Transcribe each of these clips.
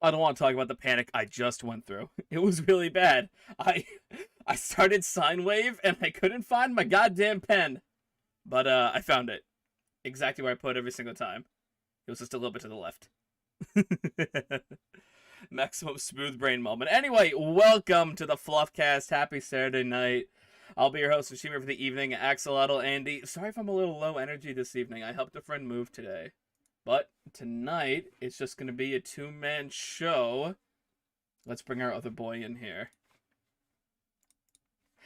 I don't want to talk about the panic I just went through. It was really bad. I I started sine wave and I couldn't find my goddamn pen, but I found it exactly where I put it every single time. It was just a little bit to the left. Maximum smooth brain moment. Anyway, welcome to the FluffCast. Happy Saturday night. I'll be your host, Ashima, for the evening. Axolotl, Andy. Sorry if I'm a little low energy this evening. I helped a friend move today. But tonight, it's just going to be a two-man show. Let's bring our other boy in here.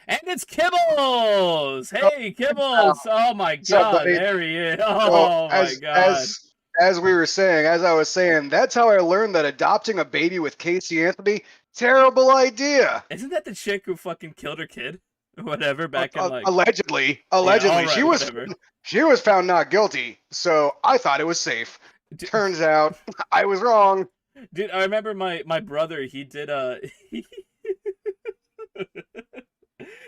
And it's Kibbles! Oh, Hey, Kibbles! Oh my what's up, god, buddy? there he is. So Oh my as god. as as we were saying, as I was saying, that's how I learned that adopting a baby with Casey Anthony, terrible idea. Isn't that the chick who fucking killed her kid? Or whatever, back in like... Allegedly, Yeah, allegedly, alright, whatever. she was found not guilty. So I thought it was safe. Turns out I was wrong. Dude, I remember my brother, he did a...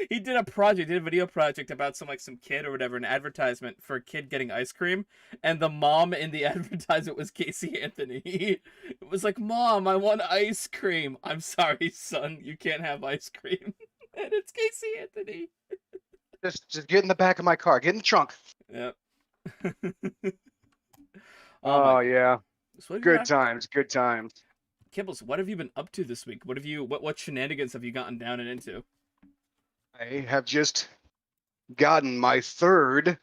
he did a project, did a video project about some kid or whatever, an advertisement for a kid getting ice cream, and the mom in the advertisement was Casey Anthony. It was like, "Mom, I want ice cream." "I'm sorry, son, you can't have ice cream." And it's Casey Anthony. Just get in the back of my car. Get in the trunk. Yep. Oh my Oh god. yeah, So what have you good been times, good times. Kibbles, what have you been up to this week? What shenanigans have you gotten down and into? I have just gotten my third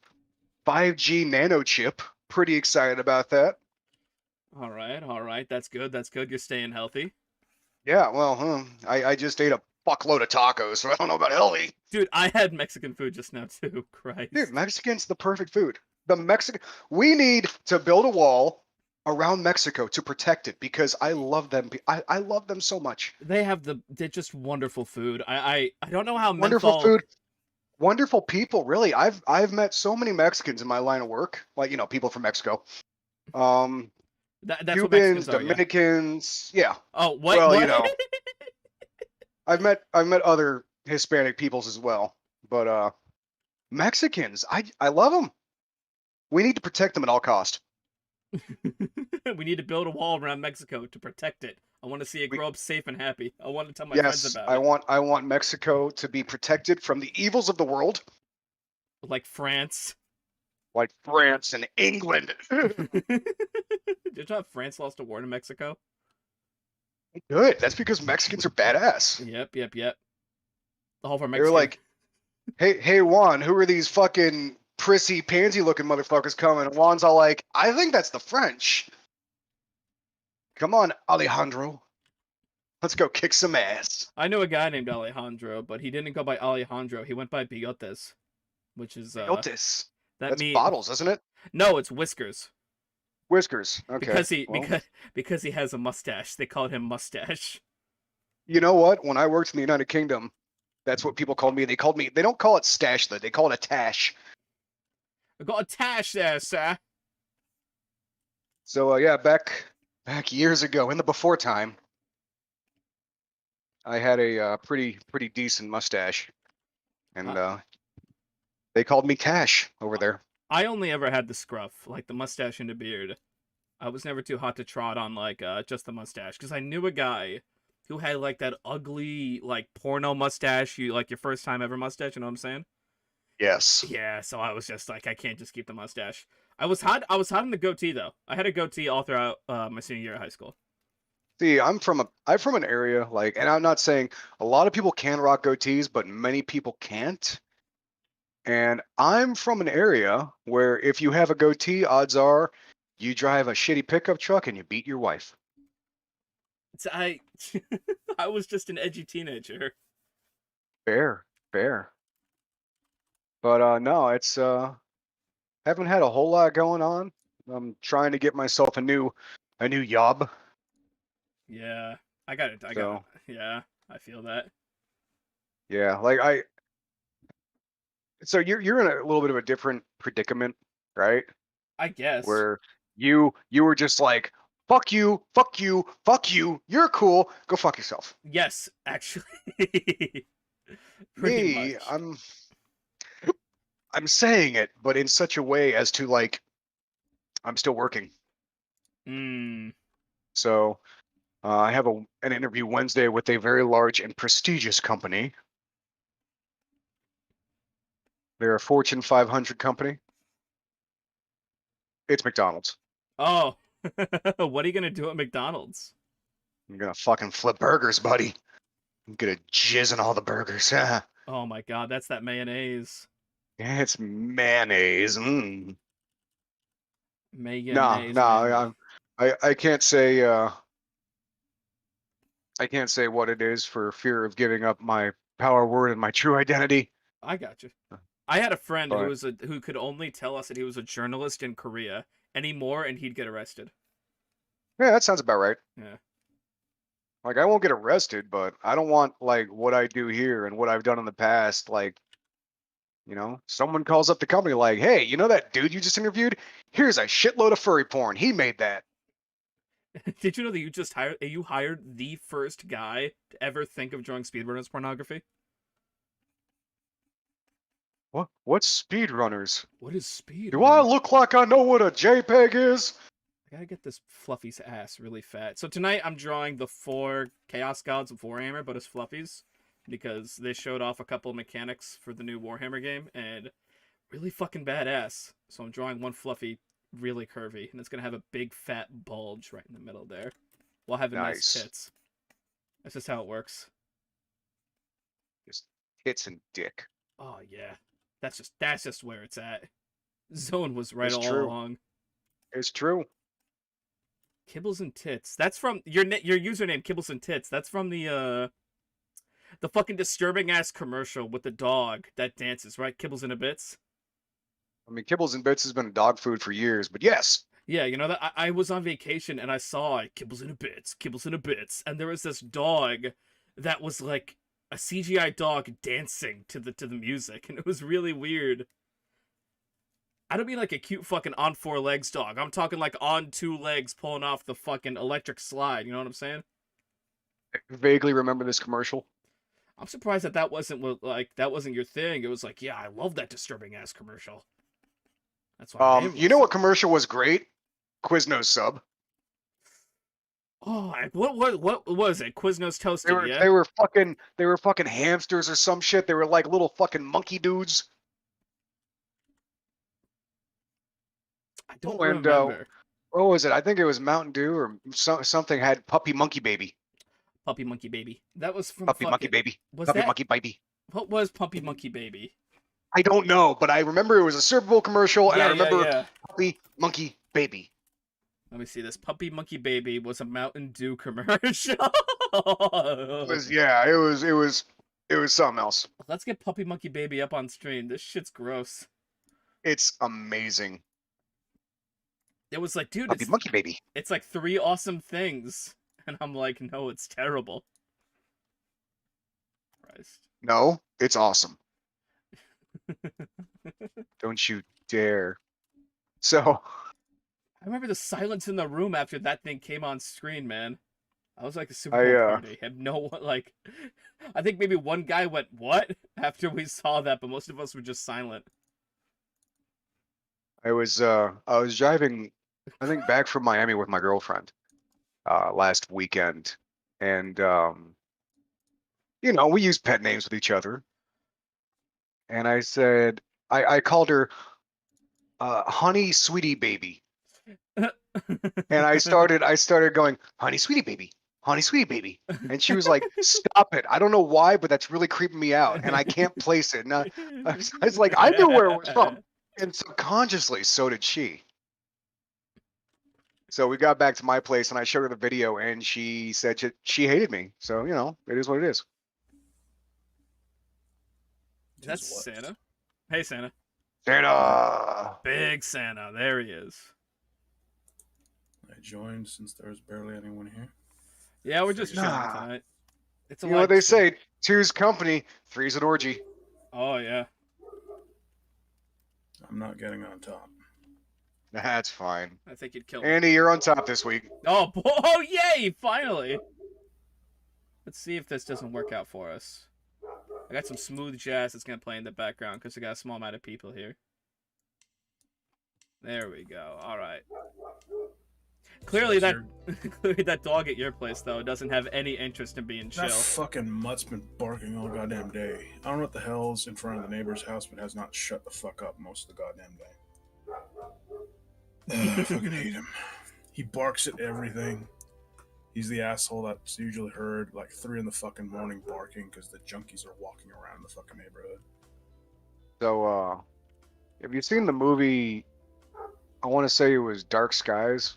5G nano chip. Pretty excited about that. All right, that's good. That's good. You're staying healthy. Yeah, well, I just ate a fuckload of tacos, so I don't know about healthy. Dude, I had Mexican food just now too. Dude, Christ. Mexican's the perfect food. We need to build a wall around Mexico to protect it because I love them. I love them so much. They're just wonderful food. I don't know how Wonderful menthol... food, wonderful people. Really, I've met so many Mexicans in my line of work, like people from Mexico, um, That's what Cubans, Mexicans are, yeah. Dominicans. Yeah, Oh, what well, what? I've met other Hispanic peoples as well, but Mexicans, I love them. We need to protect them at all cost. We need to build a wall around Mexico to protect it. I want to see it We grow up safe and happy. I want to tell my friends Yes, about I it. want I want Mexico to be protected from the evils of the world, Like France. like France and England. Did you know France lost a war to Mexico? Good. That's because Mexicans are badass. Yep. All of our They were Mexican... like, hey Juan, who are these fucking prissy pansy looking motherfuckers coming? And Juan's all like, I think that's the French. Come on, Alejandro. Let's go kick some ass. I know a guy named Alejandro, but he didn't go by Alejandro. He went by Bigotes, which is Otis. that That's mean... bottles, isn't it? No, it's Whiskers. Whiskers. Okay. Because he Well, because he has a mustache. They called him Mustache. you know what? When I worked in the United Kingdom, that's what people called me. They don't call it stash though. They call it a tash. I got a tash there, sir. So yeah, back years ago in the before time, I had a pretty decent mustache, and Uh, they called me Cash over there. I only ever had the scruff, like the mustache and the beard. I was never too hot to trot on like just the mustache because I knew a guy who had like that ugly like porno mustache, you like your first time ever mustache. You know what I'm saying? Yes. Yeah. So I was just like, I can't just keep the mustache. I was hot in the goatee though. I had a goatee all throughout my senior year of high school. See, I'm from an area like, and I'm not saying a lot of people can rock goatees, but many people can't. And I'm from an area where if you have a goatee, odds are you drive a shitty pickup truck and you beat your wife. It's, I I was just an edgy teenager. Fair, fair. But no, it's haven't had a whole lot going on. I'm trying to get myself a new job. Yeah, I got it. I got it. So Yeah, I feel that. yeah, like so you're in a little bit of a different predicament, right? I guess. Where you were just like, fuck you, fuck you, fuck you, you're cool, go fuck yourself. Yes, actually. Pretty Me, much. I'm saying it, but in such a way as to like I'm still working. Mm. So I have an interview Wednesday with a very large and prestigious company. They're a Fortune 500 company. It's McDonald's. Oh, what are you gonna do at McDonald's? I'm gonna fucking flip burgers, buddy. I'm gonna jizz in all the burgers. Yeah, Oh my God, that's that mayonnaise. it's mayonnaise. No, Mayonnaise, no, Mandy. I can't say I can't say what it is for fear of giving up my power word and my true identity. I got you. I had a friend But who could only tell us that he was a journalist in Korea anymore, and he'd get arrested. yeah, that sounds about right. Yeah. Like I won't get arrested, but I don't want like what I do here and what I've done in the past. Like, someone calls up the company like, "Hey, you know that dude you just interviewed? Here's a shitload of furry porn. He made that." Did you know that you hired the first guy to ever think of drawing speedrunners pornography? What? What's speedrunners? What is Do I speedrunner? look like I know what a JPEG is? I gotta get this Fluffy's ass really fat. So tonight I'm drawing the 4 Chaos Gods of Warhammer, but as Fluffies, because they showed off a couple mechanics for the new Warhammer game, and really fucking badass. So I'm drawing one Fluffy really curvy, and it's gonna have a big fat bulge right in the middle there, while having nice Nice. tits. That's just how it works. Just tits and dick. Oh yeah, that's just where it's at. Zone was right It's all true. along. It's true. Kibbles and tits. That's from your username, Kibbles and tits. That's from the fucking disturbing ass commercial with the dog that dances, right? Kibbles and a bits. I mean, Kibbles and Bits has been dog food for years, but yes. Yeah, you know that I was on vacation and I saw Kibbles and a bits, Kibbles and a bits, and there was this dog that was like a CGI dog dancing to the music, and it was really weird. I don't mean like a cute fucking on 4 legs dog. I'm talking like on 2 legs pulling off the fucking electric slide. You know what I'm saying? I vaguely remember this commercial. I'm surprised that that wasn't your thing. It was like, yeah, I love that disturbing ass commercial. That's why I You know was. what commercial was great? Quiznos sub. Oh, what was it? Quiznos They toasted, were yeah. they were fucking they were fucking hamsters or some shit. They were like little fucking monkey dudes. I don't Oh, and remember. what was it? I think it was Mountain Dew or something had Puppy Monkey Baby. Puppy Monkey Baby. That was from Puppy Monkey fucking. Baby. Was Puppy that Monkey Baby. what was Puppy Monkey Baby? I don't know, but I remember it was a Super Bowl commercial, and I Yeah, yeah, remember yeah. Puppy Monkey Baby. Let me see this. Puppy Monkey Baby was a Mountain Dew commercial. It was something else. Let's get Puppy Monkey Baby up on stream. This shit's gross. It's amazing. It was like, dude, Puppy Monkey Baby. it's like 3 awesome things, and I'm like, no, it's terrible. Christ. No, it's awesome. Don't you dare. So I remember the silence in the room after that thing came on screen, man. I was like a Super Bowl I party. Had no one like. I think maybe one guy went what after we saw that, but most of us were just silent. I was driving, I think, back from Miami with my girlfriend last weekend, and we use pet names with each other. And I said I called her Honey Sweetie Baby, and I started going Honey Sweetie Baby, Honey Sweetie Baby, and she was like, "Stop it! I don't know why, but that's really creeping me out, and I can't place it." And I was like, I knew where it was from, and subconsciously, so did she. So we got back to my place, and I showed her the video, and she said she hated me. So it is what it is. That's Santa. Hey, Santa. Santa. Big Santa. There he is. I joined since there was barely anyone here. Yeah, we're just chilling Nah. tonight. It's a You know what they live stream. say? Two's company, three's an orgy. Oh yeah. I'm not getting on top. That's fine. I think you'd kill me. Andy, you're on top this week. Oh, oh yay! Finally. Let's see if this doesn't work out for us. I got some smooth jazz that's gonna play in the background because I got a small amount of people here. There we go. All right. Clearly Says that dog at your place though doesn't have any interest in being chill. that fucking mutt's been barking all goddamn day. I don't know what the hell's in front of the neighbor's house, but has not shut the fuck up most of the goddamn day. I fucking hate him. He barks at everything. He's the asshole that's usually heard like 3 in the fucking morning barking because the junkies are walking around the fucking neighborhood. So, have you seen the movie? I want to say it was Dark Skies.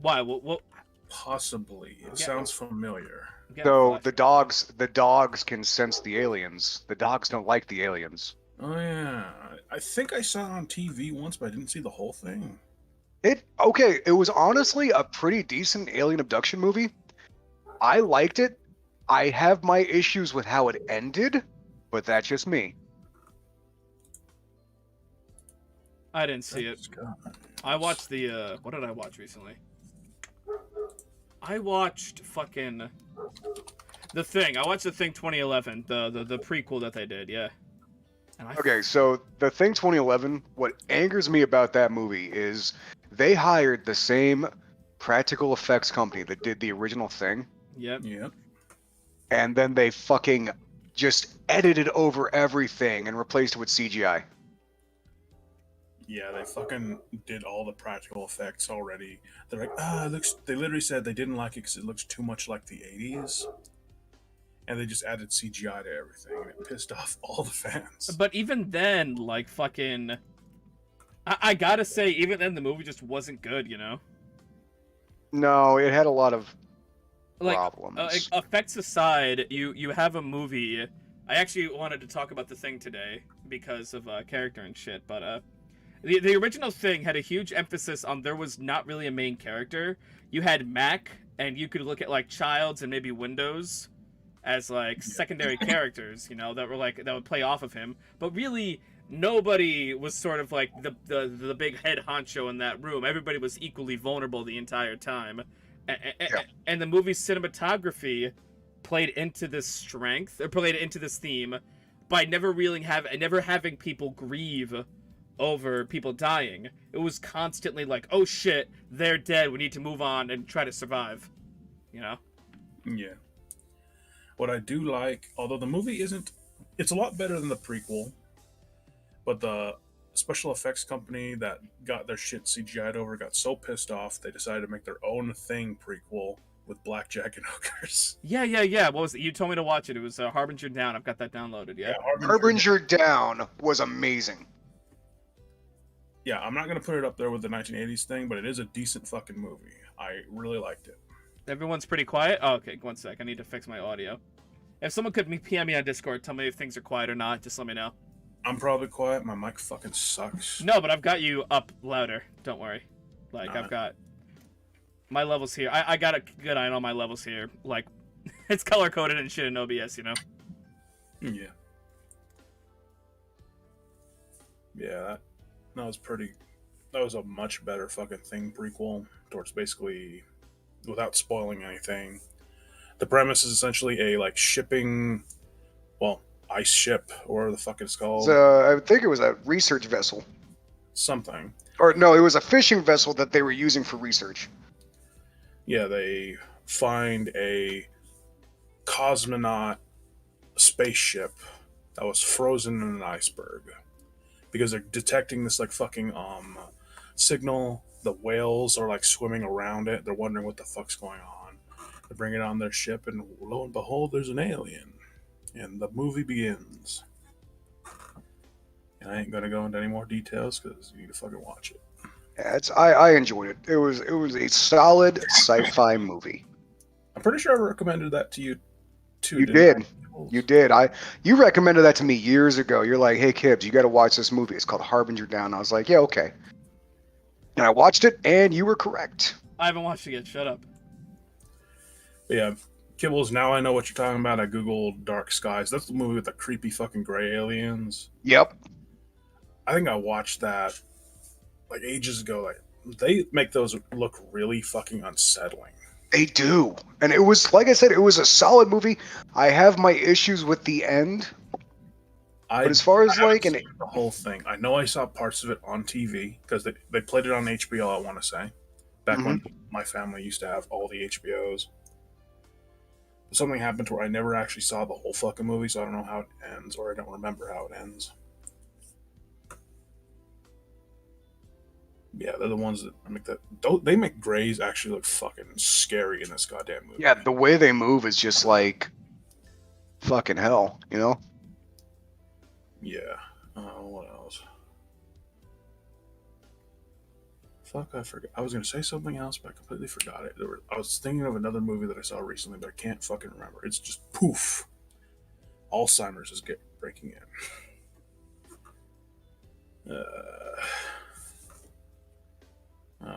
Why? What? Possibly. It Yeah. sounds familiar. So the dogs can sense the aliens. The dogs don't like the aliens. Oh yeah, I think I saw it on TV once, but I didn't see the whole thing. It was honestly a pretty decent alien abduction movie. I liked it. I have my issues with how it ended, but that's just me. I didn't see it. I watched the what did I watch recently? I watched fucking The Thing. I watched The Thing 2011, the prequel that they did, yeah. Okay, so The Thing 2011, what angers me about that movie is they hired the same practical effects company that did the original Thing. Yep. And then they fucking just edited over everything and replaced it with CGI. Yeah, they fucking did all the practical effects already. They're like, it looks. They literally said they didn't like it because it looks too much like the '80s, and they just added CGI to everything, and it pissed off all the fans. But even then, like fucking, I gotta say, even then the movie just wasn't good, you know. No, it had a lot of Like problems. effects aside, you have a movie. I actually wanted to talk about The Thing today because of character and shit, but the original Thing had a huge emphasis on there was not really a main character. You had Mac, and you could look at like Childs and maybe Windows as like secondary characters, you know, that would play off of him. But really, nobody was sort of like the big head honcho in that room. Everybody was equally vulnerable the entire time, and the movie's cinematography played into this strength, or played into this theme, by never having people grieve over people dying. It was constantly like, oh shit, they're dead, we need to move on and try to survive, you know? Yeah. What I do like, although the movie it's a lot better than the prequel, but the special effects company that got their shit CGI'd over got so pissed off they decided to make their own Thing prequel with blackjack and hookers. Yeah. What was it? You told me to watch it. It was Harbinger Down. I've got that downloaded, yeah? Harbinger Down was amazing. Yeah, I'm not going to put it up there with the 1980s Thing, but it is a decent fucking movie. I really liked it. Everyone's pretty quiet? Oh, okay, one sec. I need to fix my audio. If someone could PM me on Discord, tell me if things are quiet or not, just let me know. I'm probably quiet. My mic fucking sucks. No, but I've got you up louder. Don't worry. Like, Nah. I've got my levels here. I got a good eye on all my levels here. Like, it's color-coded and shit in OBS, you know? Yeah. Yeah, that was a much better fucking Thing prequel towards basically, without spoiling anything. The premise is essentially a, like, shipping, well, ice ship, or whatever the fuck it's called. I think it was a research vessel. Something. Or no, it was a fishing vessel that they were using for research. Yeah, they find a cosmonaut spaceship that was frozen in an iceberg because they're detecting this like fucking signal. The whales are like swimming around it. They're wondering what the fuck's going on. They bring it on their ship, and lo and behold, there's an alien. And the movie begins. And I ain't gonna go into any more details because you need to fucking watch it. Yeah, I enjoyed it. It was a solid sci-fi movie. I'm pretty sure I recommended that to you too. You didn't did. I? You did. You recommended that to me years ago. You're like, hey Kibbs, you got to watch this movie. It's called Harbinger Down. I was like, yeah, okay. And I watched it, and you were correct. I haven't watched it yet. Shut up. But yeah, Kibbles, now I know what you're talking about. I googled Dark Skies. That's the movie with the creepy fucking gray aliens. Yep. I think I watched that like ages ago. Like they make those look really fucking unsettling. They do. And it was, like I said, it was a solid movie. I have my issues with the end. But as far as like the whole thing, I know I saw parts of it on TV because they played it on HBO, I want to say, back Mhm. when my family used to have all the HBOs. Something happened to where I never actually saw the whole fucking movie, so I don't know how it ends, or I don't remember how it ends. Yeah, they're the ones that make that. They make Greys actually look fucking scary in this goddamn movie. Yeah, the way they move is just like fucking hell, you know? Yeah. What else? Fuck, I forgot. I was gonna say something else, but I completely forgot it. I was thinking of another movie that I saw recently, but I can't fucking remember. It's just poof. Alzheimer's is breaking in.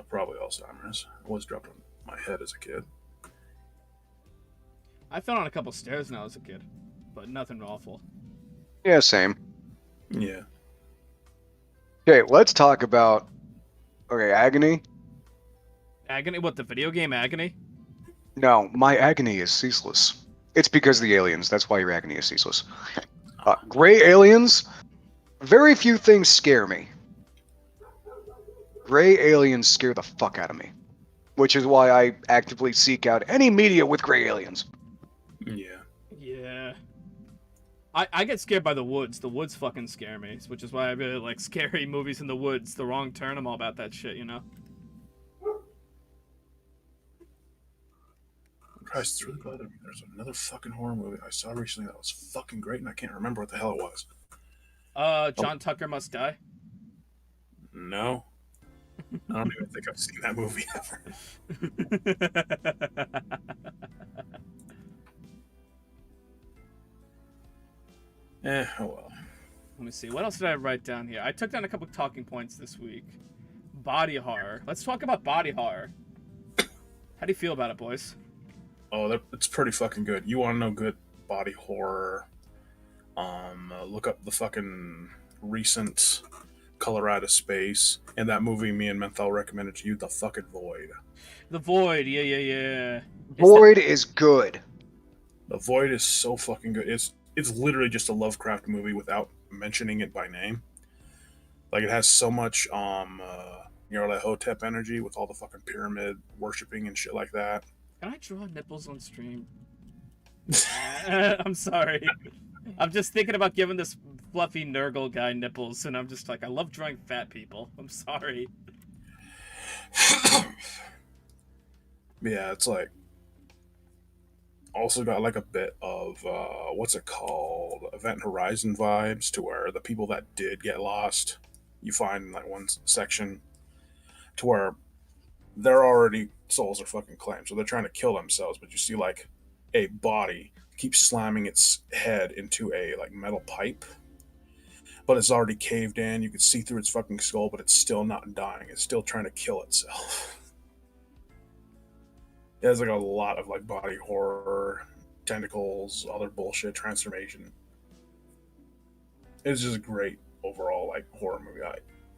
Probably Alzheimer's. It was dropped on my head as a kid. I fell on a couple stairs when I was a kid, but nothing awful. Yeah, same. Yeah. Okay, let's talk about agony. Agony? What, the video game Agony? No, my agony is ceaseless. It's because of the aliens. That's why your agony is ceaseless. Gray aliens. Very few things scare me. Gray aliens scare the fuck out of me, which is why I actively seek out any media with gray aliens. Yeah. Yeah. I get scared by the woods. The woods fucking scare me, which is why I really like scary movies in the woods. The Wrong Turn, I'm all about that shit, you know? Christ, it's really bothering me. There's another fucking horror movie I saw recently that was fucking great, and I can't remember what the hell it was. John Tucker Must Die? No. I don't even think I've seen that movie ever. Oh well. Let me see. What else did I write down here? I took down a couple talking points this week. Body horror. Let's talk about body horror. How do you feel about it, boys? Oh, it's pretty fucking good. You want to know good body horror? Look up the fucking recent Color Out of Space and that movie me and Menthol recommended to you, The fucking Void. The Void. Yeah. Void is good. The Void is so fucking good. It's literally just a Lovecraft movie without mentioning it by name. Like, it has so much Hotep energy with all the fucking pyramid worshipping and shit like that. Can I draw nipples on stream? I'm sorry. I'm just thinking about giving this fluffy Nurgle guy nipples, and I'm just like, I love drawing fat people. I'm sorry. Yeah, it's like also got like a bit of what's it called, Event Horizon vibes, to where the people that did get lost, you find like one section to where they're already souls are fucking claimed, so they're trying to kill themselves, but you see like a body keep slamming its head into a like metal pipe, but it's already caved in. You can see through its fucking skull, but it's still not dying. It's still trying to kill itself. It has like a lot of like body horror, tentacles, other bullshit, transformation. It's just great overall like horror movie.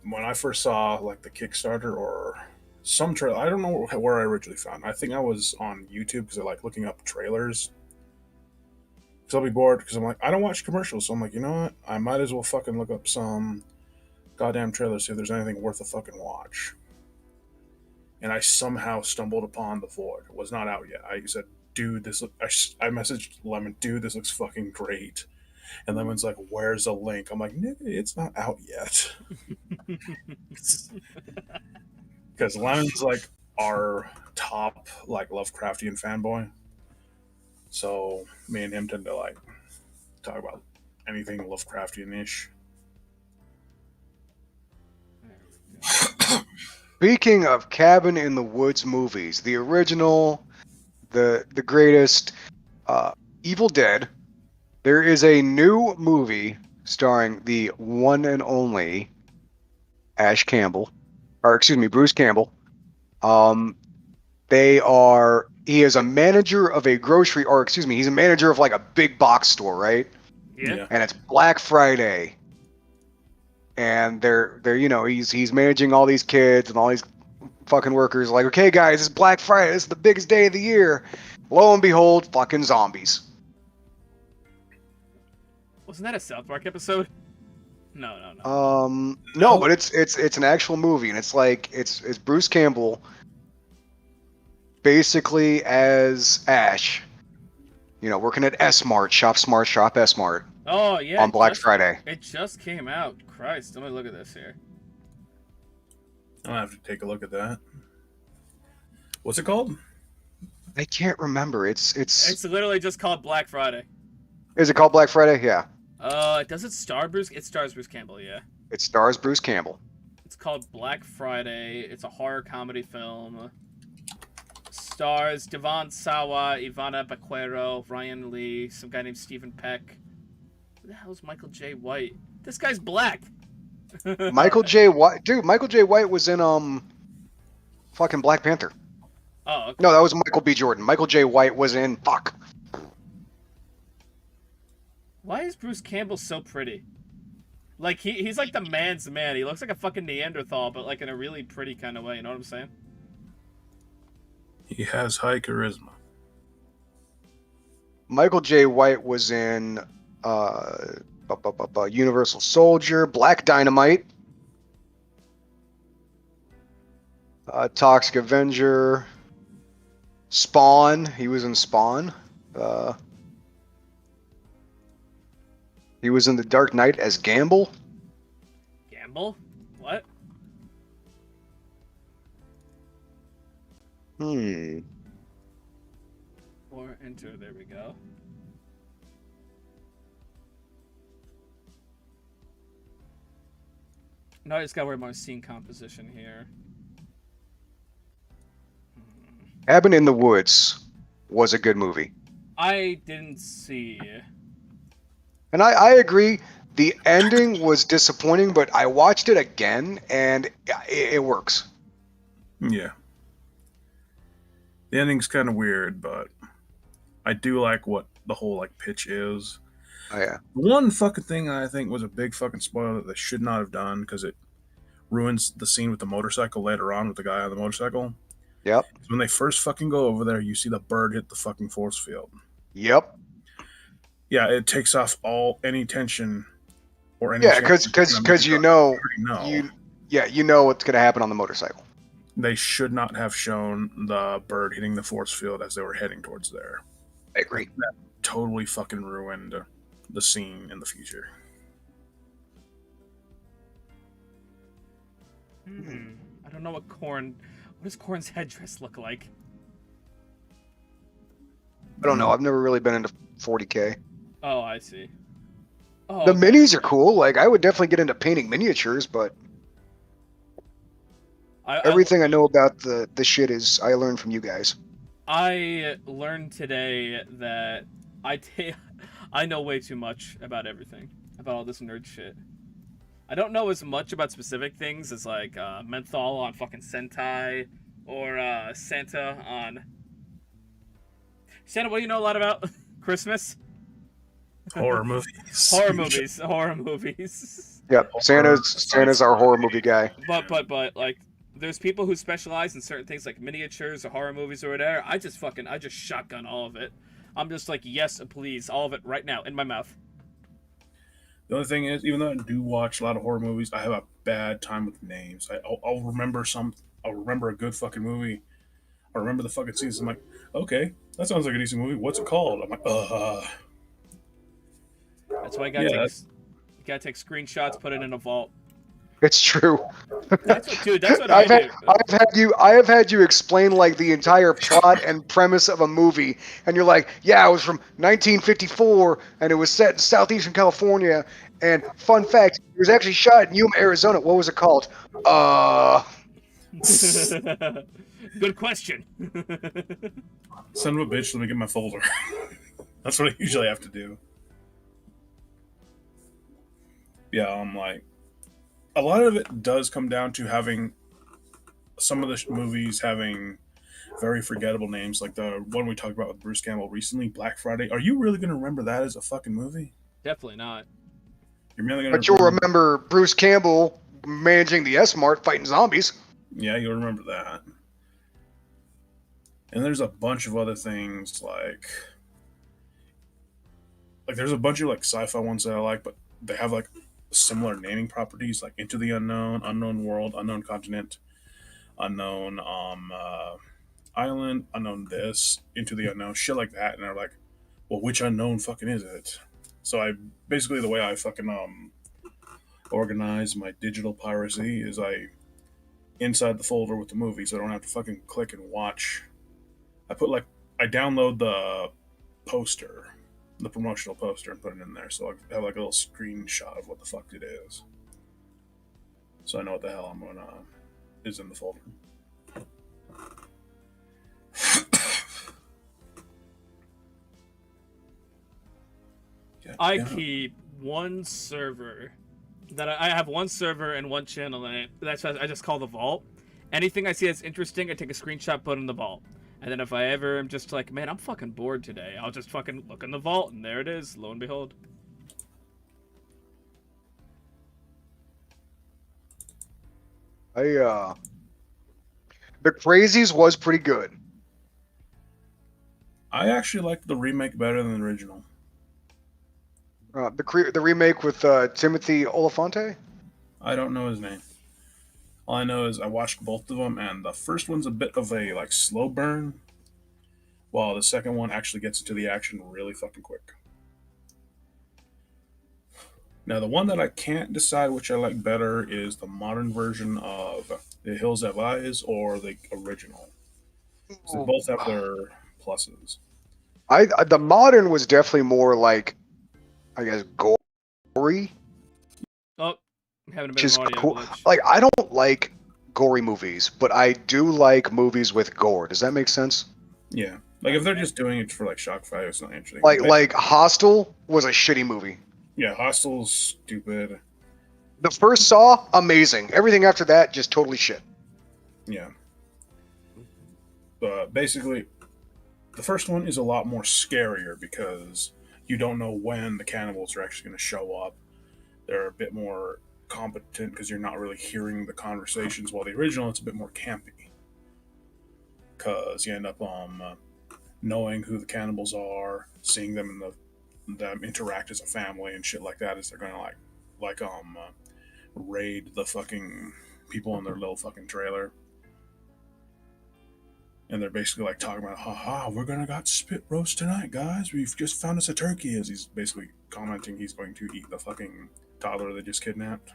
When I first saw like the Kickstarter or some trailer, I don't know where I originally found it. I think I was on YouTube because I like looking up trailers. Because I'll be bored because I'm like, I don't watch commercials, so I'm like, you know what? I might as well fucking look up some goddamn trailers, see if there's anything worth a fucking watch. And I somehow stumbled upon The Void. It was not out yet. I said, dude, I messaged Lemon, dude, this looks fucking great. And Lemon's like, where's the link? I'm like, nigga, it's not out yet. Because Lemon's like our top like Lovecraftian fanboy. So me and him tend to like talk about anything Lovecraftian-ish. Speaking of Cabin in the Woods movies, the original, the greatest, Evil Dead, there is a new movie starring the one and only Bruce Campbell. He is a manager of a grocery, he's a manager of like a big box store, right? Yeah. And it's Black Friday. And he's managing all these kids and all these fucking workers. Like, okay, guys, it's Black Friday. This is the biggest day of the year. Lo and behold, fucking zombies. Wasn't that a South Park episode? No. No, but it's an actual movie, and it's like it's Bruce Campbell basically as Ash, working at S Mart, Shop Smart, Shop S Mart Oh yeah, on Black Friday. it just came out. Christ, let me look at this here. I'll have to take a look at that. What's it called? I can't remember. It's literally just called Black Friday. Is it called Black Friday? Yeah. Does it star Bruce? It stars Bruce Campbell, yeah. It stars Bruce Campbell. It's called Black Friday. It's a horror comedy film. Stars Devon Sawa, Ivana Baquero, Ryan Lee, some guy named Stephen Peck. Who the hell is Michael J. White? This guy's black. Michael J. White, dude. Michael J. White was in fucking Black Panther. Oh, okay. No, that was Michael B. Jordan. Michael J. White was in Why is Bruce Campbell so pretty? Like he's like the man's man. He looks like a fucking Neanderthal, but like in a really pretty kind of way. You know what I'm saying? He has high charisma. Michael J. White was in Universal Soldier, Black Dynamite, Toxic Avenger, Spawn. He was in Spawn. He was in The Dark Knight as Gamble. Gamble? What? Or enter. There we go. Now I just gotta worry about scene composition here. Cabin in the Woods was a good movie. I didn't see. And I agree, the ending was disappointing, but I watched it again, and it works. Yeah. The ending's kind of weird, but I do like what the whole like pitch is. Oh, yeah. One fucking thing I think was a big fucking spoiler that they should not have done because it ruins the scene with the motorcycle later on with the guy on the motorcycle. Yep. So when they first fucking go over there, you see the bird hit the fucking force field. Yep. Yeah, it takes off any tension or any. Yeah, because you know what's gonna happen on the motorcycle. They should not have shown the bird hitting the force field as they were heading towards there. I agree. That totally fucking ruined the scene in the future. I don't know what does Korn's headdress look like? I don't know. I've never really been into 40K. Oh, I see. Oh, The okay. minis are cool. Like, I would definitely get into painting miniatures, but everything I know about the shit is I learned from you guys. I learned today that I know way too much about everything, about all this nerd shit. I don't know as much about specific things as like Menthol on fucking Sentai or Santa on... Santa, what do you know a lot about? Christmas? Horror movies. Horror movies. Yep, Santa's our horror movie guy. But like, there's people who specialize in certain things like miniatures or horror movies or whatever. I just shotgun all of it. I'm just like, yes, please, all of it right now in my mouth. The only thing is, even though I do watch a lot of horror movies, I have a bad time with names. I'll remember I'll remember a good fucking movie. I'll remember the fucking scenes. I'm like, okay, that sounds like a decent movie. What's it called? I'm like, That's why you gotta take screenshots, put it in a vault. It's true. That's what I do. I have had you explain like the entire plot and premise of a movie, and you're like, yeah, it was from 1954, and it was set in southeastern California. And fun fact, it was actually shot in Yuma, Arizona. What was it called? Good question. Son of a bitch, let me get my folder. That's what I usually have to do. Yeah, I'm like, a lot of it does come down to having some of the movies having very forgettable names, like the one we talked about with Bruce Campbell recently, Black Friday. Are you really going to remember that as a fucking movie? Definitely not. You're merely going to. But you'll remember Bruce Campbell managing the S-Mart fighting zombies. Yeah, you'll remember that. And there's a bunch of other things like there's a bunch of like sci-fi ones that I like, but they have like similar naming properties, like Into the Unknown, Unknown World, Unknown Continent, Unknown island, unknown this, into the unknown, shit like that. And they're like, well, which unknown fucking is it? So I basically the way I fucking organize my digital piracy is I inside the folder with the movie, so I don't have to fucking click and watch. I download the poster, the promotional poster, and put it in there, so I have like a little screenshot of what the fuck it is, so I know what the hell I'm gonna is in the folder. I keep one server that I have one server and one channel in it. That's what I just call the vault. Anything I see that's interesting, I take a screenshot, put in the vault. And then if I ever am just like, man, I'm fucking bored today, I'll just fucking look in the vault, and there it is. Lo and behold. The Crazies was pretty good. I actually liked the remake better than the original. The remake with Timothy Olyphant. I don't know his name. All I know is I watched both of them, and the first one's a bit of a like slow burn, while the second one actually gets into the action really fucking quick. Now, the one that I can't decide which I like better is the modern version of The Hills Have Eyes or the original. So they both have their pluses. The modern was definitely more like, I guess, gory. Oh, having a Which bit is of audio cool. glitch. Like, I don't like gory movies, but I do like movies with gore. Does that make sense? Yeah. Like, if they're just doing it for, like, shock value, it's not interesting. Like Hostel was a shitty movie. Yeah, Hostel's stupid. The first Saw, amazing. Everything after that, just totally shit. Yeah. But basically, the first one is a lot more scarier because you don't know when the cannibals are actually going to show up. They're a bit more competent because you're not really hearing the conversations, while the original, it's a bit more campy. Because you end up knowing who the cannibals are, seeing them them interact as a family and shit like that, as they're going to raid the fucking people in their little fucking trailer. And they're basically like talking about, haha, we're gonna got spit roast tonight, guys. We've just found us a turkey, as he's basically commenting he's going to eat the fucking toddler they just kidnapped.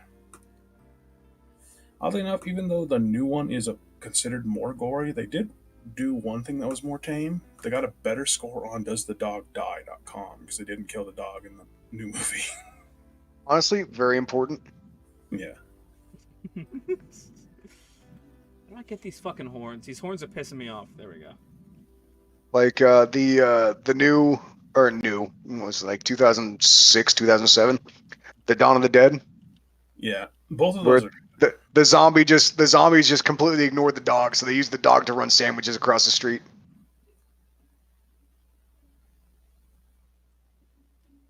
Oddly enough, even though the new one is considered more gory, they did do one thing that was more tame. They got a better score on doesthedogdie.com because they didn't kill the dog in the new movie. Honestly, very important. Yeah. How do I get these fucking horns? These horns are pissing me off. There we go. Like the new what was it, like 2006, 2007, the Dawn of the Dead. Yeah, both of Where those are. The zombies just completely ignored the dog, so they used the dog to run sandwiches across the street.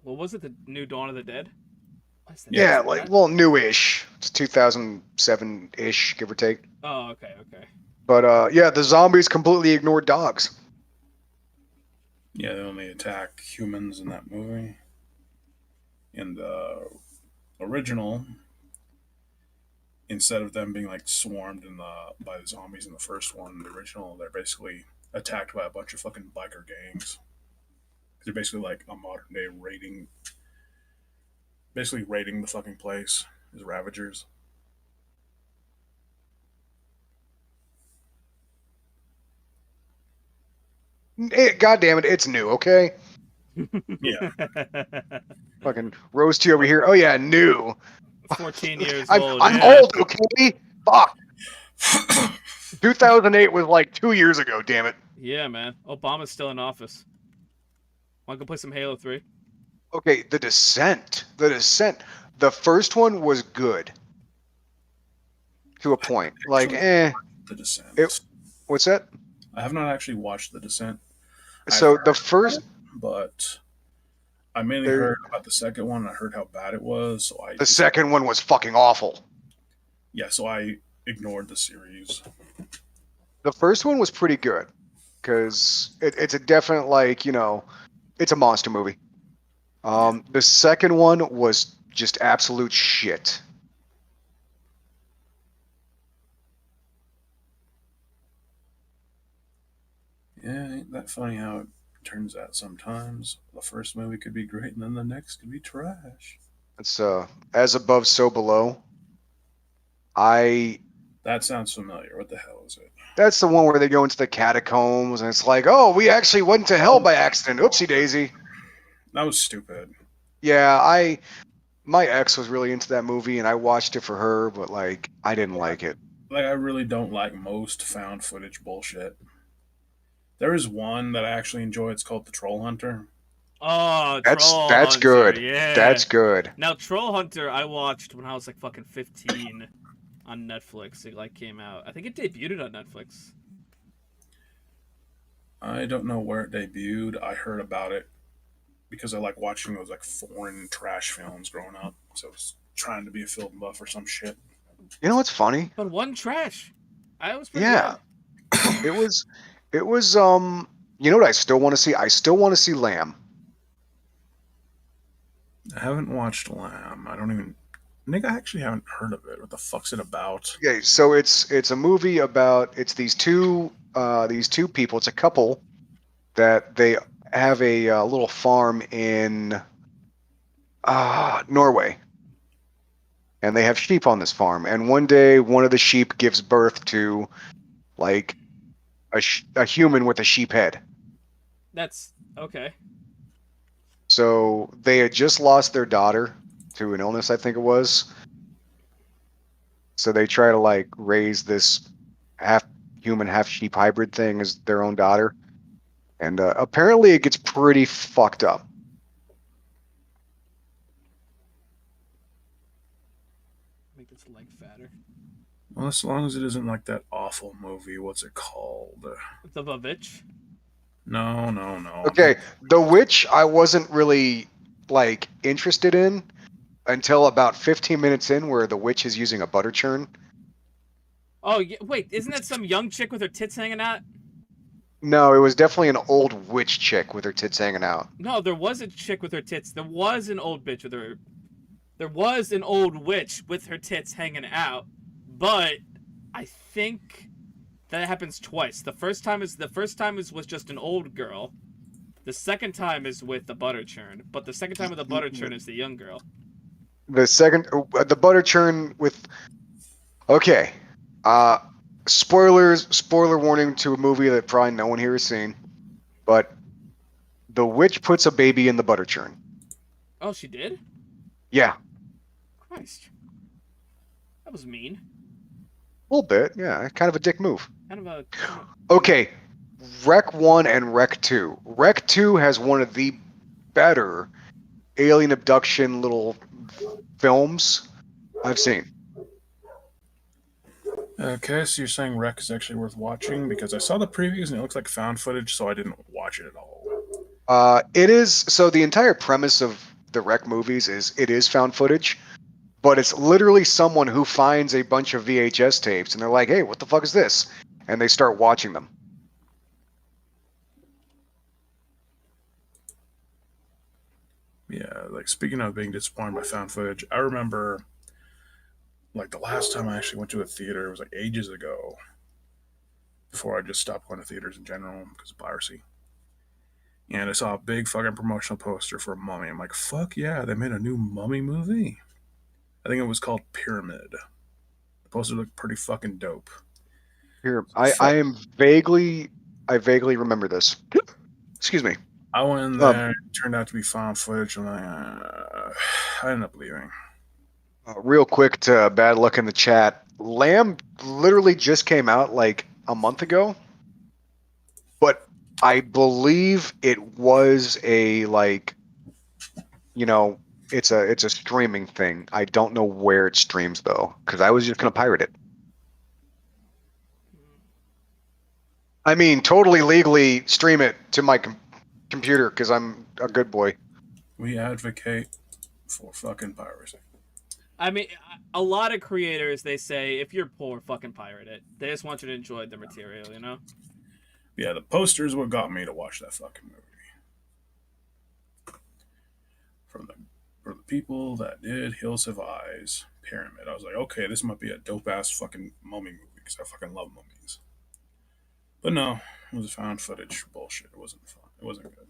What was it? The new Dawn of the Dead? Yeah, like, well, newish. It's 2007-ish, give or take. Oh, okay. But yeah, the zombies completely ignored dogs. Yeah, they only attack humans in that movie. In the original, instead of them being like swarmed by the zombies in the first one, the original, they're basically attacked by a bunch of fucking biker gangs. They're basically like a modern day raiding the fucking place as Ravagers. God damn it, it's new, okay? Yeah. Fucking roast you over here. Oh yeah, new. 14 years I'm old. old, okay? Fuck. 2008 was like 2 years ago, damn it. Yeah, man. Obama's still in office. Want to go play some Halo 3? Okay, The Descent. The first one was good. To a point. Like, The Descent. What's that? I have not actually watched The Descent. So the first... But I mainly heard about the second one, and I heard how bad it was, so The second one was fucking awful. Yeah, so I ignored the series. The first one was pretty good. Because it's a definite, like, it's a monster movie. The second one was just absolute shit. Yeah, ain't that funny how it turns out sometimes the first movie could be great and then the next could be trash. It's as above, so below. I That sounds familiar. What the hell is it? That's the one where they go into the catacombs and it's like, oh, we actually went to hell by accident. Oopsie daisy. That was stupid. Yeah, my ex was really into that movie and I watched it for her, but like I didn't like it. Like, I really don't like most found footage bullshit. There is one that I actually enjoy. It's called The Troll Hunter. Oh, That's Troll that's Hunter, good. yeah. That's good. Now, Troll Hunter, I watched when I was like fucking 15 on Netflix. It like came out. I think it debuted on Netflix. I don't know where it debuted. I heard about it because I like watching those like foreign trash films growing up. So I was trying to be a film buff or some shit. You know what's funny? But one trash. I was pretty Yeah, good. it was you know what I still want to see? I still want to see Lamb. I haven't watched Lamb. I don't even. Nick, I actually haven't heard of it. What the fuck's it about? Okay, so it's a movie about it's these two people, it's a couple that they have a little farm in Norway, and they have sheep on this farm. And one day, one of the sheep gives birth to like a human with a sheep head. That's okay. So they had just lost their daughter to an illness, I think it was. So they try to like raise this half human, half sheep hybrid thing as their own daughter, and apparently it gets pretty fucked up. Make this leg fatter. Well, as long as it isn't like that awful movie. What's it called? The Vavitch. No, no, no. Okay, The Witch I wasn't really like interested in until about 15 minutes in, where the witch is using a butter churn. Oh, yeah, wait, isn't that some young chick with her tits hanging out? No, it was definitely an old witch chick with her tits hanging out. No, there was a chick with her tits. There was an old bitch with her. There was an old witch with her tits hanging out, but I think that happens twice. The first time was just an old girl. The second time is with the butter churn, but the second time with the butter churn is the young girl. The butter churn with. Okay, spoiler warning to a movie that probably no one here has seen, but the witch puts a baby in the butter churn. Oh, she did? Yeah, Christ. That was mean. a little bit. Yeah, kind of a dick move. Kind of a. Okay, Rec 1 and Rec 2. Rec 2 has one of the better alien abduction little films I've seen. Okay, so you're saying Wreck is actually worth watching because I saw the previews and it looks like found footage, so I didn't watch it at all. It is so the entire premise of the Rec movies is it is found footage, but it's literally someone who finds a bunch of VHS tapes and they're like, "Hey, what the fuck is this?" And they start watching them. Yeah, like speaking of being disappointed by found footage, I remember like the last time I actually went to a theater, it was like ages ago before I just stopped going to theaters in general because of piracy. And I saw a big fucking promotional poster for Mummy. I'm like, fuck yeah, they made a new Mummy movie. I think it was called Pyramid. The poster looked pretty fucking dope. Here, Fuck. I vaguely remember this. Excuse me. I went in there, it turned out to be found footage. I'm like, I ended up leaving. Real quick to bad luck in the chat. Lamb literally just came out like a month ago, but I believe it was a like, you know, it's a streaming thing. I don't know where it streams though, because I was just gonna pirate it. I mean, totally legally stream it to my computer because I'm a good boy. We advocate for fucking piracy. I mean, a lot of creators, they say, if you're poor, fucking pirate it. They just want you to enjoy the material, you know? Yeah, the poster is what got me to watch that fucking movie. From the people that did Hills Have Eyes, Pyramid. I was like, okay, this might be a dope ass fucking mummy movie because I fucking love mummies. But no, it was found footage bullshit. It wasn't fun. It wasn't good.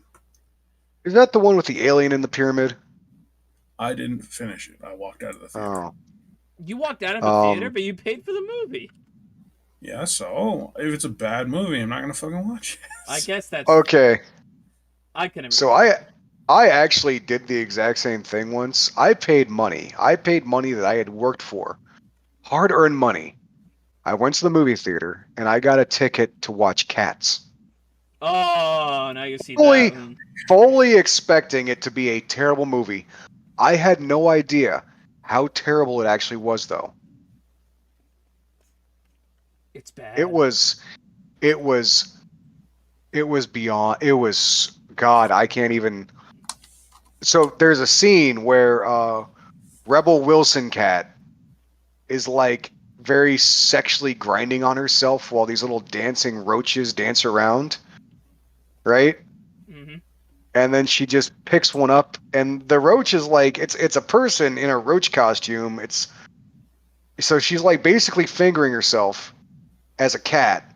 Is that the one with the alien in the pyramid? I didn't finish it. I walked out of the theater. Oh, You walked out of the theater, um, but you paid for the movie. Yeah, so if it's a bad movie, I'm not gonna fucking watch it. I guess that's. okay. I can. So I actually did the exact same thing once. I paid money. I paid money that I had worked for, hard-earned money. I went to the movie theater and I got a ticket to watch Cats. Oh, now you see Fully, that one. fully expecting it to be a terrible movie. I had no idea how terrible it actually was, though. It's bad. It was beyond. It was God. I can't even. So there's a scene where Rebel Wilson Cat is like very sexually grinding on herself while these little dancing roaches dance around, right? Mm-hmm. And then she just picks one up, and the roach is like it's a person in a roach costume. It's so she's like basically fingering herself as a cat,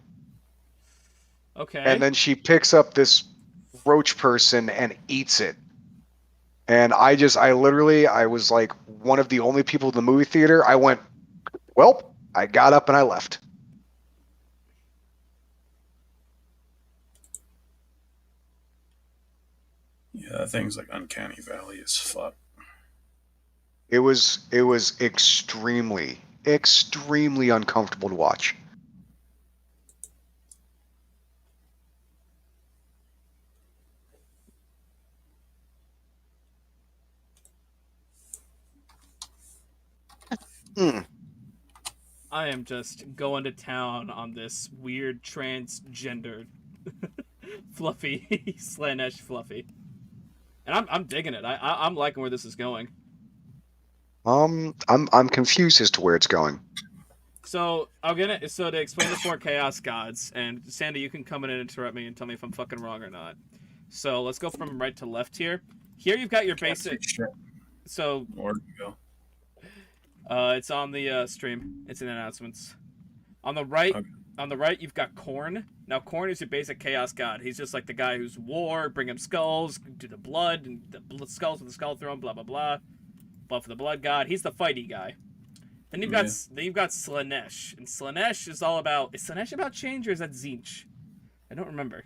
Okay. and then she picks up this roach person and eats it. And I was like one of the only people in the movie theater. I went, well, I got up and I left. Yeah, that thing's like uncanny valley as fuck. It was extremely, extremely uncomfortable to watch. Mm. I am just going to town on this weird transgender Fluffy Slanesh Fluffy, and I'm digging it. I'm liking where this is going. I'm confused as to where it's going. So to explain the four chaos gods, and Sandy, you can come in and interrupt me and tell me if I'm fucking wrong or not. So let's go from right to left here. Here you've got your basic. So Where do you go? it's on the stream. It's in announcements. On the right, Okay. You've got Korn. Now Korn is your basic chaos god. He's just like the guy who's war, bring him skulls, do the blood and the skulls with the skull throne, blah blah blah. But for the blood god, he's the fighty guy. Then you've got Slanesh, and Slanesh is all about. Is Slanesh about change or is that Zinch? I don't remember.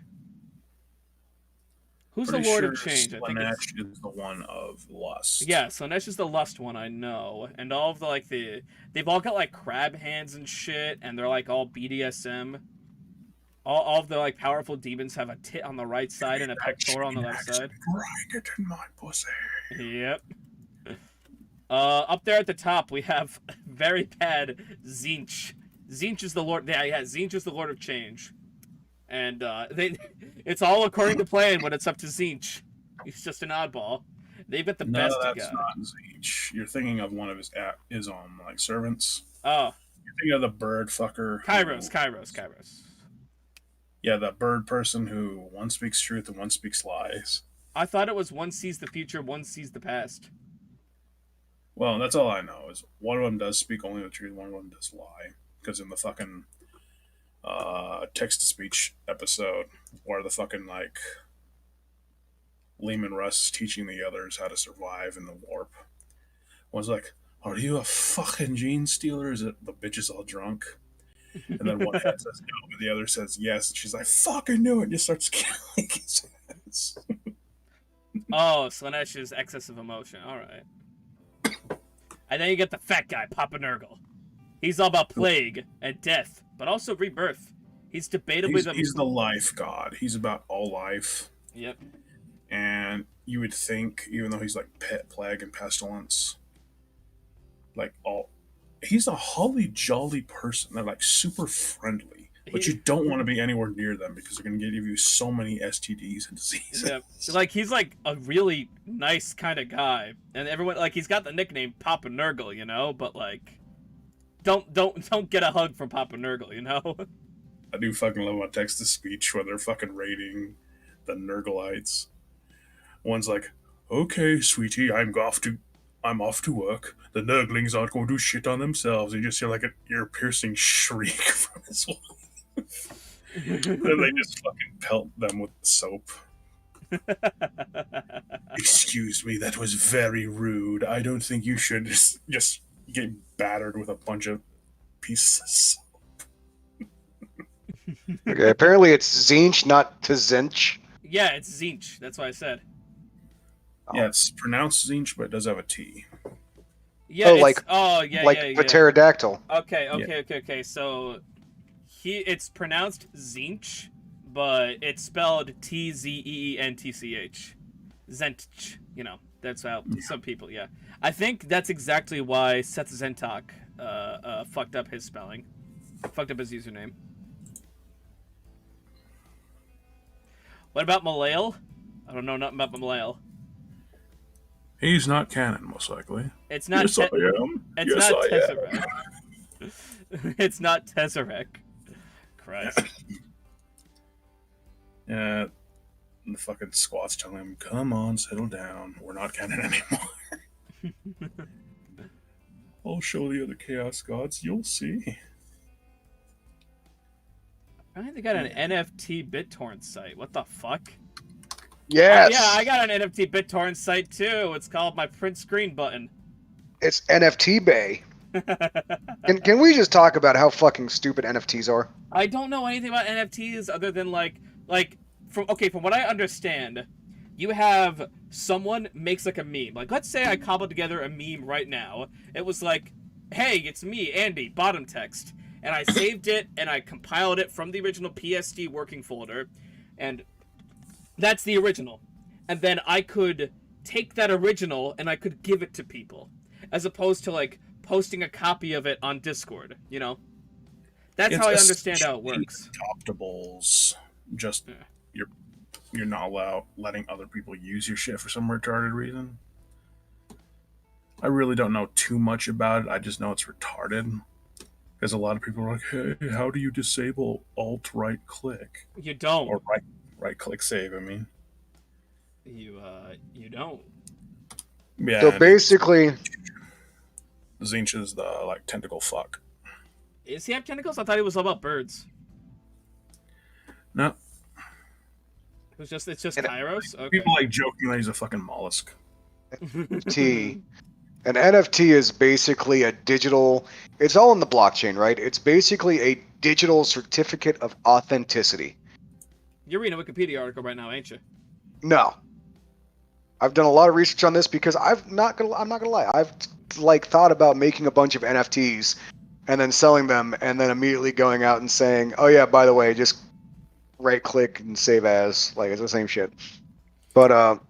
Who's Pretty the Lord sure of Change? I think it's is the one of lust. yeah. Slanesh is the lust one, I know, and all of they've all got like crab hands and shit, and they're like all BDSM. All of the like powerful demons have a tit on the right side and a pectoral on the left side. Grind it in my pussy. Yep. Up there at the top we have very bad Zinch. Zinch is the Lord. Yeah. Zinch is the Lord of Change, and it's all according to plan when it's up to Zinch. He's just an oddball. They've got the best No, of that's God. not Zinch. You're thinking of one of his like servants. Oh, You're thinking of the bird fucker. Kairos. Yeah, that bird person who one speaks truth and one speaks lies. I thought it was one sees the future, one sees the past. Well, that's all I know is one of them does speak only the truth, one of them does lie. Because in the fucking text to speech episode where the fucking like Lehman Russ is teaching the others how to survive in the warp, one's like, "Are you a fucking gene stealer? Is it the bitch is all drunk?" And then one head says no, but the other says yes. And she's like, "Fucking knew it!" And just starts killing his ass. Oh, Slanesh's excess of emotion. All right. And then you get the fat guy, Papa Nurgle. He's all about plague and death, but also rebirth. He's debatably He's the life god. He's about all life. Yep. And you would think, even though he's like pet plague and pestilence, like he's a holly jolly person. They're like super friendly, but you don't want to be anywhere near them because they're going to give you so many STDs and diseases. Yeah, like he's like a really nice kind of guy, and everyone like he's got the nickname Papa Nurgle, you know. But like, don't get a hug from Papa Nurgle, you know. I do fucking love my text to speech when they're fucking rating the Nurgleites. One's like, "Okay, sweetie, I'm off to work. The Nurglings aren't going to shit on themselves." And you just hear like an ear-piercing shriek from his wife. Then they just fucking pelt them with soap. Excuse me, that was very rude. I don't think you should just get battered with a bunch of pieces. Okay, apparently it's Zinch, not Tzinch. Yeah, it's Zinch. That's what I said. Yeah, it's pronounced Zinch, but it does have a T. Yeah, Oh, it's, like- yeah, like yeah, a yeah. pterodactyl. Okay. So it's pronounced Zinch, but it's spelled Tzeentch. Zentch. You know, that's how some people. Yeah, I think that's exactly why Seth Zentok fucked up his spelling, fucked up his username. What about Malail? I don't know nothing about Malail. He's not canon, most likely. It's not. Yes, I am. It's Yes, not I Tesseract. It's not Tesseract. Christ. Yeah, and the fucking squat's telling him, "Come on, settle down. We're not canon anymore." I'll show the other chaos gods. You'll see. I think they got an NFT BitTorrent site. What the fuck? Yes. Yeah, I got an NFT BitTorrent site too. It's called my print screen button. It's NFT Bay. Can we just talk about how fucking stupid NFTs are? I don't know anything about NFTs other than from what I understand, you have someone makes like a meme. Like, let's say I cobbled together a meme right now. It was like, "Hey, it's me, Andy, bottom text," and I saved it and I compiled it from the original PSD working folder, and that's the original. And then I could take that original and I could give it to people, as opposed to like posting a copy of it on Discord. You know, that's how I understand how it works. Adoptables. Just you're not letting other people use your shit for some retarded reason. I really don't know too much about it. I just know it's retarded. Because a lot of people are like, "Hey, how do you disable alt right click?" You don't. Or right click save, I mean. You don't. Yeah. So basically, Zinch is the like tentacle fuck. Does he have tentacles? I thought he was all about birds. No. It's just Kairos? Okay. People like joking that he's a fucking mollusk. NFT. An NFT is basically a digital. It's all in the blockchain, right? It's basically a digital certificate of authenticity. You're reading a Wikipedia article right now, ain't you? No, I've done a lot of research on this because I'm not gonna lie. I've like thought about making a bunch of NFTs and then selling them, and then immediately going out and saying, "Oh yeah, by the way, just right click and save as." Like, it's the same shit. But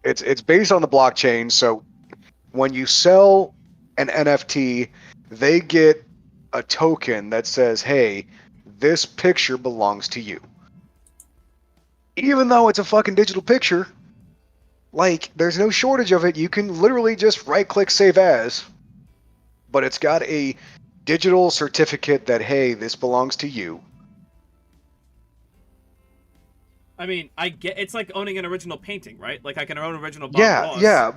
it's based on the blockchain. So when you sell an NFT, they get a token that says, "Hey, this picture belongs to you." Even though it's a fucking digital picture, like, there's no shortage of it. You can literally just right-click Save As, but it's got a digital certificate that, hey, this belongs to you. I mean, I get it's like owning an original painting, right? Like I can own original Bob Ross. Yeah,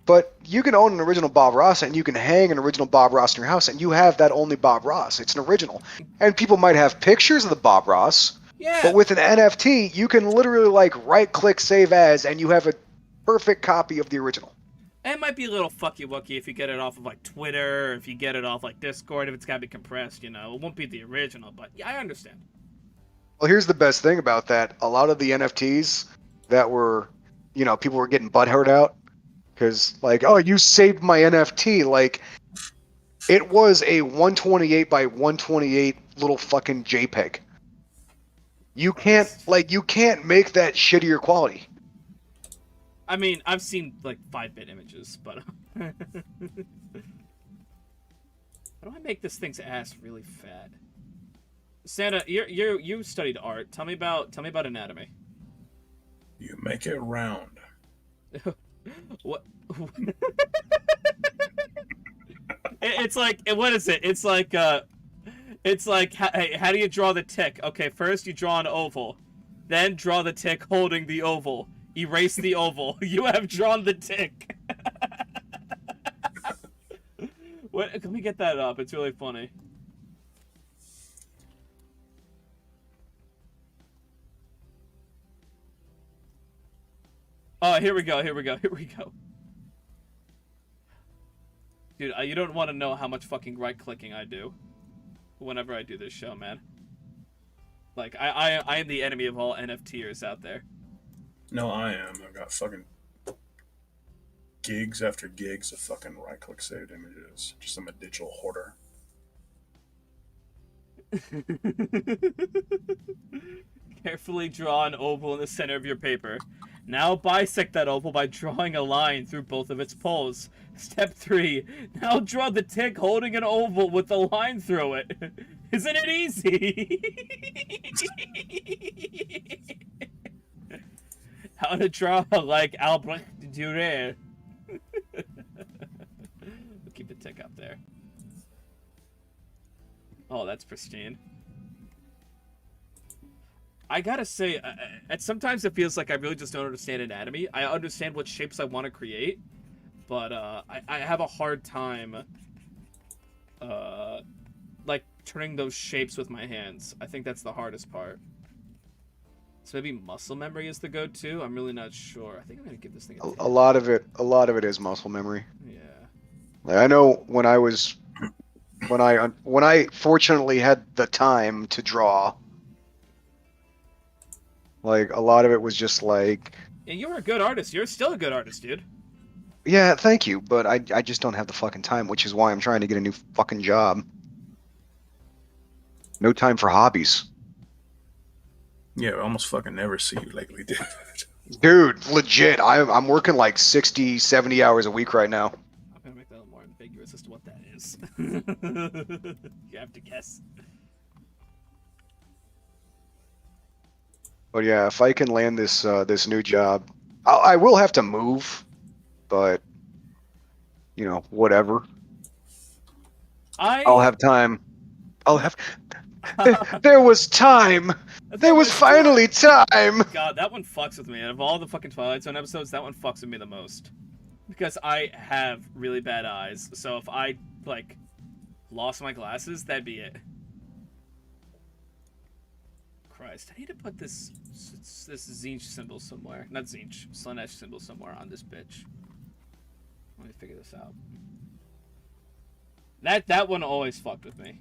but you can own an original Bob Ross, and you can hang an original Bob Ross in your house, and you have that only Bob Ross. It's an original. And people might have pictures of the Bob Ross, Yeah. but with an NFT, you can literally, like, right-click Save As, and you have a perfect copy of the original. It might be a little fucky-wucky if you get it off of, like, Twitter, or if you get it off, like, Discord, if it's gotta be compressed, you know. It won't be the original, but yeah, I understand. Well, here's the best thing about that. A lot of the NFTs that were, people were getting butthurt out because, like, "Oh, you saved my NFT." Like, it was a 128 by 128 little fucking JPEG. You can't make that shittier quality. I mean, I've seen, like, 5-bit images, but... How do I make this thing's ass really fat? Santa, you studied art. Tell me about anatomy. You make it round. What? It's like, what is it? It's like hey, how do you draw the tick? Okay, first you draw an oval, then draw the tick holding the oval. Erase the oval. You have drawn the tick. What? Let me get that up. It's really funny. Oh, here we go. Here we go. Here we go. Dude, you don't want to know how much fucking right clicking I do whenever I do this show, man. Like, I am the enemy of all NFTers out there. No, I am. I've got fucking gigs after gigs of fucking right click saved images. Just I'm a digital hoarder. Carefully draw an oval in the center of your paper. Now bisect that oval by drawing a line through both of its poles. Step 3. Now draw the tick holding an oval with a line through it. Isn't it easy? How to draw like Albrecht Dürer. We'll keep the tick up there. Oh, that's pristine. I gotta say, sometimes it feels like I really just don't understand anatomy. I understand what shapes I want to create, but I have a hard time, like, turning those shapes with my hands. I think that's the hardest part. So maybe muscle memory is the go-to? I'm really not sure. I think I'm gonna give this thing A lot of it is muscle memory. Yeah. Like, I know when I fortunately had the time to draw, like, a lot of it was just like, And you were a good artist. You're still a good artist, dude. yeah, thank you, but I just don't have the fucking time, which is why I'm trying to get a new fucking job. No time for hobbies. Yeah, I almost fucking never see you lately, dude. Dude, legit, I'm working like 60, 70 hours a week right now. I'm gonna make that a little more ambiguous as to what that is. You have to guess. But yeah, if I can land this new job, I will have to move, but you know, whatever. I'll have time. I'll have. There was time. There was finally time. God, that one fucks with me. Out of all the fucking Twilight Zone episodes, that one fucks with me the most. Because I have really bad eyes, so if I, like, lost my glasses, that'd be it. Christ, I need to put this Zinch symbol somewhere. Not Zinch, Slanesh symbol somewhere on this bitch. Let me figure this out. That one always fucked with me.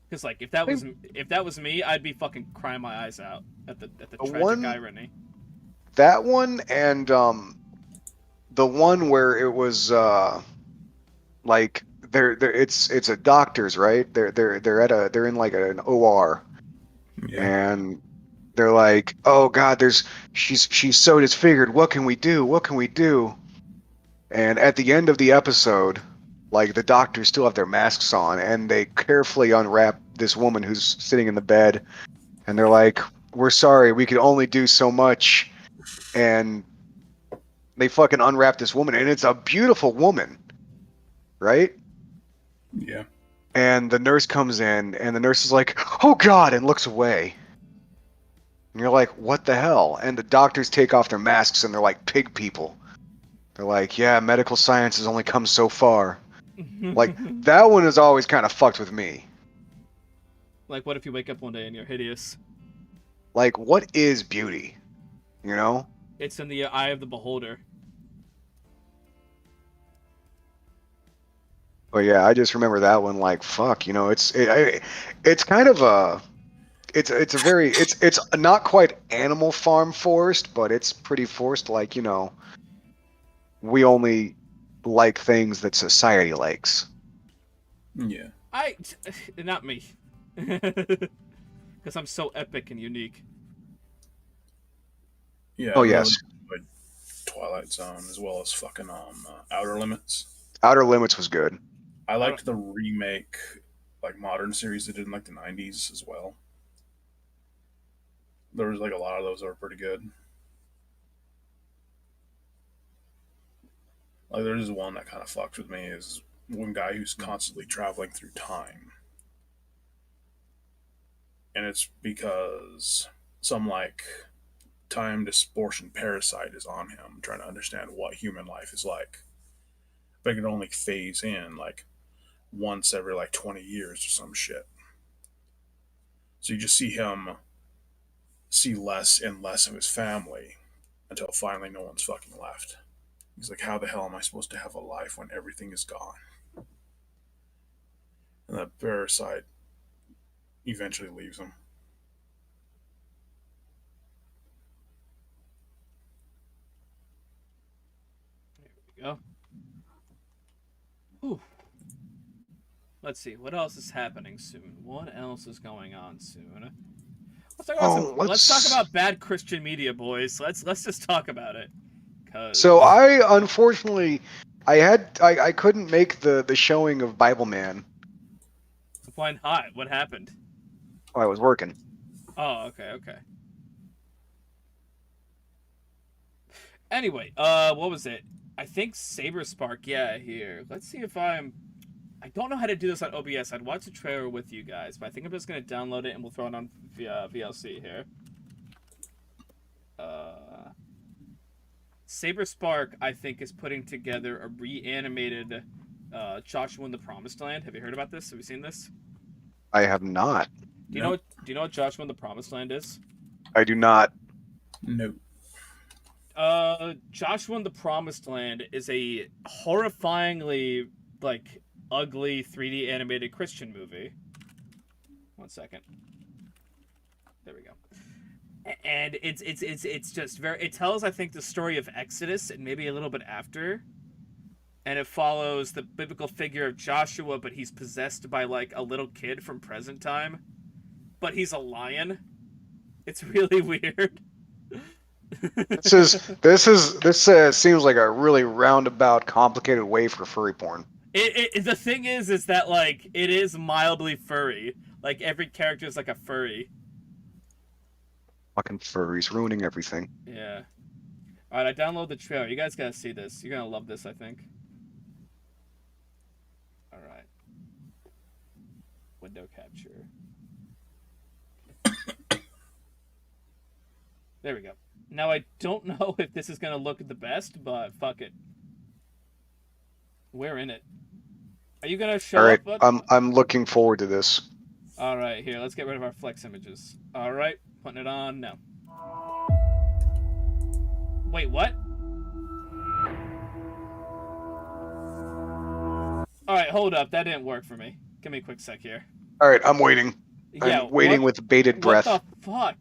Because, like, if that was me, I'd be fucking crying my eyes out at the tragic irony. That one and the one where it was like it's a doctor's, right? They're in like an OR. Yeah. And they're like, "Oh God, she's so disfigured. What can we do? What can we do?" And at the end of the episode, like, the doctors still have their masks on, and they carefully unwrap this woman who's sitting in the bed, and they're like, "We're sorry, we could only do so much." And they fucking unwrap this woman, and it's a beautiful woman, right? Yeah. And the nurse comes in, and the nurse is like, "Oh God," and looks away. And you're like, "What the hell?" And the doctors take off their masks, and they're like pig people. They're like, "Yeah, medical science has only come so far." Like, that one has always kind of fucked with me. Like, what if you wake up one day and you're hideous? Like, what is beauty? You know? It's in the eye of the beholder. But yeah, I just remember that one. Like, fuck, you know, it's kind of a, it's not quite Animal Farm forced, but it's pretty forced. Like, you know, we only like things that society likes. Yeah. Not me. Because I'm so epic and unique. Yeah. Oh yes. Really Twilight Zone as well as fucking Outer Limits. Outer Limits was good. I liked the remake, like, modern series they did in like the 90s as well. There was like a lot of those that were pretty good. Like, there's one that kind of fucks with me is one guy who's constantly traveling through time. And it's because some, like, time distortion parasite is on him, trying to understand what human life is like. But it can only phase in, like, once every, like, 20 years or some shit. So you just see him see less and less of his family until finally no one's fucking left. He's like, how the hell am I supposed to have a life when everything is gone? And that parasite eventually leaves him. There we go. Whew. Let's see, what else is happening soon? What else is going on soon? Let's talk about bad Christian media, boys. Let's just talk about it. So I unfortunately I couldn't make the showing of Bible Man. Why not? What happened? Oh, I was working. Oh, okay. Anyway, what was it? I think Saberspark, yeah, here. Let's see if I don't know how to do this on OBS. I'd watch the trailer with you guys, but I think I'm just going to download it and we'll throw it on VLC here. Saberspark, I think, is putting together a reanimated Joshua in the Promised Land. Have you heard about this? Have you seen this? I have not. Do you know what Joshua in the Promised Land is? I do not. No. Joshua in the Promised Land is a horrifyingly, ugly 3D animated Christian movie. 1 second. There we go. And it's just it tells, I think, the story of Exodus and maybe a little bit after. And it follows the biblical figure of Joshua, but he's possessed by a little kid from present time. But he's a lion. It's really weird. This seems like a really roundabout, complicated way for furry porn. The thing is that it is mildly furry. Every character is a furry. Fucking furries ruining everything. Yeah. All right, I downloaded the trailer. You guys gotta see this. You're gonna love this, I think. All right. Window capture. There we go. Now I don't know if this is gonna look the best, but fuck it. We're in it. Are you gonna show up? All right, I'm looking forward to this. All right, here. Let's get rid of our flex images. All right, putting it on now. Wait, what? All right, hold up. That didn't work for me. Give me a quick sec here. All right, I'm waiting. Yeah, I'm waiting with bated breath. What the fuck?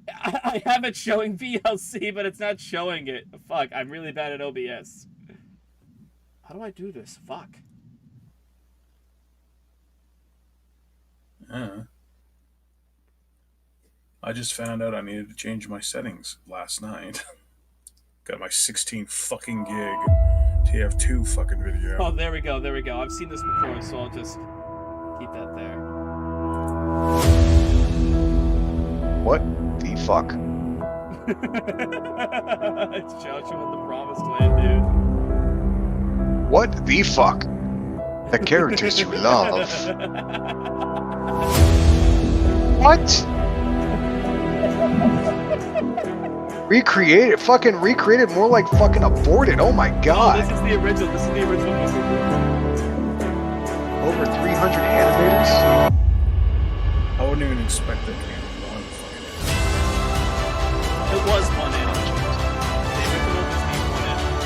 I have it showing VLC, but it's not showing it. Fuck, I'm really bad at OBS. How do I do this? Fuck. I just found out I needed to change my settings last night. Got my 16 fucking gig TF2 fucking video. Oh, there we go. I've seen this before, so I'll just keep that there. What the fuck? It's Joshua in the Promised Land, dude. What the fuck? The characters you love. What? Fucking recreated, more like fucking aborted. Oh my god. Oh, this is the original movie. Over 300 animators? I wouldn't even expect that to be one fucking. It was one animation. The original Disney one animation.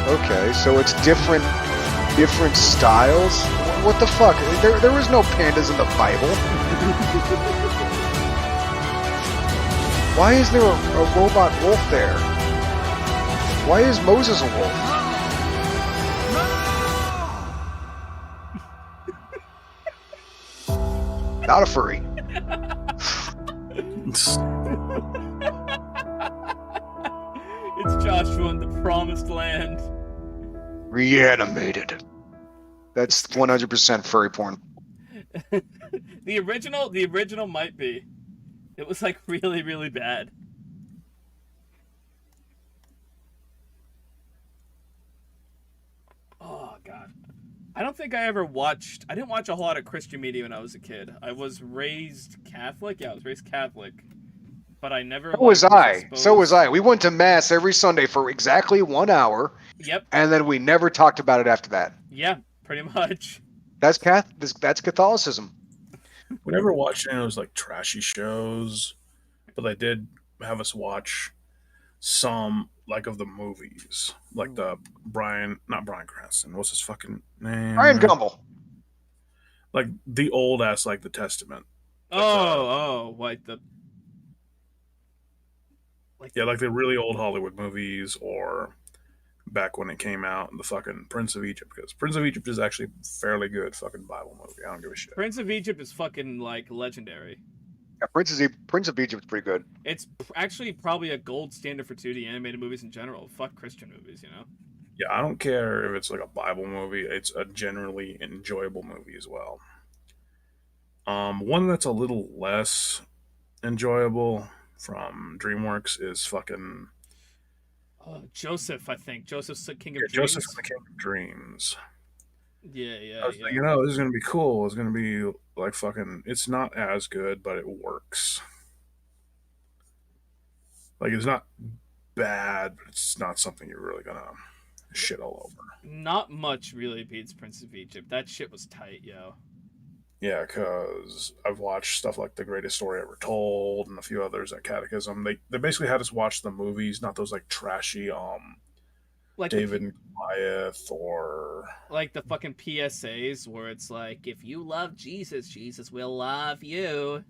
Okay, so it's different styles? What the fuck? There was no pandas in the Bible. Why is there a robot wolf there? Why is Moses a wolf? Not a furry. It's Joshua in the Promised Land. Reanimated. That's 100% furry porn. The original might be. It was really, really bad. Oh god. I don't think I didn't watch a whole lot of Christian media when I was a kid. I was raised Catholic. Yeah, I was raised Catholic. But I never. So was I. We went to mass every Sunday for exactly 1 hour. Yep. And then we never talked about it after that. Yeah, pretty much. That's Catholicism. We never watched any of those like trashy shows, but they did have us watch some like of the movies, like the not Brian Cranston. What's his fucking Ryan name? Gumble. Like the old ass, like the Testament, like the like the yeah, like the really old Hollywood movies, or back when it came out, the fucking Prince of Egypt, because Prince of Egypt is actually a fairly good fucking Bible movie. I don't give a shit. Prince of Egypt is fucking like legendary. Yeah, Prince of Egypt is pretty good. It's actually probably a gold standard for 2D animated movies in general. Fuck Christian movies, you know. Yeah, I don't care if it's like a Bible movie; it's a generally enjoyable movie as well. One that's a little less enjoyable from DreamWorks is fucking Joseph, I think Joseph's the King of yeah, Joseph Dreams. and the King of Dreams. Yeah, I yeah, was yeah. thinking, this is gonna be cool. It's gonna be like fucking. It's not as good, but it works. Like it's not bad, but it's not something you're really gonna shit all over. Not much really beats Prince of Egypt. That shit was tight, yo. Yeah, because I've watched stuff like The Greatest Story Ever Told and a few others at Catechism. They basically had us watch the movies, not those like trashy Like David and Goliath or like the fucking PSAs where it's like, if you love Jesus, Jesus will love you.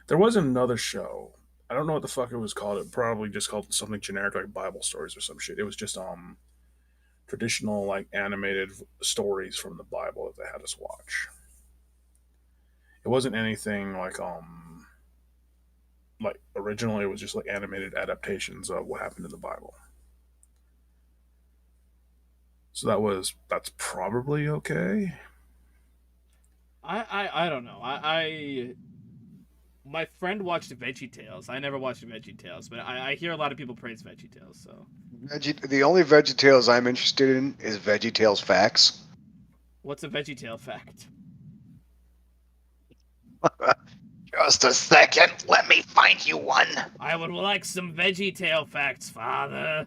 there was another show. I don't know what the fuck it was called. It probably just called something generic like Bible stories or some shit. It was just traditional like animated stories from the Bible that they had us watch. It wasn't anything like originally it was just like animated adaptations of what happened in the Bible. So that's probably okay. I don't know. I my friend watched VeggieTales. I never watched VeggieTales, but I hear a lot of people praise VeggieTales. So The only VeggieTales I'm interested in is VeggieTales Facts. what's a VeggieTale fact? Just a second. Let me find you one. I would like some VeggieTale facts, Father.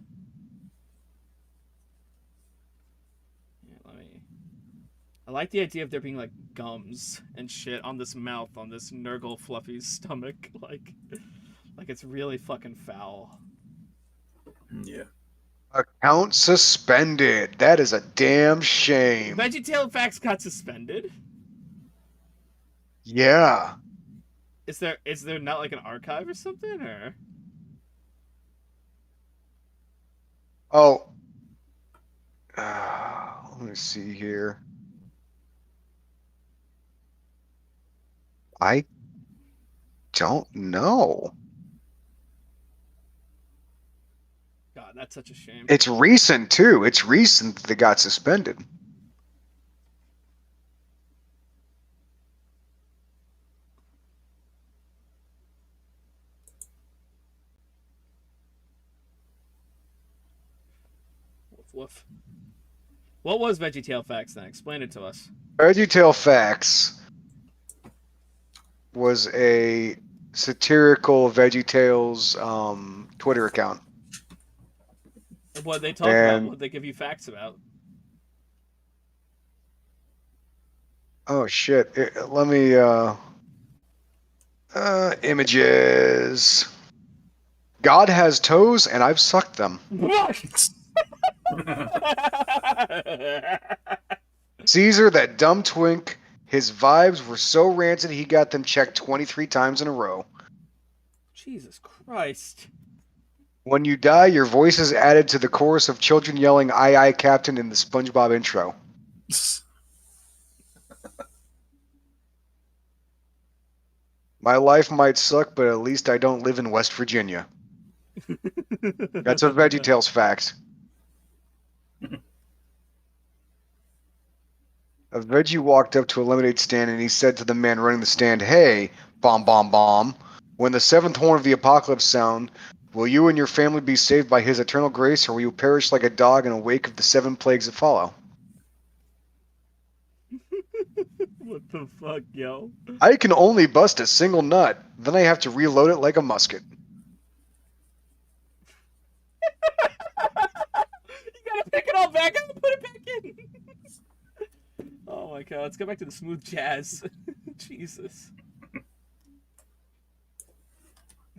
Yeah, let me. I like the idea of there being like gums and shit on this mouth, on this Nurgle Fluffy's stomach, like it's really fucking foul. Yeah. Account suspended. That is a damn shame. VeggieTale facts got suspended. Yeah. Is there not like an archive or something or? Oh. Let me see here. I don't know. God, that's such a shame. It's recent too. It's recent that they got suspended. Woof woof. What was VeggieTale facts then? Explain it to us. VeggieTale Facts was a satirical VeggieTales Twitter account. What they talk about? What they give you facts about? Oh shit! Let me images. God has toes, and I've sucked them. What? Caesar, that dumb twink. His vibes were so rancid he got them checked 23 times in a row. Jesus Christ. When you die, your voice is added to the chorus of children yelling "Aye, aye, Captain" in the SpongeBob intro. My life might suck, but at least I don't live in West Virginia. That's a VeggieTales fact. A veggie walked up to a lemonade stand and he said to the man running the stand, "Hey, bomb, bomb, bomb. When the seventh horn of the apocalypse sound, will you and your family be saved by his eternal grace, or will you perish like a dog in a wake of the 7 plagues that follow?" What the fuck, yo? I can only bust a single nut. Then I have to reload it like a musket. You gotta pick it all back up and put it back in. Oh my god, let's go back to the smooth jazz. Jesus.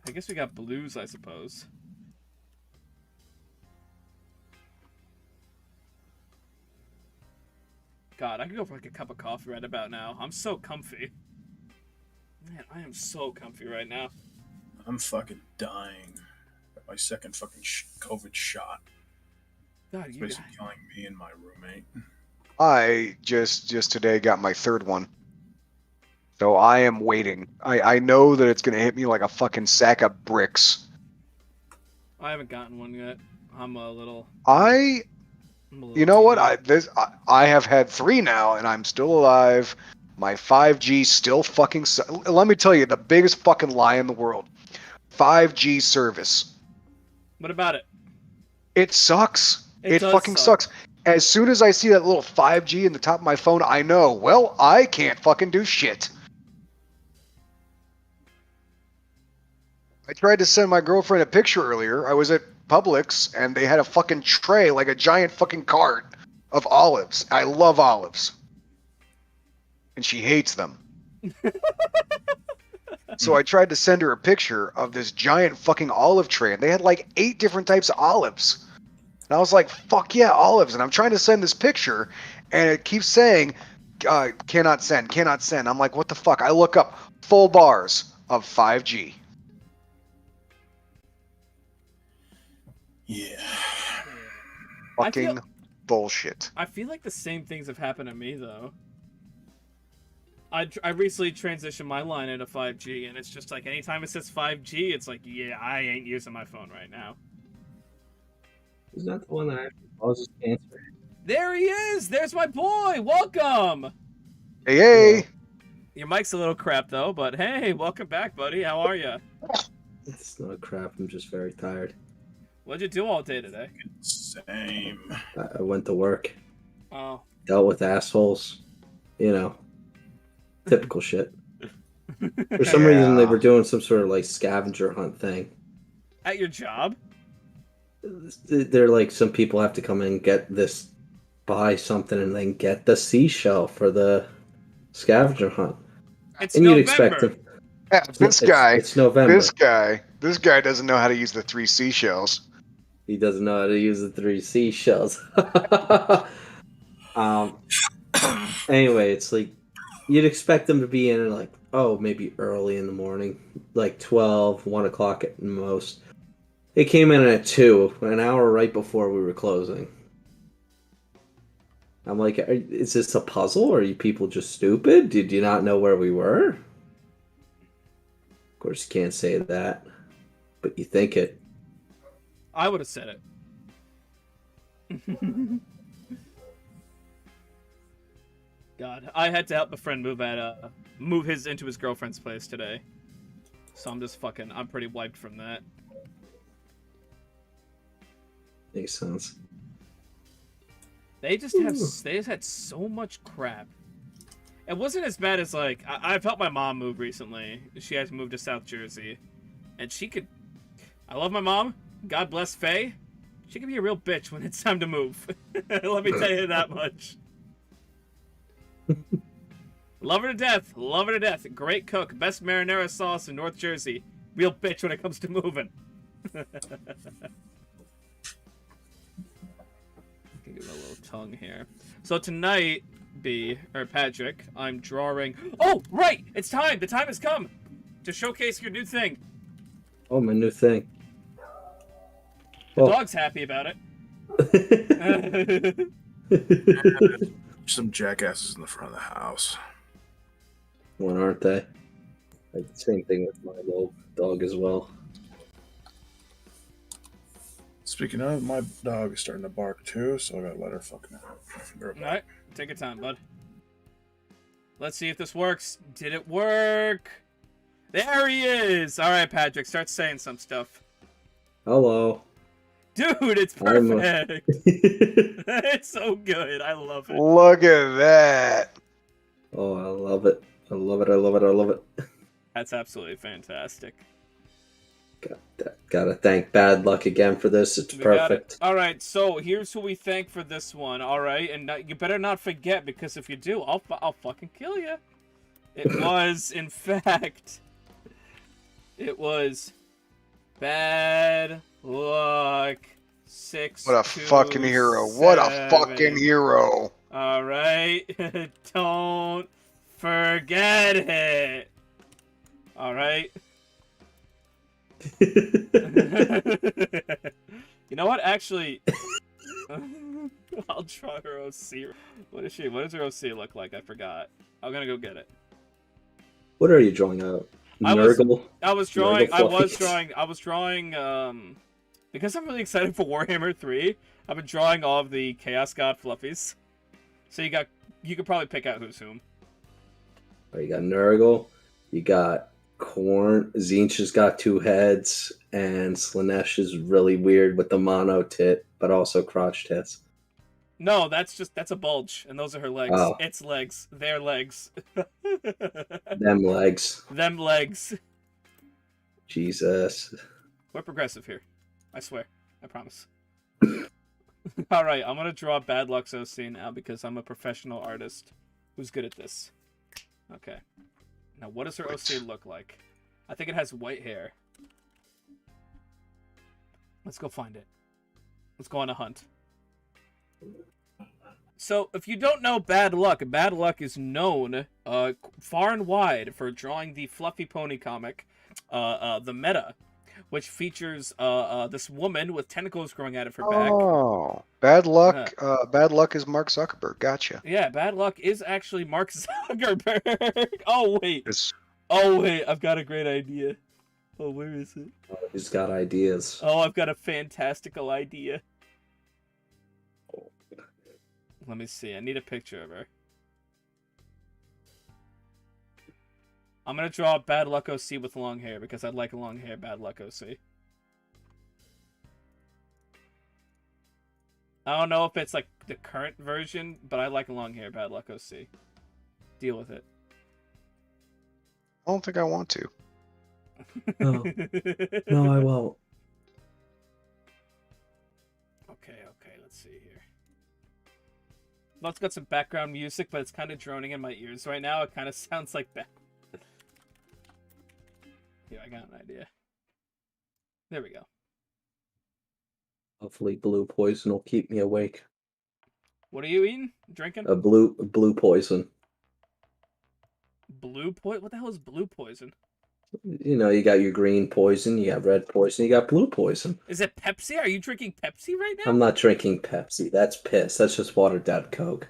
I guess we got blues, I suppose. God, I could go for like a cup of coffee right about now. I'm so comfy. Man, I am so comfy right now. I'm fucking dying. Got my second fucking COVID shot. God, It's you basically guys. killing me and my roommate. I just today got my third one. So I am waiting. I know that it's going to hit me like a fucking sack of bricks. I haven't gotten one yet. I'm a little. You know what? I have had 3 now, and I'm still alive. My 5G still fucking. Let me tell you, the biggest fucking lie in the world: 5G service. What about it? It sucks. It does fucking suck. sucks. As soon as I see that little 5G in the top of my phone, I know. Well, I can't fucking do shit. I tried to send my girlfriend a picture earlier. I was at Publix, and they had a fucking tray, like a giant fucking cart of olives. I love olives. And she hates them. So I tried to send her a picture of this giant fucking olive tray, and they had like 8 different types of olives. And I was like, fuck yeah, olives. And I'm trying to send this picture, and it keeps saying, cannot send, cannot send. I'm like, what the fuck? I look up full bars of 5G. Yeah. Fucking bullshit. I feel like the same things have happened to me, though. I recently transitioned my line into 5G, and it's just like anytime it says 5G, it's like, yeah, I ain't using my phone right now. Is that the one that actually causes cancer? There he is! There's my boy! Welcome! Hey, hey! Your mic's a little crap, though, but hey, welcome back, buddy. How are you? It's not crap. I'm just very tired. What'd you do all day today? Same. I went to work, Oh. dealt with assholes, you know, typical shit. For some reason, they were doing some sort of like scavenger hunt thing. At your job? They're like, some people have to come in and get this, buy something, and then get the seashell for the scavenger hunt. It's And November. you'd expect them. Yeah, It's November. This guy doesn't know how to use the 3 seashells. He doesn't know how to use the 3 seashells. Anyway, it's like you'd expect them to be in like, oh, maybe early in the morning, like 12, 1 o'clock at most. They came in at 2, an hour right before we were closing. I'm like, is this a puzzle? Are you people just stupid? Did you not know where we were? Of course, you can't say that, but you think it. I would have said it. God, I had to help a friend move into his girlfriend's place today. So I'm pretty wiped from that. Makes sense. They just had so much crap. It wasn't as bad as like I've helped my mom move recently. She had to move to South Jersey, and I love my mom. God bless Faye. She can be a real bitch when it's time to move. Let me tell you that much. Love her to death. Love her to death. Great cook. Best marinara sauce in North Jersey. Real bitch when it comes to moving. Give him a little tongue here. So tonight, Patrick, I'm drawing. Oh, right! It's time! The time has come to showcase your new thing. Oh, my new thing. The dog's happy about it. Some jackasses in the front of the house. One, aren't they? Like, same thing with my little dog as well. Speaking of, my dog is starting to bark too, so I gotta let her fucking out. Alright, take your time, bud. Let's see if this works. Did it work? There he is! Alright, Patrick, start saying some stuff. Hello. Dude, it's perfect! It's so good. I love it. Look at that. Oh, I love it. I love it. I love it. I love it. That's absolutely fantastic. Gotta thank Bad Luck again for this. It's perfect. Alright, so here's who we thank for this one, alright? And you better not forget, because if you do, I'll fucking kill you. It was, in fact, it was Bad Luck 6. What a fucking hero. What a fucking hero. All right. Don't forget it. All right. You know what? Actually, I'll draw her OC. What is she? What does her OC look like? I forgot. I'm gonna go get it. What are you drawing out? I was Nurgle drawing. Because I'm really excited for Warhammer 3. I've been drawing all of the Chaos God fluffies. So you could probably pick out who's whom. Oh, you got Nurgle, you got Korn, Zinch has got 2 heads, and Slanesh is really weird with the mono tit, but also crotch tits. No, that's a bulge, and those are her legs. Oh. It's legs. Their legs. Them legs. Them legs. Jesus. We're progressive here. I swear. I promise. Alright, I'm gonna draw Bad Luck's OC now because I'm a professional artist who's good at this. Okay. Now, what does her OC look like? I think it has white hair. Let's go find it. Let's go on a hunt. So, if you don't know Bad Luck is known far and wide for drawing the Fluffy Pony comic, The Meta, which features this woman with tentacles growing out of her back. Oh, Bad Luck. Bad Luck is Mark Zuckerberg. Gotcha. Yeah, Bad Luck is actually Mark Zuckerberg. Oh wait, It's I've got a great idea. Oh, where is it? Oh, he's got ideas. Oh, I've got a fantastical idea. Let me see. I need a picture of her. I'm gonna draw Bad Luck OC with long hair because I like long hair Bad Luck OC. I don't know if it's like the current version, but I like long hair Bad Luck OC. Deal with it. I don't think I want to. No. No, I won't. Okay, let's see here. Well, it's got some background music, but it's kind of droning in my ears right now. It kind of sounds like that. Here, I got an idea. There we go. Hopefully blue poison will keep me awake. What are you eating? Drinking? A blue poison. Blue poison? What the hell is blue poison? You know, you got your green poison, you got red poison, you got blue poison. Is it Pepsi? Are you drinking Pepsi right now? I'm not drinking Pepsi. That's piss. That's just watered down Coke.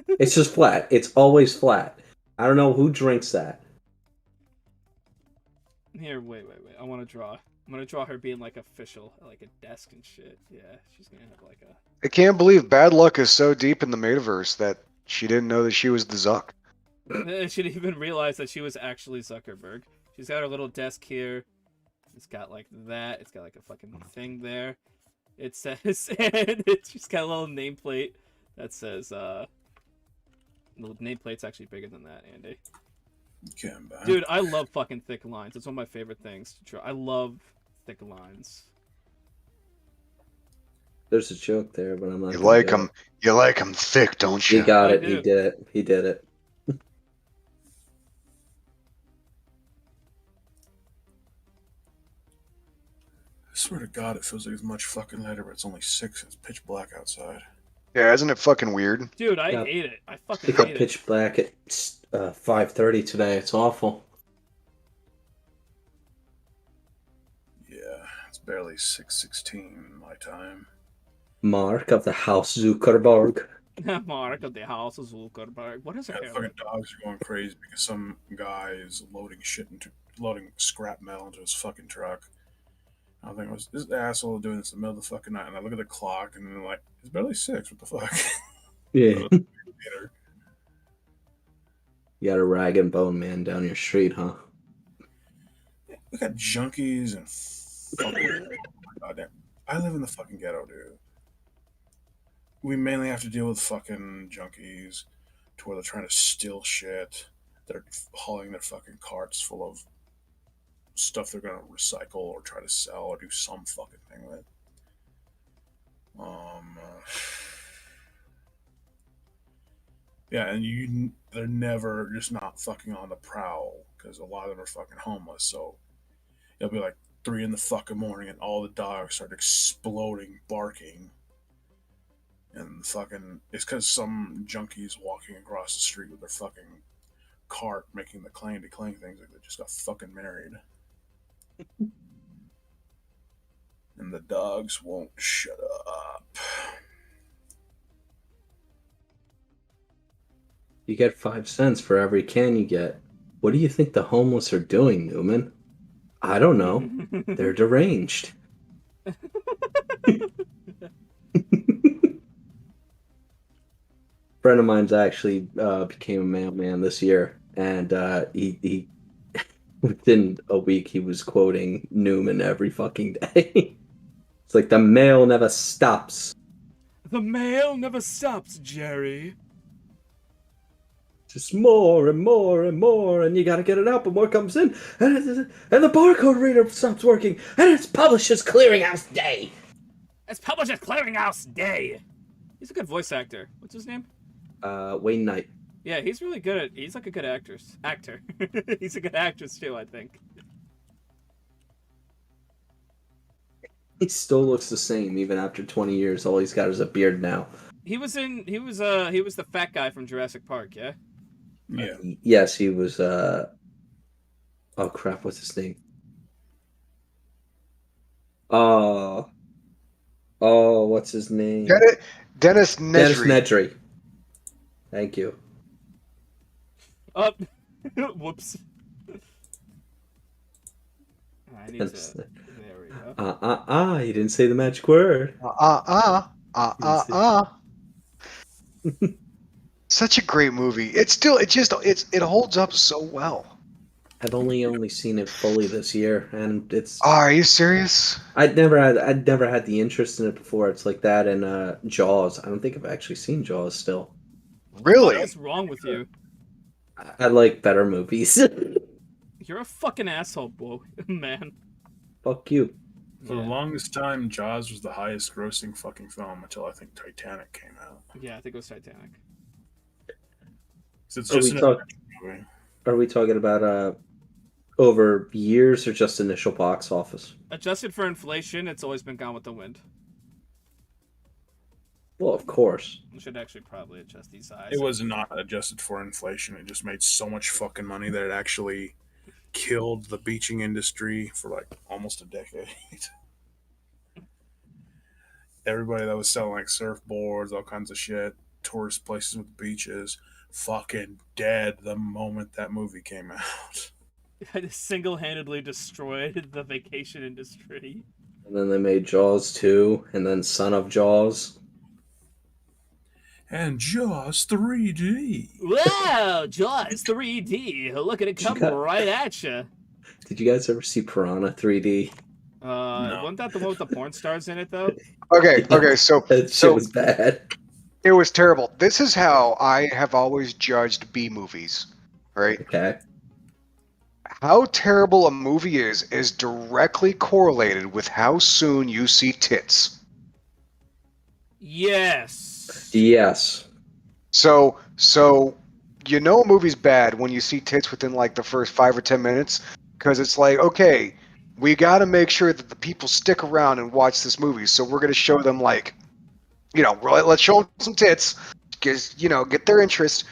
It's just flat. It's always flat. I don't know who drinks that. Here, wait. I want to draw. I'm gonna draw her being like official, like a desk and shit. Yeah, she's gonna have like a. I can't believe Bad Luck is so deep in the metaverse that she didn't know that she was the Zuck. She didn't even realize that she was actually Zuckerberg. She's got her little desk here. It's got like that. It's got like a fucking thing there. It says, and she's got a little nameplate that says, the nameplate's actually bigger than that, Andy. Okay, I'm back. Dude, I love fucking thick lines. It's one of my favorite things to draw. I love thick lines. There's a joke there, but I'm not. You like them thick, don't you? He got I it. do. He did it. He did it. I swear to God, it feels like it's much fucking later, but it's only 6 and it's pitch black outside. Yeah, isn't it fucking weird? Dude, I Yeah. hate it. I fucking It got hate it. pitch black at 5:30 today. It's awful. Yeah, it's barely 6:16 my time. Mark of the House Zuckerberg. Mark of the House of Zuckerberg. What is her Yeah, hair? fucking dogs are going crazy because some guy is loading scrap metal into his fucking truck. I think it was this asshole doing this in the middle of the fucking night, and I look at the clock and they're like, it's barely 6. What the fuck? Yeah. Later. You got a rag and bone man down your street, huh? We got junkies and fucking goddamn. I live in the fucking ghetto, dude. We mainly have to deal with fucking junkies to where they're trying to steal shit. They're hauling their fucking carts full of stuff they're gonna recycle or try to sell or do some fucking thing with. Yeah, and they're never just not fucking on the prowl because a lot of them are fucking homeless. So it'll be like 3 in the fucking morning, and all the dogs start exploding, barking, and fucking it's because some junkies walking across the street with their fucking cart making the clang to clang things like they just got fucking married. And the dogs won't shut up. You get 5 cents for every can you get. What do you think the homeless are doing, Newman? I don't know. They're deranged. Friend of mine's actually became a mailman this year, and he within a week he was quoting Newman every fucking day. It's like the mail never stops. The mail never stops, Jerry. Just more and more and more, and you gotta get it out, but more comes in, and the barcode reader stops working, and it's Publishers Clearinghouse Day. It's Publishers Clearinghouse Day. He's a good voice actor. What's his name? Wayne Knight. Yeah, he's really good at. He's like a good actor. He's a good actress too, I think. He still looks the same even after 20 years. All he's got is a beard now. He was the fat guy from Jurassic Park, yeah? Yeah. Yes, he was. Oh crap! What's his name? Oh, what's his name? Dennis Nedry. Dennis Nedry. Thank you. Oh, whoops. I need Dennis to. There we go. You didn't say the magic word. Such a great movie. It holds up so well. I've only seen it fully this year, and it's. Oh, are you serious? I'd never had the interest in it before. It's like that and Jaws. I don't think I've actually seen Jaws still. Really? What's wrong with you? I like better movies. You're a fucking asshole, boy, man. Fuck you. For the longest time, Jaws was the highest grossing fucking film until I think Titanic came out. Yeah, I think it was Titanic. So it's just movie. Are we talking about over years or just initial box office? Adjusted for inflation, it's always been Gone with the Wind. Well, of course. We should actually probably adjust these eyes. It was not adjusted for inflation. It just made so much fucking money that it actually killed the beaching industry for like almost a decade. Everybody that was selling like surfboards, all kinds of shit, tourist places with beaches, fucking dead the moment that movie came out. It single-handedly destroyed the vacation industry. And then they made Jaws 2, and then Son of Jaws. And Jaws 3D. Wow, Jaws 3D. Look at it come right at you. Did you guys ever see Piranha 3D? No. Wasn't that the one with the porn stars in it, though? Okay, so That shit was bad. it was terrible. This is how I have always judged B movies, right? Okay. How terrible a movie is directly correlated with how soon you see tits. Yes. Yes. So you know a movie's bad when you see tits within like the first 5 or 10 minutes, because it's like, okay, we got to make sure that the people stick around and watch this movie. So we're going to show them like, let's show them some tits, get their interest.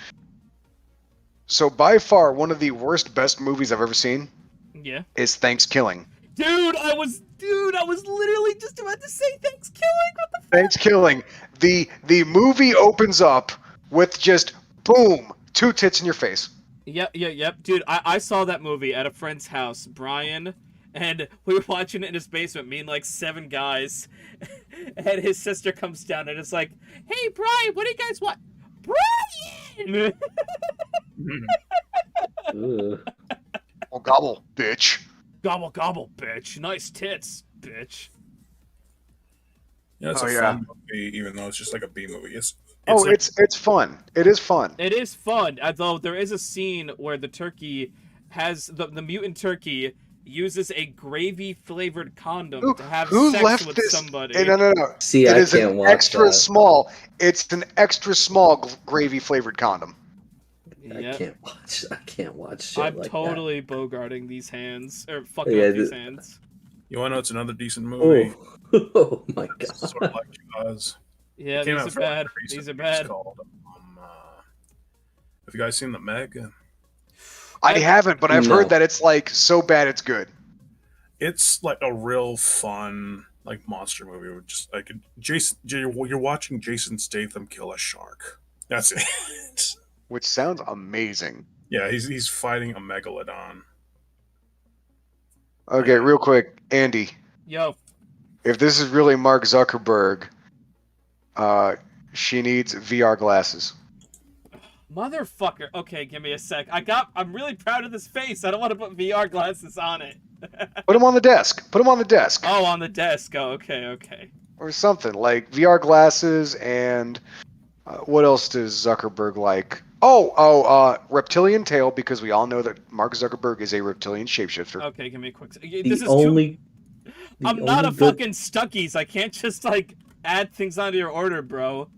So by far one of the best movies I've ever seen. Yeah. Is Thanksgiving. Dude, I was literally just about to say Thanksgiving. What the fuck? Thanksgiving. The movie opens up with just boom, 2 tits in your face. Yep. Dude, I saw that movie at a friend's house, Brian, and we were watching it in his basement, me and like 7 guys. And his sister comes down and it's like, "Hey, Brian, what do you guys want?" Brian! Oh, gobble, bitch. Gobble, gobble, bitch. Nice tits, bitch. Yeah, it's fun movie, even though it's just like a B movie. It's fun. It is fun. It is fun, although there is a scene where the turkey has the mutant turkey uses a gravy-flavored condom Who, to have who sex left with this? somebody. No. See, It I is can't an watch extra that. small. It's an extra small gravy flavored condom. Yep. I can't watch shit I'm like totally bogarting these hands, or that. fucking up these hands. You want to know it's another decent movie? Oh my It's god. sort of like Jaws. Yeah, It came these out are fairly bad. recently. These are It's bad. called, have you guys seen The Meg? I haven't, but I've heard No. that it's like so bad it's good. It's like a real fun like monster movie. With just like you're watching Jason Statham kill a shark. That's it. Which sounds amazing. Yeah, he's fighting a megalodon. Okay, real quick, Andy. Yo, If this is really Mark Zuckerberg, she needs VR glasses. motherfucker. Okay, give me a sec. I'm really proud of this face. I don't want to put VR glasses on it. Put them on the desk. Put them on the desk. Oh, on the desk. Oh, okay. Or something like VR glasses and what else does Zuckerberg like? Reptilian tail, because we all know that Mark Zuckerberg is a reptilian shapeshifter. Okay, give me a quick. The This is only. I'm not a good... fucking Stuckies. I can't just like add things onto your order, bro.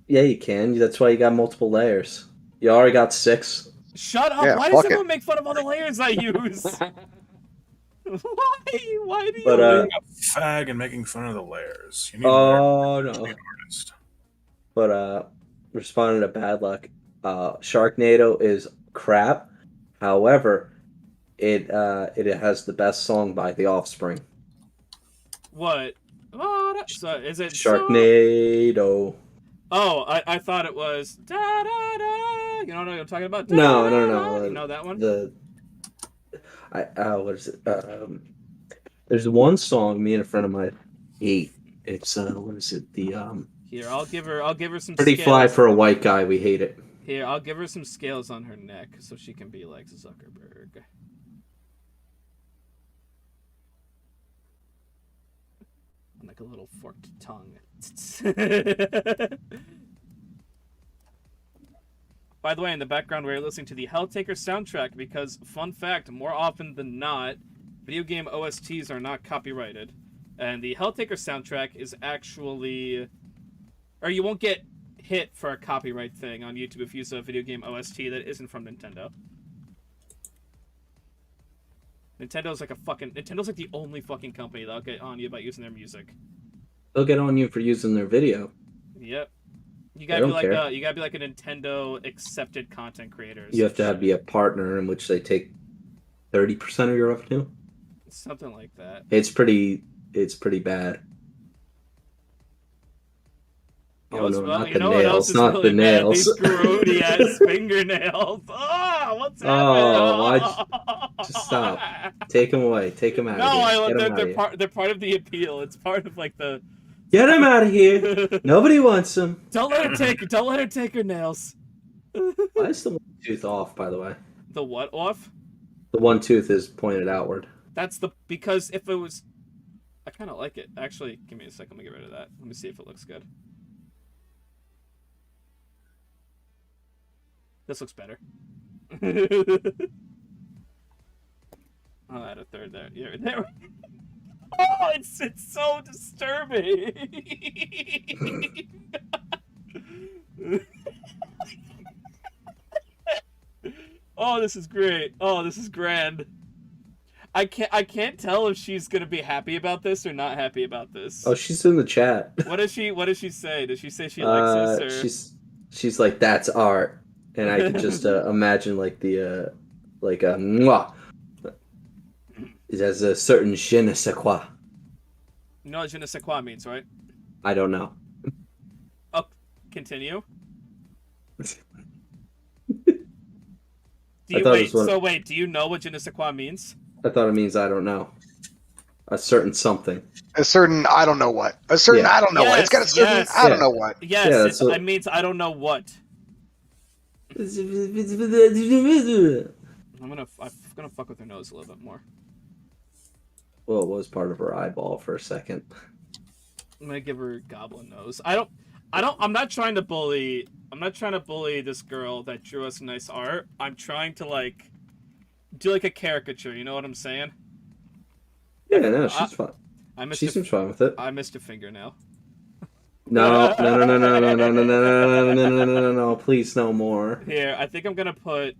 Yeah, you can. That's why you got multiple layers. You already got 6. Shut up! Yeah, Why does fuck everyone make fun of all the layers I use? Why do you? But, Being a fag and making fun of the layers. You need to Oh learn to be no. an artist. But responding to bad luck, Sharknado is crap. However, it has the best song by The Offspring. What? So is it Sharknado. Oh, I thought it was da da da. You know what I'm talking about? No. You know that one? What is it? There's one song me and a friend of mine hate. It's what is it? Here, I'll give her some. Pretty scales. Fly for a White Guy. We hate it. Here, I'll give her some scales on her neck so she can be like Zuckerberg. Like a little forked tongue. By the way, in the background, we're listening to the Helltaker soundtrack because, fun fact, more often than not, video game OSTs are not copyrighted. And the Helltaker soundtrack is actually... Or you won't get hit for a copyright thing on YouTube if you use a video game OST that isn't from Nintendo. Nintendo's like the only fucking company that'll get on you about using their music. They'll get on you for using their video. Yep. You gotta be like a Nintendo accepted content creator. You have to be a partner in which they take 30% of your revenue. Something like that. It's pretty bad. Not the nails. Not the nails. These grody ass fingernails. Oh, what's happening? Just stop. Take them away. Take them out. No, they're part of the appeal. It's part of like the. Get them out of here. Nobody wants them. Don't let her take her nails. Why is the one tooth off? By the way. The what off? The one tooth is pointed outward. Because if it was, I kind of like it. Actually, give me a second. Let me get rid of that. Let me see if it looks good. This looks better. I'll add a third there. Yeah, there. Oh, it's so disturbing. Oh, this is great. Oh, this is grand. I can't tell if she's gonna be happy about this or not happy about this. Oh, she's in the chat. What does she say? Does she say she likes this? Or... She's like, that's art, and I can just imagine like the mwah. It has a certain je ne sais quoi. You know what je ne sais quoi means, right? I don't know. Oh, continue. Do you know what je ne sais quoi means? I thought it means I don't know. A certain something. A certain I don't know what. A certain I don't know what. It's got a certain I don't know what. Yes, it means I don't know what. I'm gonna fuck with her nose a little bit more. Well, it was part of her eyeball for a second. I'm gonna give her goblin nose. I'm not trying to bully this girl that drew us nice art. I'm trying to like do like a caricature, you know what I'm saying? Yeah, no, she's fine. I missed She a, seems fine with it. I missed a fingernail. No, no, no, no, no, no, no, no, no, no, no, no, no, no, no, no, please no more. Here, I think I'm gonna put.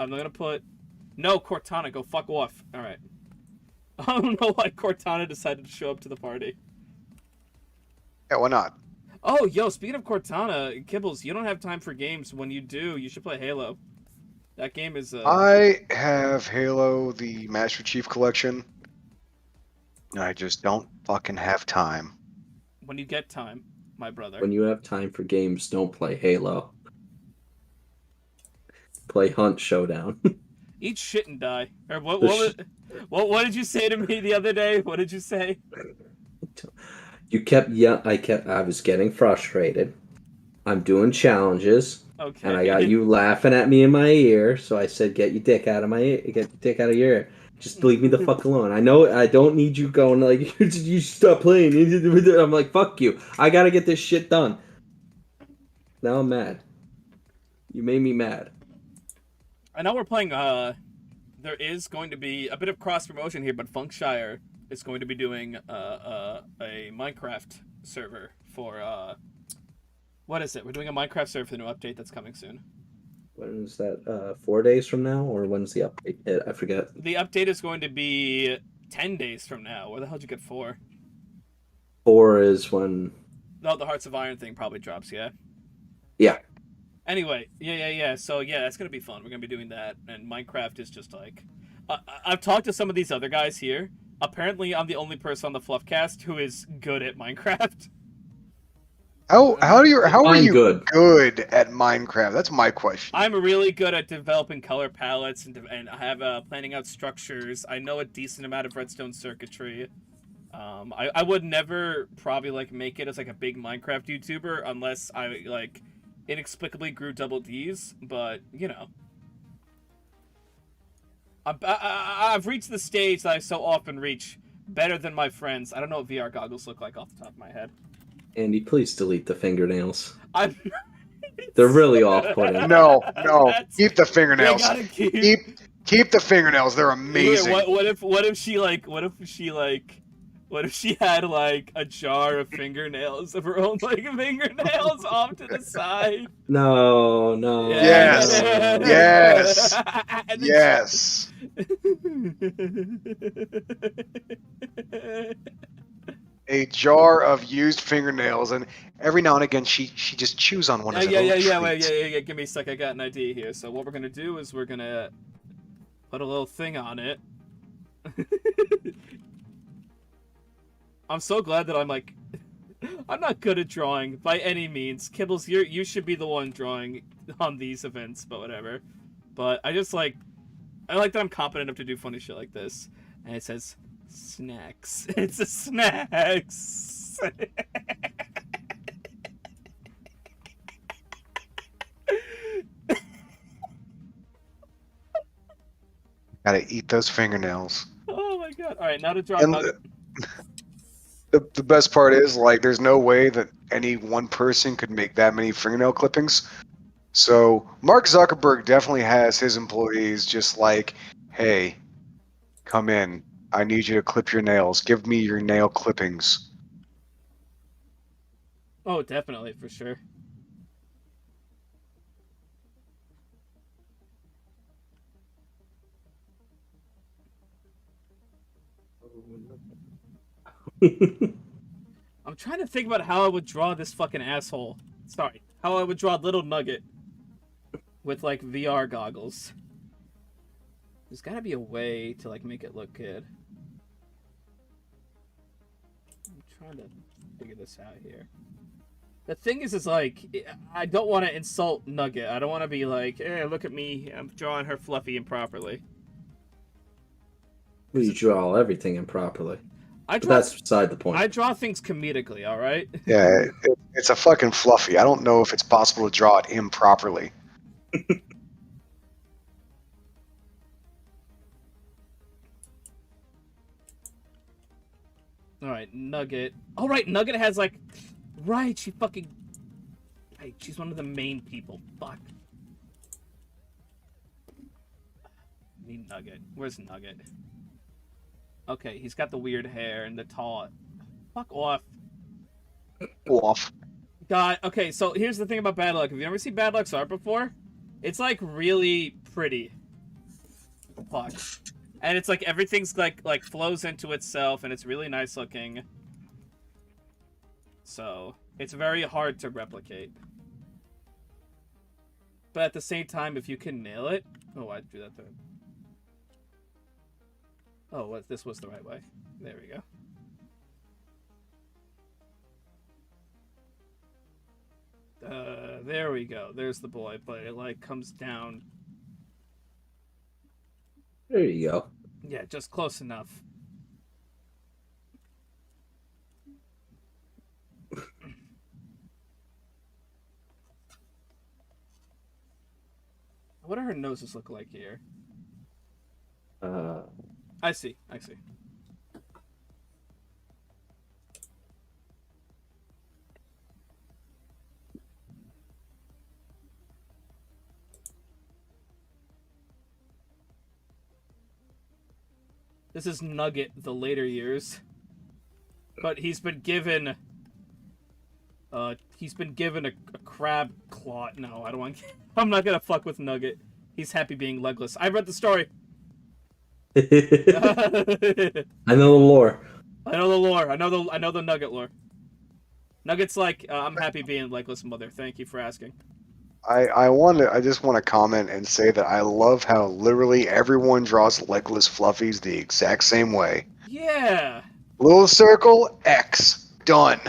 No, Cortana, go fuck off. All right. I don't know why Cortana decided to show up to the party. Yeah, why not? Oh, yo, speaking of Cortana, Kibbles, you don't have time for games. When you do, you should play Halo. That game is. I have Halo, the Master Chief Collection. I just don't fucking have time. When you get time, my brother. When you have time for games, don't play Halo. Play Hunt Showdown. Eat shit and die. Or The what did you say to me the other day? What did you say? You kept I was getting frustrated. I'm doing challenges. Okay. And I got you laughing at me in my ear, so I said, "Get your dick out of my ear. Get your dick out of your ear. Just leave me the fuck alone. I know I don't need you going like you stop playing." I'm like, "Fuck you. I gotta get this shit done." Now I'm mad. You made me mad. I know we're playing. There is going to be a bit of cross promotion here, but Funkshire is going to be doing a Minecraft server for what is it? We're doing a Minecraft server for the new update that's coming soon. When is that? 4 days from now, or when's the update hit? I forget. The update is going to be 10 days from now. Where the hell did you get 4? 4 is when. No, the Hearts of Iron thing probably drops. Yeah. Yeah. Anyway, yeah. So yeah, that's gonna be fun. We're gonna be doing that, and Minecraft is just like, I've talked to some of these other guys here. Apparently, I'm the only person on the FluffCast who is good at Minecraft. How are you good at Minecraft? That's my question. I'm really good at developing color palettes and I have planning out structures. I know a decent amount of redstone circuitry. I would never probably like make it as like a big Minecraft YouTuber unless I like inexplicably grew double D's, but you know. I've reached the stage that I so often reach, better than my friends. I don't know what VR goggles look like off the top of my head. Andy, please delete the fingernails. I'm... They're really off-putting. No, keep the fingernails. Keep the fingernails. They're amazing. Yeah, what if she had like a jar of fingernails of her own like fingernails off to the side? No. Yeah. Yes. A jar of used fingernails, and every now and again she just chews on one as a little treat. Yeah. Give me a sec. I got an idea here. So what we're gonna do is we're gonna put a little thing on it. I'm so glad that I'm not good at drawing by any means. Kibbles, you should be the one drawing on these events, but whatever. But I like that I'm competent enough to do funny shit like this. And it says snacks. It's a snacks. Gotta eat those fingernails. Oh my god! All right, now to draw. And the best part is like, there's no way that any one person could make that many fingernail clippings. So Mark Zuckerberg definitely has his employees just like, hey, come in. I need you to clip your nails. Give me your nail clippings. Oh, definitely, for sure. I'm trying to think about how I would draw this fucking asshole. Sorry. How I would draw Little Nugget with, like, VR goggles. There's gotta be a way to, like, make it look good. I'm trying to figure this out here. The thing is like, I don't want to insult Nugget. I don't want to be like, hey, look at me, I'm drawing her fluffy improperly. Well, you draw everything improperly. That's beside the point. I draw things comedically, alright? Yeah, it's a fucking fluffy. I don't know if it's possible to draw it improperly. Alright, Nugget. Alright, Nugget has like... Right, she fucking... Right, she's one of the main people. Fuck. I need Nugget. Where's Nugget? Okay, he's got the weird hair and the tall. Fuck off. Off. God, okay, so here's the thing about Bad Luck. Have you ever seen Bad Luck's art before? It's like really pretty. Fuck. And it's like everything's like flows into itself and it's really nice looking. So, it's very hard to replicate. But at the same time, if you can nail it... Oh, I drew that there. Oh, this was the right way. There we go. There we go. There's the boy, but it like comes down. There you go. Yeah, just close enough. What do her noses look like here? I see. This is Nugget, the later years. But he's been given... a crab claw. No, I don't want... I'm not gonna fuck with Nugget. He's happy being legless. I read the story. I know the lore. I know the lore. I know the Nugget lore. Nugget's like, I'm happy being legless, mother. Thank you for asking. I just want to comment and say that I love how literally everyone draws legless fluffies the exact same way. Yeah. Little circle, X, done.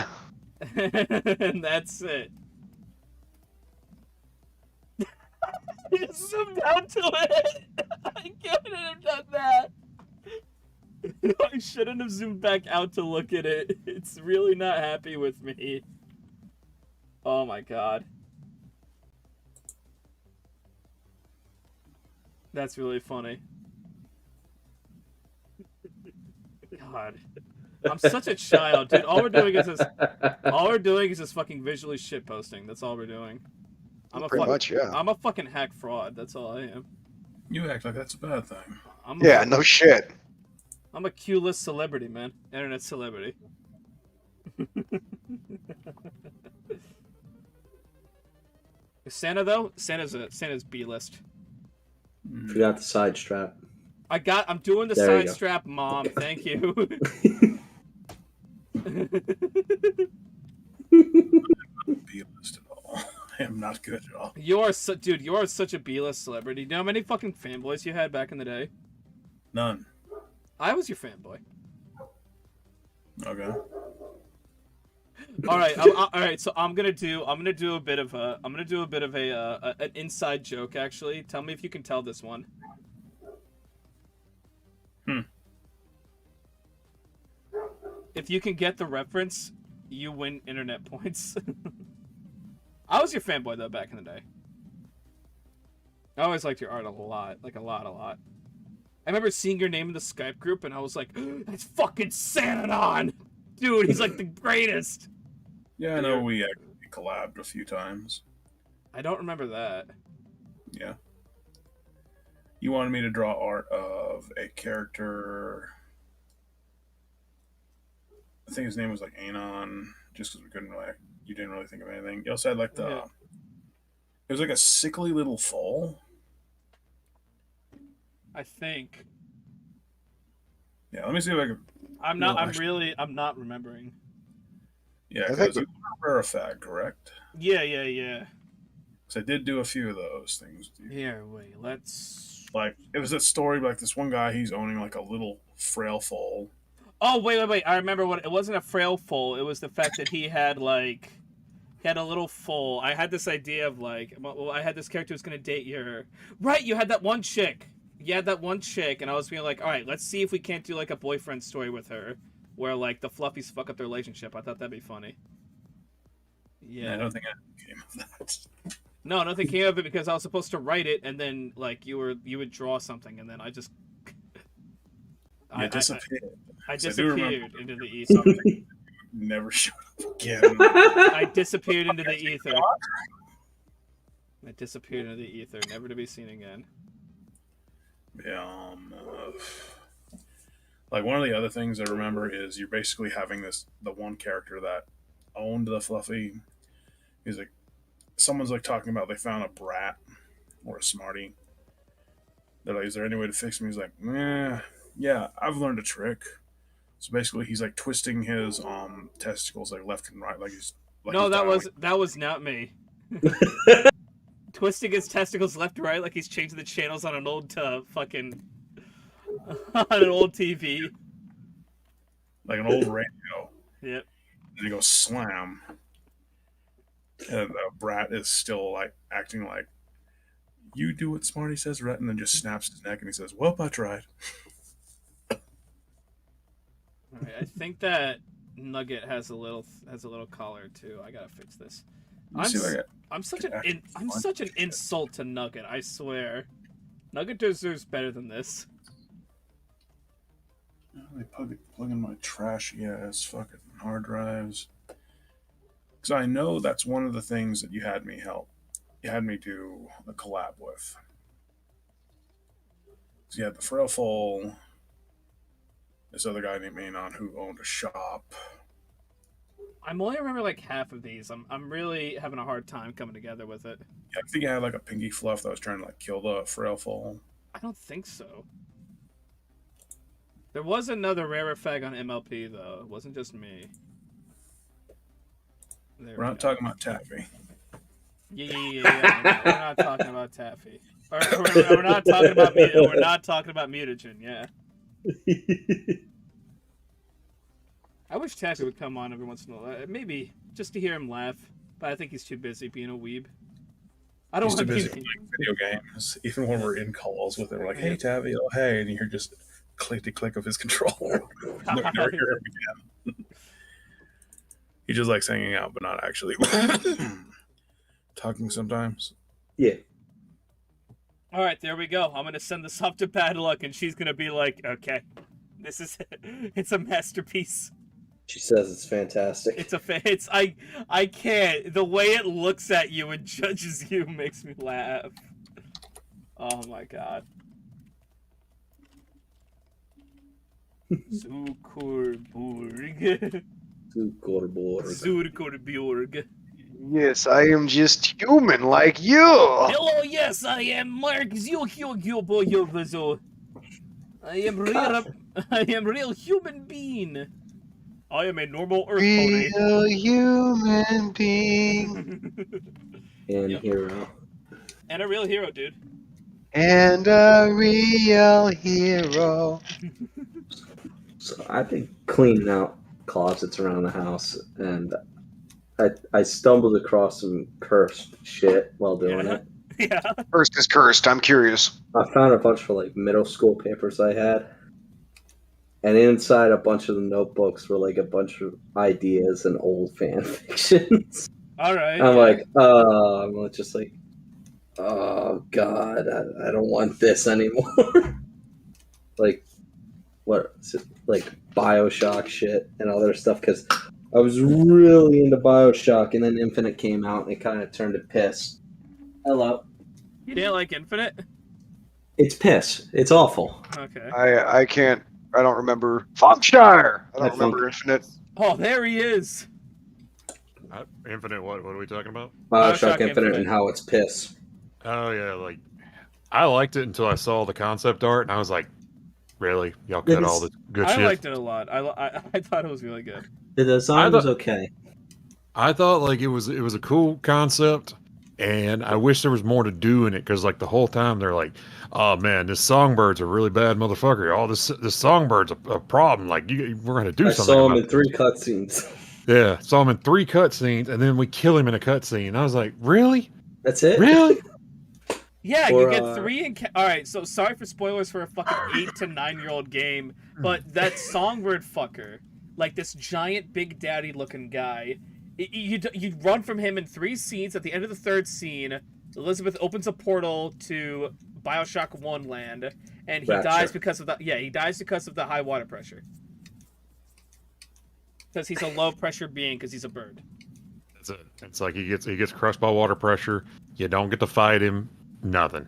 And that's it. You zoomed out to it. I couldn't have done that. I shouldn't have zoomed back out to look at it. It's really not happy with me. Oh my god. That's really funny. God. I'm such a child, dude. All we're doing is this fucking visually shit posting. That's all we're doing. Pretty much, yeah. I'm a fucking hack fraud. That's all I am. You act like that's a bad thing. Yeah, no shit. I'm a Q-list celebrity, man. Internet celebrity. Santa though? Santa's B-list. Forgot the side strap. I'm doing the There you side go. strap, Mom. Thank you. B-list at all. I am not good at all. Dude, you're such a B-list celebrity. Do you know how many fucking fanboys you had back in the day? None. I was your fanboy. Okay. All right, all right. So I'm gonna do a bit of an inside joke. Actually, tell me if you can tell this one. If you can get the reference, you win internet points. I was your fanboy though back in the day. I always liked your art a lot, like a lot. I remember seeing your name in the Skype group, and I was like, "That's fucking Sananon, dude. He's like the greatest." Yeah, I know we actually collabed a few times. I don't remember that. Yeah. You wanted me to draw art of a character. I think his name was like Anon, just because we couldn't really. You didn't really think of anything. You also had like the. Yeah. It was like a sickly little foal. I think. Yeah, let me see if I can. I'm not remembering. Yeah, I because think it's a rare effect, correct? Yeah. So I did do a few of those things. Here, wait. Let's. Like it was a story like this one guy. He's owning like a little frail foal. Oh wait! I remember what it wasn't a frail foal. It was the fact that he had a little foal. I had this idea of like, well, I had this character who's gonna date your. Right, you had that one chick. You had that one chick, and I was being like, all right, let's see if we can't do like a boyfriend story with her, where like the fluffies fuck up their relationship. I thought that'd be funny. Yeah. I don't think I came of that. No, nothing came of it because I was supposed to write it, and then like you would draw something, and then I just. I disappeared. I So I do remember- disappeared into the ether. Never showed up again. I disappeared into the ether. I disappeared into the ether, never to be seen again. Yeah, Like one of the other things I remember is you're basically having the one character that owned the Fluffy. He's like, someone's like talking about they found a brat or a smarty. They're like, is there any way to fix him? He's like, yeah, I've learned a trick. So basically, he's like twisting his testicles like left and right, like he's No, he's that was not me. Twisting his testicles left to right like he's changing the channels on an old fucking on an old TV. like an old radio. Yep. And he goes slam, and the brat is still like acting like you do what Smarty says, right? And then just snaps his neck and he says, "Well, I tried." All right, I think that Nugget has a little collar too. I gotta fix this. I'm such an insult to Nugget. I swear, Nugget deserves better than this. They plug in my trashy ass fucking hard drives. Because I know that's one of the things that you had me do a collab with. So you had the Frail Foal, this other guy named Manon who owned a shop. I'm only remember like half of these. I'm really having a hard time coming together with it. Yeah, I think I had like a Pinky Fluff that was trying to like kill the Frail Foal. I don't think so. There was another Rare Fag on MLP though. It wasn't just me. We're not talking about Taffy. Yeah. We're not talking about Taffy. We're not talking about we're not talking about mutagen. Yeah. I wish Taffy would come on every once in a while. Maybe just to hear him laugh. But I think he's too busy being a weeb. I don't He's want too to busy playing video games. Even when we're in calls with him, we're like, "Hey, Taffy, oh hey," and you hear just click of his controller. Never hear him again. He just likes hanging out, but not actually talking sometimes. Yeah. All right, there we go. I'm gonna send this off to Bad Luck, and she's gonna be like, "Okay, this is it's a masterpiece." She says it's fantastic. I can't. The way it looks at you and judges you makes me laugh. Oh my god. Zuckerberg. Zuckerberg. Yes, I am just human like you. Hello, yes, I am Mark Zuckerberg. I am real human being. I am a normal Earth pony. Real human being. And Hero. And a real hero, dude. And a real hero. So I've been cleaning out closets around the house, and I stumbled across some cursed shit while doing it. Yeah. Cursed is cursed. I'm curious. I found a bunch of like middle school papers I had. And inside a bunch of the notebooks were like a bunch of ideas and old fan fictions. All right. I'm just like, oh god, I don't want this anymore. Like, what is it? Like BioShock shit and other stuff, because I was really into BioShock, and then Infinite came out and it kind of turned to piss. Hello. You didn't like Infinite? It's piss. It's awful. Okay. I don't remember Funkshire. I don't remember Infinite. Oh, there he is. Infinite, what are we talking about? BioShock Infinite and how it's piss. Oh, yeah, like, I liked it until I saw the concept art, and I was like, really? Y'all cut all this good shit? I liked it a lot. I thought it was really good. The design was okay. I thought, like, it was a cool concept, and I wish there was more to do in it, because, like, the whole time they're like, oh, man, this Songbird's a really bad motherfucker. Oh, this Songbird's a problem. Like, we're going to do something I saw him about in 3 cutscenes. Yeah, saw him in 3 cutscenes, and then we kill him in a cutscene. I was like, really? That's it? Really? Yeah, you get 3 all right, so sorry for spoilers for a fucking 8 to 9-year-old game, but that Songbird fucker, like this giant Big Daddy looking guy, you run from him in 3 scenes. At the end of the 3rd scene, Elizabeth opens a portal to BioShock 1 land, and he dies because of the high water pressure. Because he's a low pressure being, because he's a bird. That's it. It's like he gets crushed by water pressure. You don't get to fight him. Nothing.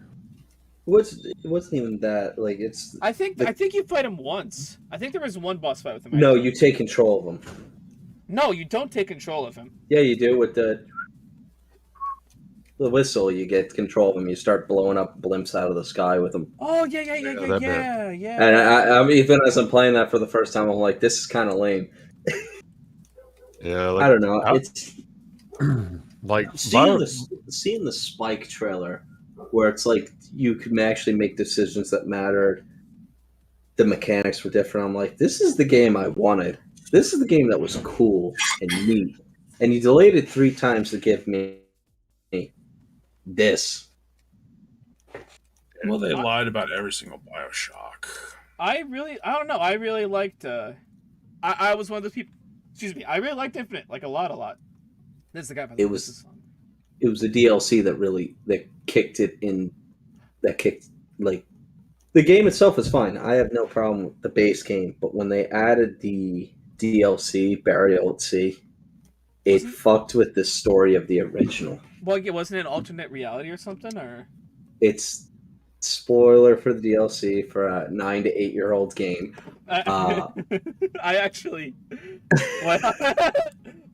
It wasn't even that. Like it's I think you fight him once. I think there was one boss fight with him. no, actually. you take control of him. No, you don't take control of him. Yeah, you do with the whistle. You get control of him. You start blowing up blimps out of the sky with him. Oh that yeah. And I'm even as I'm playing that for the first time, I'm like, this is kind of lame. Yeah, I don't know. It's like seeing the Spike trailer, where it's like you can actually make decisions that mattered. The mechanics were different. I'm like, this is the game I wanted. This is the game that was cool and neat. And you delayed it 3 times to give me this. Well, they lied about every single Bioshock. I don't know. I really liked. I was one of those people. Excuse me. I really liked Infinite, like a lot. This is the guy. By the It way, was- this is fun. It was the DLC that kicked it in. That kicked like the game itself is fine. I have no problem with the base game, but when they added the DLC Burial at Sea, it Wasn't- fucked with the story of the original. Well, it wasn't an alternate reality or something, or It's spoiler for the DLC for a 9 to 8-year-old game. I actually. Well,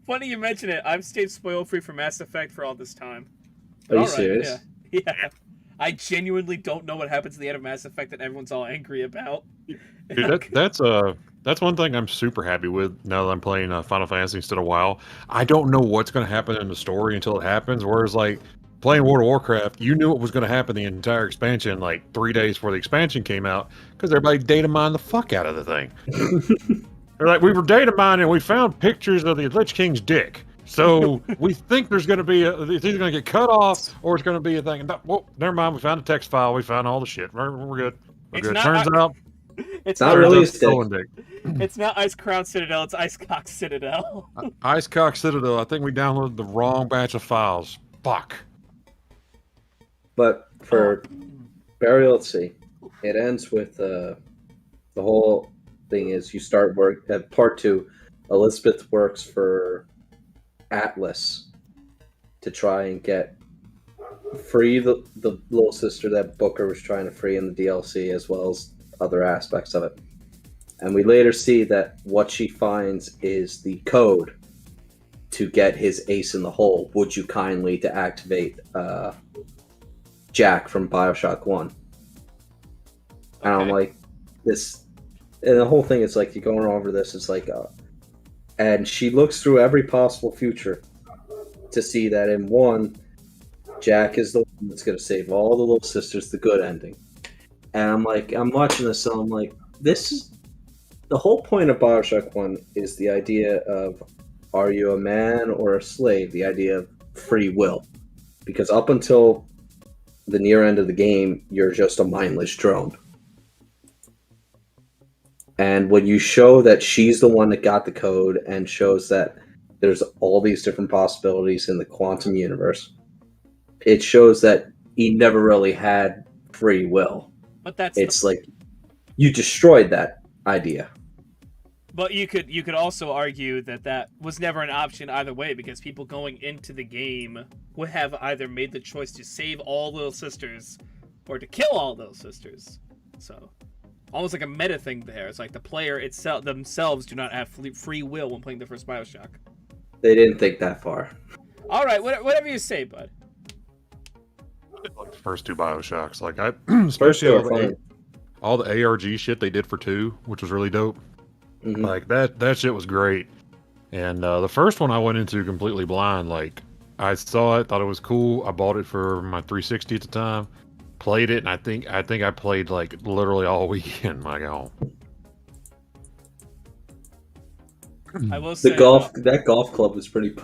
funny you mention it. I've stayed spoil free for Mass Effect for all this time. Are you All right, serious? Yeah. I genuinely don't know what happens at the end of Mass Effect that everyone's all angry about. Dude, that's one thing I'm super happy with now that I'm playing Final Fantasy instead of WoW. I don't know what's going to happen in the story until it happens. Whereas like playing World of Warcraft, you knew what was going to happen the entire expansion like 3 days before the expansion came out because everybody data mined the fuck out of the thing. They're like, we were data mining and we found pictures of the Lich King's dick. So we think there's going to be it's either going to get cut off or it's going to be a thing. And well, never mind. We found a text file. We found all the shit. We're good. We're It's good. not- Turns out It's not not really turns a out stick. stolen dick. It's not Ice Crown Citadel. It's Ice Cock Citadel. Icecock Citadel. I think we downloaded the wrong batch of files. Fuck. But for Burial at Sea, it ends with the whole thing is you start work at part 2. Elizabeth works for Atlas to try and get free the little sister that Booker was trying to free in the DLC, as well as other aspects of it. And we later see that what she finds is the code to get his ace in the hole. Would you kindly to activate Jack from Bioshock 1? And I'm Okay. like, this, and the whole thing is like, you're going over this, it's like, and she looks through every possible future to see that in one, Jack is the one that's going to save all the little sisters, the good ending. And I'm like, I'm watching this, and I'm like, this is the whole point of Bioshock 1 is the idea of, are you a man or a slave? The idea of free will. Because up until the near end of the game, you're just a mindless drone. And when you show that she's the one that got the code and shows that there's all these different possibilities in the quantum universe, it shows that he never really had free will. But that's It's like you destroyed that idea. But you could also argue that was never an option either way, because people going into the game would have either made the choice to save all little sisters or to kill all those sisters. So almost like a meta thing there. It's like the player itself themselves do not have free will when playing the first Bioshock. They didn't think that far. All right, whatever you say, bud. Like the first 2 Bioshocks. Like I First especially two all are fun. all the ARG shit they did for 2, which was really dope. Mhm. Like that shit was great. And the first one I went into completely blind. Like I saw it, thought it was cool. I bought it for my 360 at the time. Played it, and I think I played like literally all weekend. My God. I will say That golf club was pretty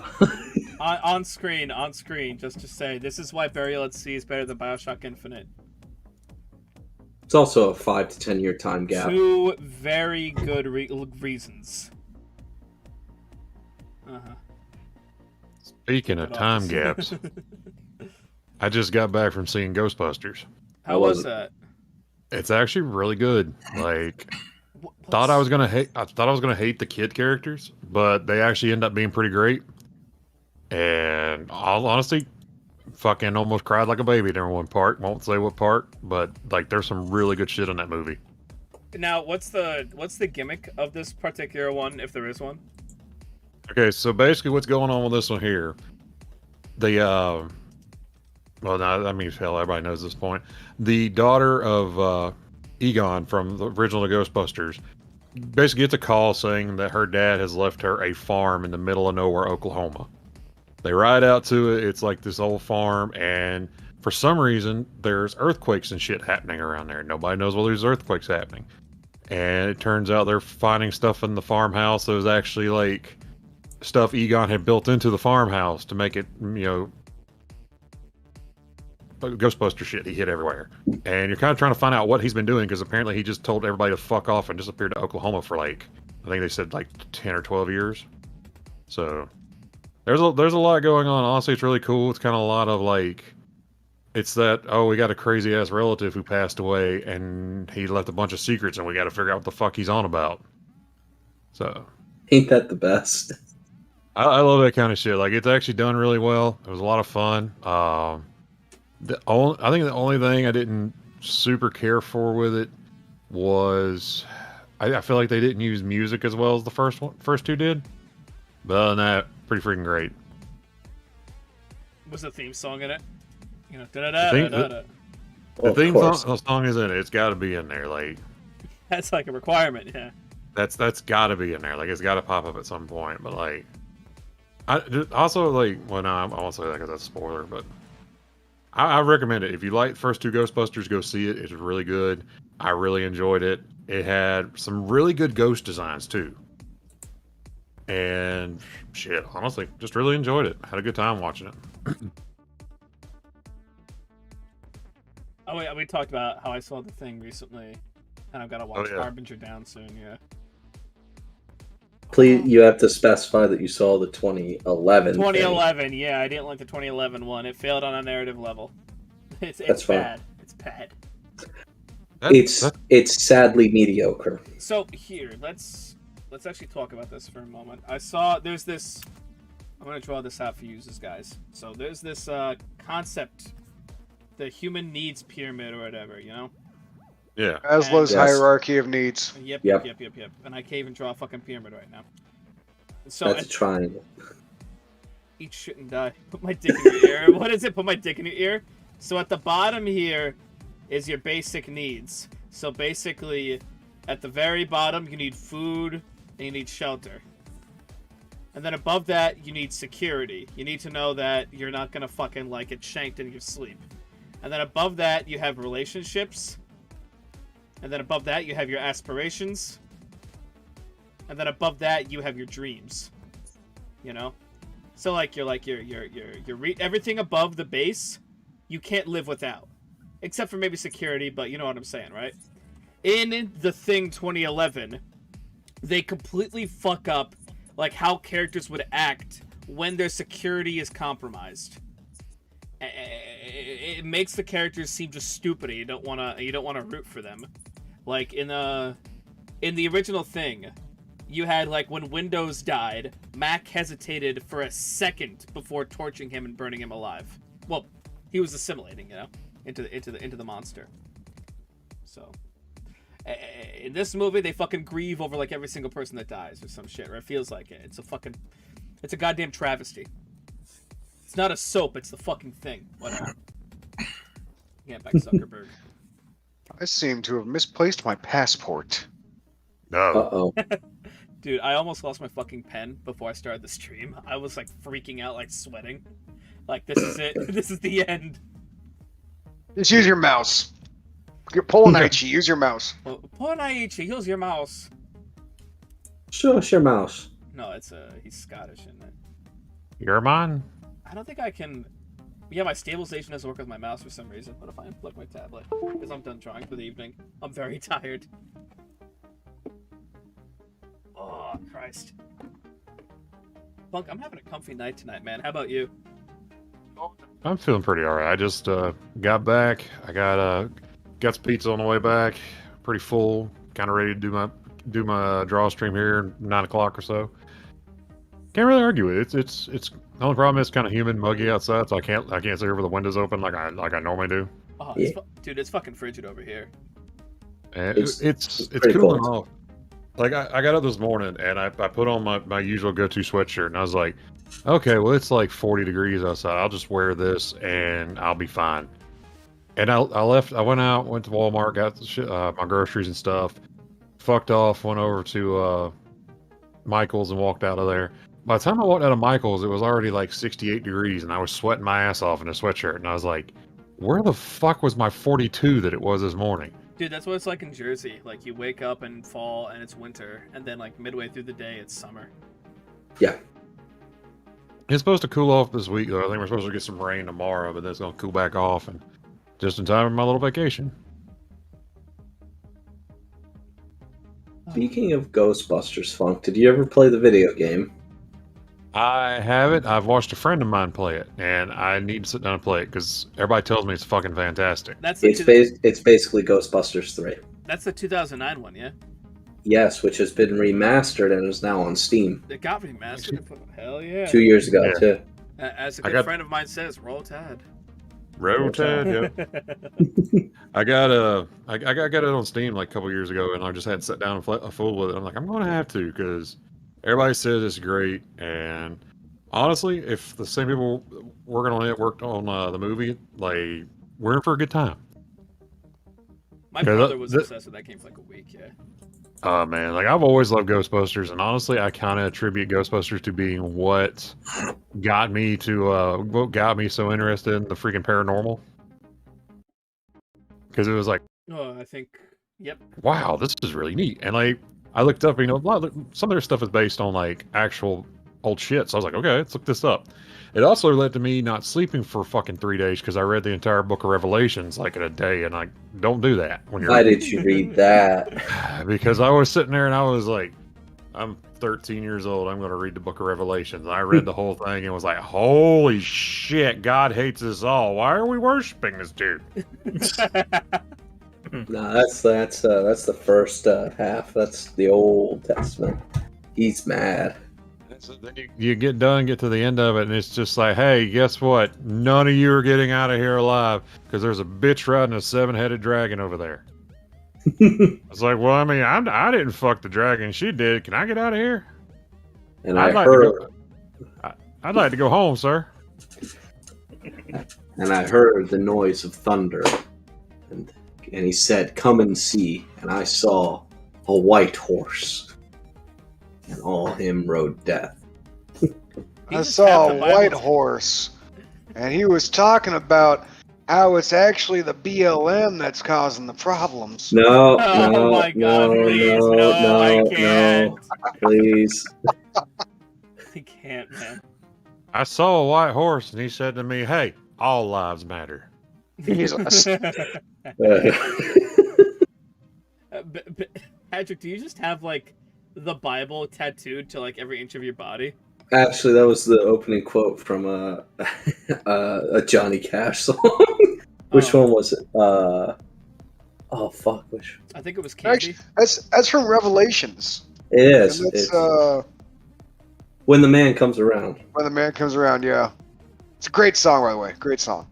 on screen, just to say this is why Burial at Sea is better than Bioshock Infinite. It's also a 5 to 10 year time gap. 2 very good reasons. Uh-huh. Speaking of Good time office. gaps, I just got back from seeing Ghostbusters. How was that? It's actually really good. Like What's- thought I was gonna hate the kid characters, but they actually end up being pretty great. And I'll honestly, fucking almost cried like a baby during one part. Won't say what part, but like there's some really good shit in that movie. Now, what's the gimmick of this particular one, if there is one? Okay, so basically what's going on with this one here, well, no, I mean, hell, everybody knows this point. The daughter of Egon from the original Ghostbusters basically gets a call saying that her dad has left her a farm in the middle of nowhere, Oklahoma. They ride out to it. It's like this old farm, and for some reason, there's earthquakes and shit happening around there. Nobody knows whether there's earthquakes happening. And it turns out they're finding stuff in the farmhouse that was actually like stuff Egon had built into the farmhouse to make it, Ghostbuster shit he hid everywhere. And you're kind of trying to find out what he's been doing, because apparently he just told everybody to fuck off and disappeared to Oklahoma for like, I think they said like 10 or 12 years. So there's a lot going on. Honestly, it's really cool. It's kind of a lot of like, it's that, oh, we got a crazy ass relative who passed away and he left a bunch of secrets and we got to figure out what the fuck he's on about. So Ain't that the best? I love that kind of shit. Like, it's actually done really well. It was a lot of fun. I think the only thing I didn't super care for with it was I feel like they didn't use music as well as the first two did. But other than that, pretty freaking great. Was the theme song in it? You know, The theme song is in it. It's got to be in there. Like, that's like a requirement. Yeah. That's got to be in there. Like, it's got to pop up at some point. But like, I also like. Well, no, I won't say that because that's a spoiler. But I recommend it. If you like the first two Ghostbusters, go see it. It's really good. I really enjoyed it. It had some really good ghost designs too. And shit, honestly, just really enjoyed it. Had a good time watching it. Oh wait, we talked about how I saw The Thing recently, and I've got to watch Harbinger down soon. Yeah. Please, you have to specify that you saw the 2011. 2011, yeah, I didn't like the 2011 one. It failed on a narrative level. It's That's bad. fine. It's bad. It's sadly mediocre. So here, let's actually talk about this for a moment. There's this. I'm gonna draw this out for you, guys. So there's this concept, the human needs pyramid or whatever, you know. Yeah. Maslow's hierarchy of needs. Yep. And I can't even draw a fucking pyramid right now. So That's a triangle. Eat shit and die. Put my dick in your ear. What is it? Put my dick in your ear? So at the bottom here is your basic needs. So basically, at the very bottom, you need food and you need shelter. And then above that, you need security. You need to know that you're not gonna fucking like get shanked in your sleep. And then above that, you have relationships. And then above that, you have your aspirations. And then above that, you have your dreams. You know? So like you're everything above the base, you can't live without. Except for maybe security, but you know what I'm saying, right? In The Thing 2011, they completely fuck up like how characters would act when their security is compromised. It makes the characters seem just stupid. You don't wanna root for them. Like in the original Thing, you had like when Windows died, Mac hesitated for a second before torching him and burning him alive. Well, he was assimilating, you know, into the monster. So in this movie, they fucking grieve over like every single person that dies or some shit, or it feels like it. It's a goddamn travesty. It's not a soap, it's the fucking Thing. Whatever. Get back, Zuckerberg. I seem to have misplaced my passport. No. Uh-oh. Dude, I almost lost my fucking pen before I started the stream. I was like freaking out, like sweating. Like, this is it. This is the end. Just use your mouse. You're Polonaichi, use your mouse. Polonaichi, use your mouse. Shush your mouse. No, he's Scottish, isn't it? You're mine. I don't think I can... Yeah, my stabilization doesn't work with my mouse for some reason. What if I unplug my tablet? Because I'm done drawing for the evening. I'm very tired. Oh, Christ. Bunk, I'm having a comfy night tonight, man. How about you? I'm feeling pretty alright. I just got back. I got some pizza on the way back. Pretty full. Kind of ready to do my draw stream here 9 o'clock or so. Can't really argue with it. It's The only problem is it's kind of humid, and muggy outside, so I can't sit here with the windows open like I normally do. Oh, Yeah. dude, it's fucking frigid over here. And It's it's pretty cooling cold. off. Like I got up this morning and I put on my usual go-to sweatshirt and I was like, okay, well it's like 40 degrees outside. I'll just wear this and I'll be fine. And I went out, went to Walmart, got my groceries and stuff, fucked off, went over to Michael's and walked out of there. By the time I walked out of Michael's, it was already like 68 degrees and I was sweating my ass off in a sweatshirt. And I was like, where the fuck was my 42 that it was this morning? Dude, that's what it's like in Jersey. Like, you wake up in fall and it's winter, and then, like, midway through the day, it's summer. Yeah. It's supposed to cool off this week, though. I think we're supposed to get some rain tomorrow, but then it's going to cool back off, and just in time for my little vacation. Speaking of Ghostbusters, Funk, did you ever play the video game? I haven't. I've watched a friend of mine play it, and I need to sit down and play it because everybody tells me it's fucking fantastic. That's the It's basically Ghostbusters 3. That's the 2009 one, yeah? Yes, which has been remastered and is now on Steam. It got remastered. Hell yeah. 2 years ago, Yeah. too. As a good friend of mine says, roll tide. Rotad, yeah. I got it on Steam like a couple years ago, and I just hadn't sat down and fooled with it. I'm like, I'm going to have to because everybody says it's great, and honestly, if the same people working on it worked on the movie, like, we're in for a good time. My Yeah, brother was obsessed with that game for like a week, yeah. Oh man, like I've always loved Ghostbusters, and honestly, I kind of attribute Ghostbusters to being what got me so interested in the freaking paranormal. Because it was like, Oh, I think, yep. wow, this is really neat. And like, I looked up, some of their stuff is based on like actual old shit. So I was like, okay, let's look this up. It also led to me not sleeping for fucking 3 days because I read the entire book of Revelations like in a day, and I don't do that when you're. Why did you read that? Because I was sitting there and I was like, I'm 13 years old. I'm going to read the book of Revelations. And I read the whole thing and was like, holy shit, God hates us all. Why are we worshiping this dude? No, that's the first half. That's the Old Testament. He's mad. So then you get to the end of it, and it's just like, hey, guess what? None of you are getting out of here alive because there's a bitch riding a 7-headed dragon over there. It's like, well, I mean, I didn't fuck the dragon. She did. Can I get out of here? And I'd like to go home, sir. And I heard the noise of thunder, and he said, "Come and see." And I saw a white horse, and all him rode death. I saw a white horse, and he was talking about how it's actually the BLM that's causing the problems. No, Oh no, my God, no, please, no, no, no, I can't. no, please. I can't, man. I saw a white horse, and he said to me, hey, all lives matter. Jesus. Patrick, do you just have like the Bible tattooed to like every inch of your body? Actually, that was the opening quote from a Johnny Cash song. Which one was it? Oh fuck, which? I think it was Candy. Actually, that's from Revelations. It is. And It's it's When the Man Comes Around. When the Man Comes Around. Yeah, it's a great song, by the way. Great song.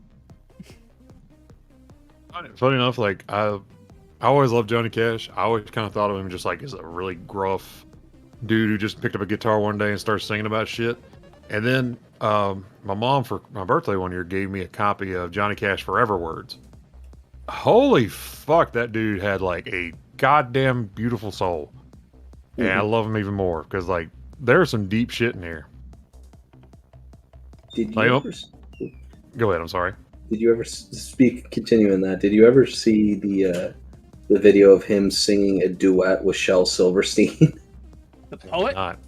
Funny enough, like I always loved Johnny Cash. I always kind of thought of him just like as a really gruff dude who just picked up a guitar one day and started singing about shit. And then my mom for my birthday one year gave me a copy of Johnny Cash Forever Words. Holy fuck, that dude had like a goddamn beautiful soul. And I love him even more because like there's some deep shit in here. Did you Like, ever? Go ahead, I'm sorry. Did you ever continuing that? Did you ever see the video of him singing a duet with Shel Silverstein? The poet? Not.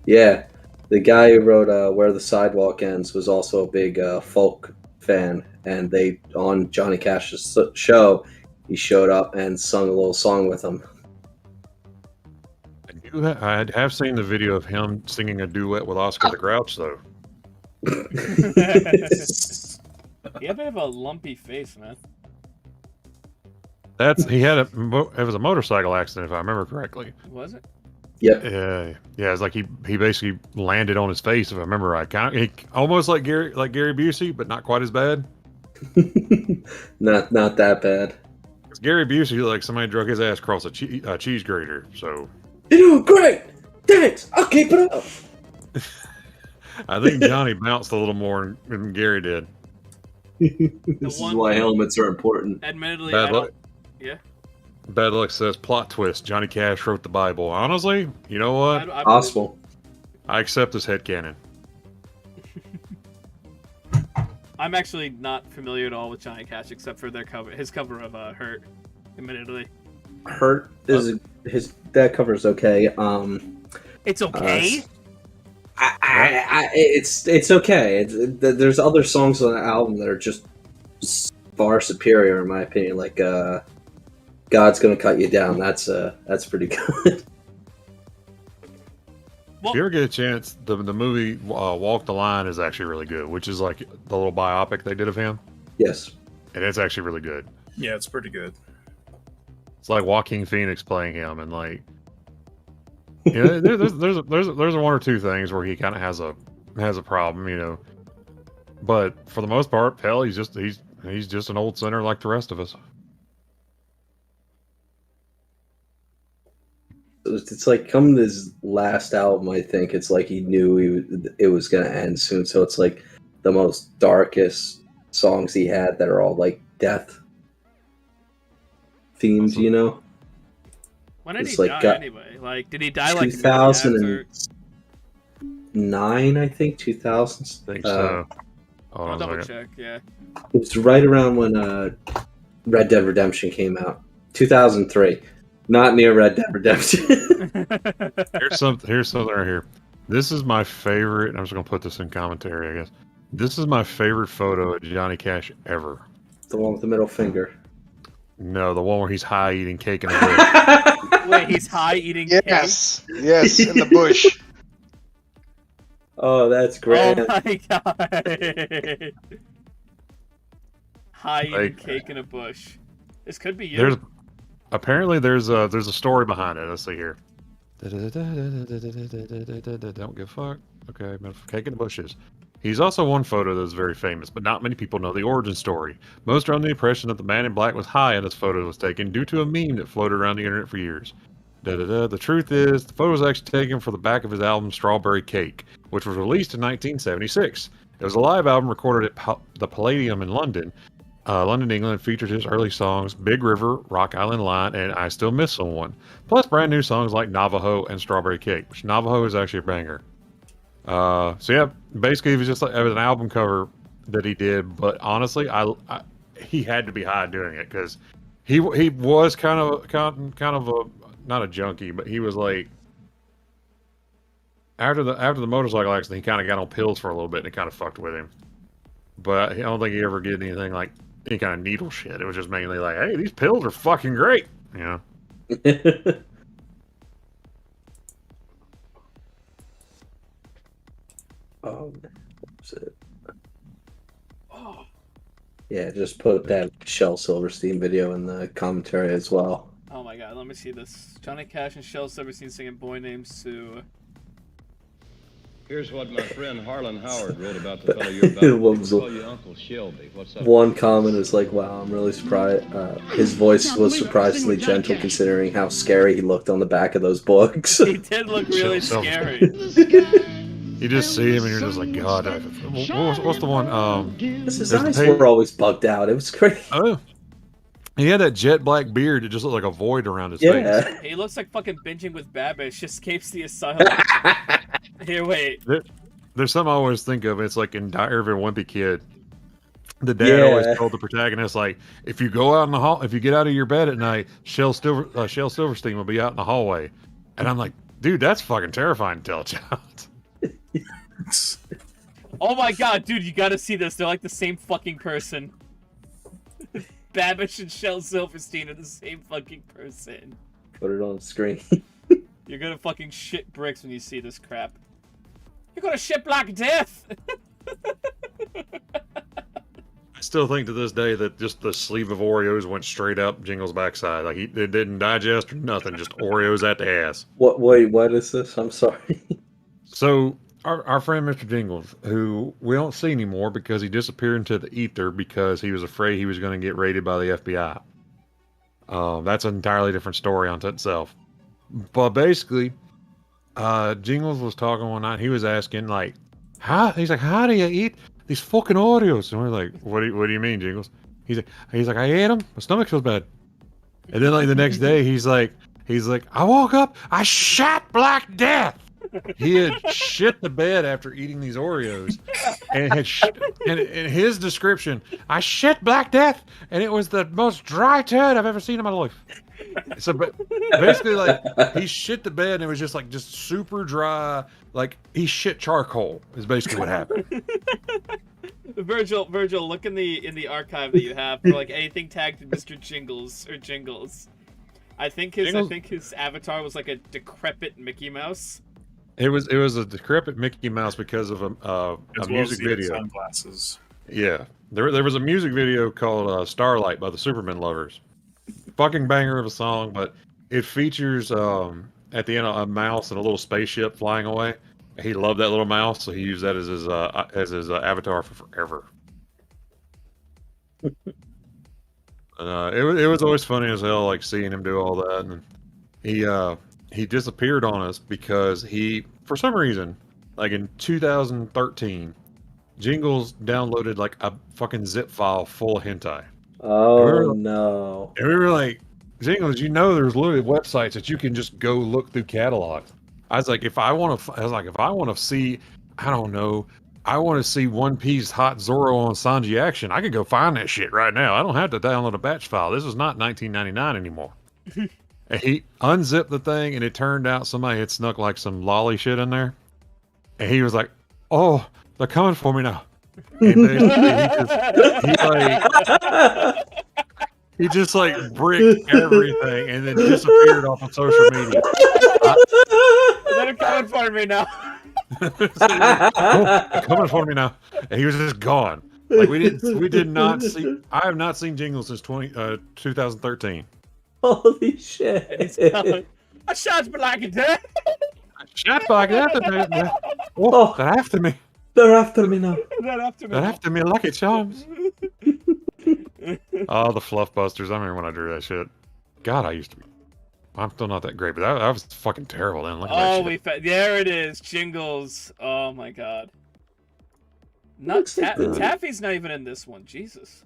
Yeah, the guy who wrote "Where the Sidewalk Ends" was also a big folk fan, and they on Johnny Cash's show, he showed up and sung a little song with him. I have seen the video of him singing a duet with Oscar the Grouch, though. You have to have a lumpy face, man. It was a motorcycle accident, if I remember correctly. Was it? Yep. Yeah, it's like he basically landed on his face, if I remember right. Almost like Gary Busey, but not quite as bad. Not that bad. 'Cause Gary Busey, like somebody drug his ass across a cheese grater. So You're doing great. Thanks. I'll keep it up. I think Johnny bounced a little more than Gary did. This is why helmets are important. Admittedly, Bad I luck. don't. Yeah. Bad Luck says plot twist: Johnny Cash wrote the Bible. Honestly, you know what? I believe Possible. I accept this headcanon. I'm actually not familiar at all with Johnny Cash except for his cover of "Hurt." Admittedly, Hurt is that cover's okay. it's okay. It's okay. There's other songs on the album that are just far superior in my opinion. Like God's Gonna Cut You Down. That's pretty good. If you ever get a chance, the movie Walk the Line is actually really good, which is like the little biopic they did of him, Yes. and it's actually really good. Yeah, it's pretty good. It's like Joaquin Phoenix playing him, and like, you know, there's one or two things where he kind of has a problem, you know, but for the most part, hell, he's just an old sinner like the rest of us. It's like come this last album, I think it's like he knew it was gonna end soon. So it's like the most darkest songs he had that are all like death themed, you know. When did It's he like die anyway? Like, did he die like 2009, I think 2000s. I think so. Hold I'll on a double second. check. Yeah. It was right around when Red Dead Redemption came out, 2003. Not near Red Dead Redemption. Here's something right here. This is my favorite. I'm just gonna put this in commentary, I guess. This is my favorite photo of Johnny Cash ever. The one with the middle finger. No, the one where he's high eating cake in the bush. Wait, he's high eating Yes, yes, in the bush. Oh, that's cake? great. Oh my god. High eating Like, cake in a bush. This could be you. There's a story behind it. Let's see here. Don't give a fuck. Okay, cake in the bushes. He's also one photo that's very famous, but not many people know the origin story. Most are under the impression that the man in black was high and this photo was taken due to a meme that floated around the internet for years. The truth is, the photo was actually taken for the back of his album Strawberry Cake, which was released in 1976. It was a live album recorded at the Palladium in London. London, England, featured his early songs Big River, Rock Island Line, and I Still Miss Someone, plus brand new songs like Navajo and Strawberry Cake, which Navajo is actually a banger. So yeah, basically it was just like it was an album cover that he did, but honestly, he had to be high doing it because he was kind of a not a junkie, but he was like after the motorcycle accident, he kind of got on pills for a little bit and it kind of fucked with him. But I don't think he ever did anything like any kind of needle shit. It was just mainly like, hey, these pills are fucking great, you know. Oh, that's it. Yeah, just put that Shel Silverstein video in the commentary as well. Oh my god, let me see this. Johnny Cash and Shel Silverstein singing Boy Named Sue. Here's what my friend Harlan Howard wrote about the fellow you're about. What was Call you Uncle Shelby. What's up? One comment is like, wow, I'm really surprised. His voice was surprisingly gentle considering how scary he looked on the back of those books. He did look really scary. You just see him and you're just like, God. What's the one? His eyes were always bugged out. It was crazy. Oh. He had that jet black beard. It just looked like a void around his face. He looks like fucking binging with Babish. Escapes the asylum. Here, wait. There's something I always think of. It's like in Diary of a Wimpy Kid. The dad always told the protagonist, like, if you go out in the hall, if you get out of your bed at night, Shel Silverstein will be out in the hallway. And I'm like, dude, that's fucking terrifying to tell a child. Oh my god, dude, you gotta see this. They're like the same fucking person. Babish and Shel Silverstein are the same fucking person. Put it on the screen. You're gonna fucking shit bricks when you see this crap. You're gonna shit black death! still think to this day that just the sleeve of Oreos went straight up Jingle's backside. Like it didn't digest or nothing, just Oreos at the ass. What? Wait, what is this? I'm sorry. So our friend Mr. Jingles, who we don't see anymore because he disappeared into the ether because he was afraid he was going to get raided by the FBI. That's an entirely different story unto itself. But basically, Jingles was talking one night. He was asking like, He's like, how do you eat these fucking Oreos? And we're like, what do you mean, Jingles? He's like, I ate them. My stomach feels bad. And then like the next day, he's like, I woke up, I shot Black Death. He had shit the bed after eating these Oreos, and in his description, I shit Black Death, and it was the most dry turd I've ever seen in my life. So, but basically, like he shit the bed, and it was just super dry, like he shit charcoal. Is basically what happened. Virgil, look in the archive that you have for like anything tagged to Mr. Jingles or Jingles. I think his avatar was like a decrepit Mickey Mouse. It was a decrepit Mickey Mouse because of a music video. Sunglasses. Yeah, there was a music video called Starlight by the Superman Lovers. Fucking banger of a song, but it features at the end a mouse and a little spaceship flying away. He loved that little mouse, so he used that as his avatar for forever. It was always funny as hell, like seeing him do all that, and he disappeared on us because he, for some reason, like in 2013, Jingles downloaded like a fucking zip file full of hentai. Oh no! And we were like, Jingles, there's literally websites that you can just go look through catalogs. I was like, if I want to see, I don't know, I want to see One Piece Hot Zoro on Sanji action, I could go find that shit right now. I don't have to download a batch file. This is not 1999 anymore. And he unzipped the thing, and it turned out somebody had snuck like some lolly shit in there. And he was like, "Oh, they're coming for me now." And he just like bricked everything, and then disappeared off of social media. They're coming for me now. Oh, they're coming for me now. And he was just gone. Like we did not see. I have not seen Jingle since 2013. Holy shit! I shot Black Death. Shot Black Death. Oh, they're after me. They're after me now. They're after me. They're after me, Lucky Charms. Oh, the Fluff Busters. I remember when I drew that shit. God, I used to be. I'm still not that great, but that was fucking terrible then. Look at that shit. There it is. Jingles. Oh my god. Not Taffy's not even in this one. Jesus.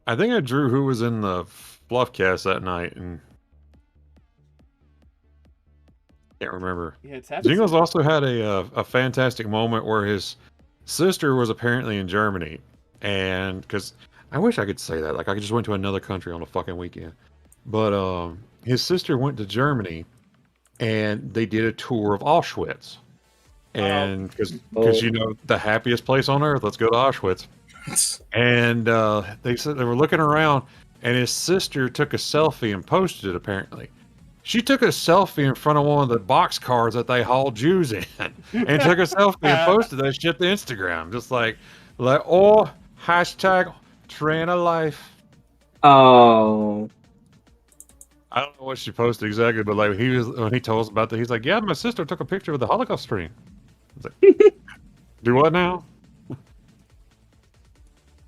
I think I drew who was in the FluffCast that night, and can't remember. Yeah, Taffy's Jingles also had a fantastic moment where his sister was apparently in Germany, and because I wish I could say that, like I just went to another country on a fucking weekend, but his sister went to Germany, and they did a tour of Auschwitz, and because the happiest place on earth, let's go to Auschwitz. And they said they were looking around, and his sister took a selfie and posted it. Apparently, she took a selfie in front of one of the box cars that they haul Jews in, and took a selfie and posted that shit to Instagram, just like oh hashtag train of life. Oh, I don't know what she posted exactly, but like when he told us about that, he's like, "Yeah, my sister took a picture of the Holocaust screen." I was like, "Do what now?"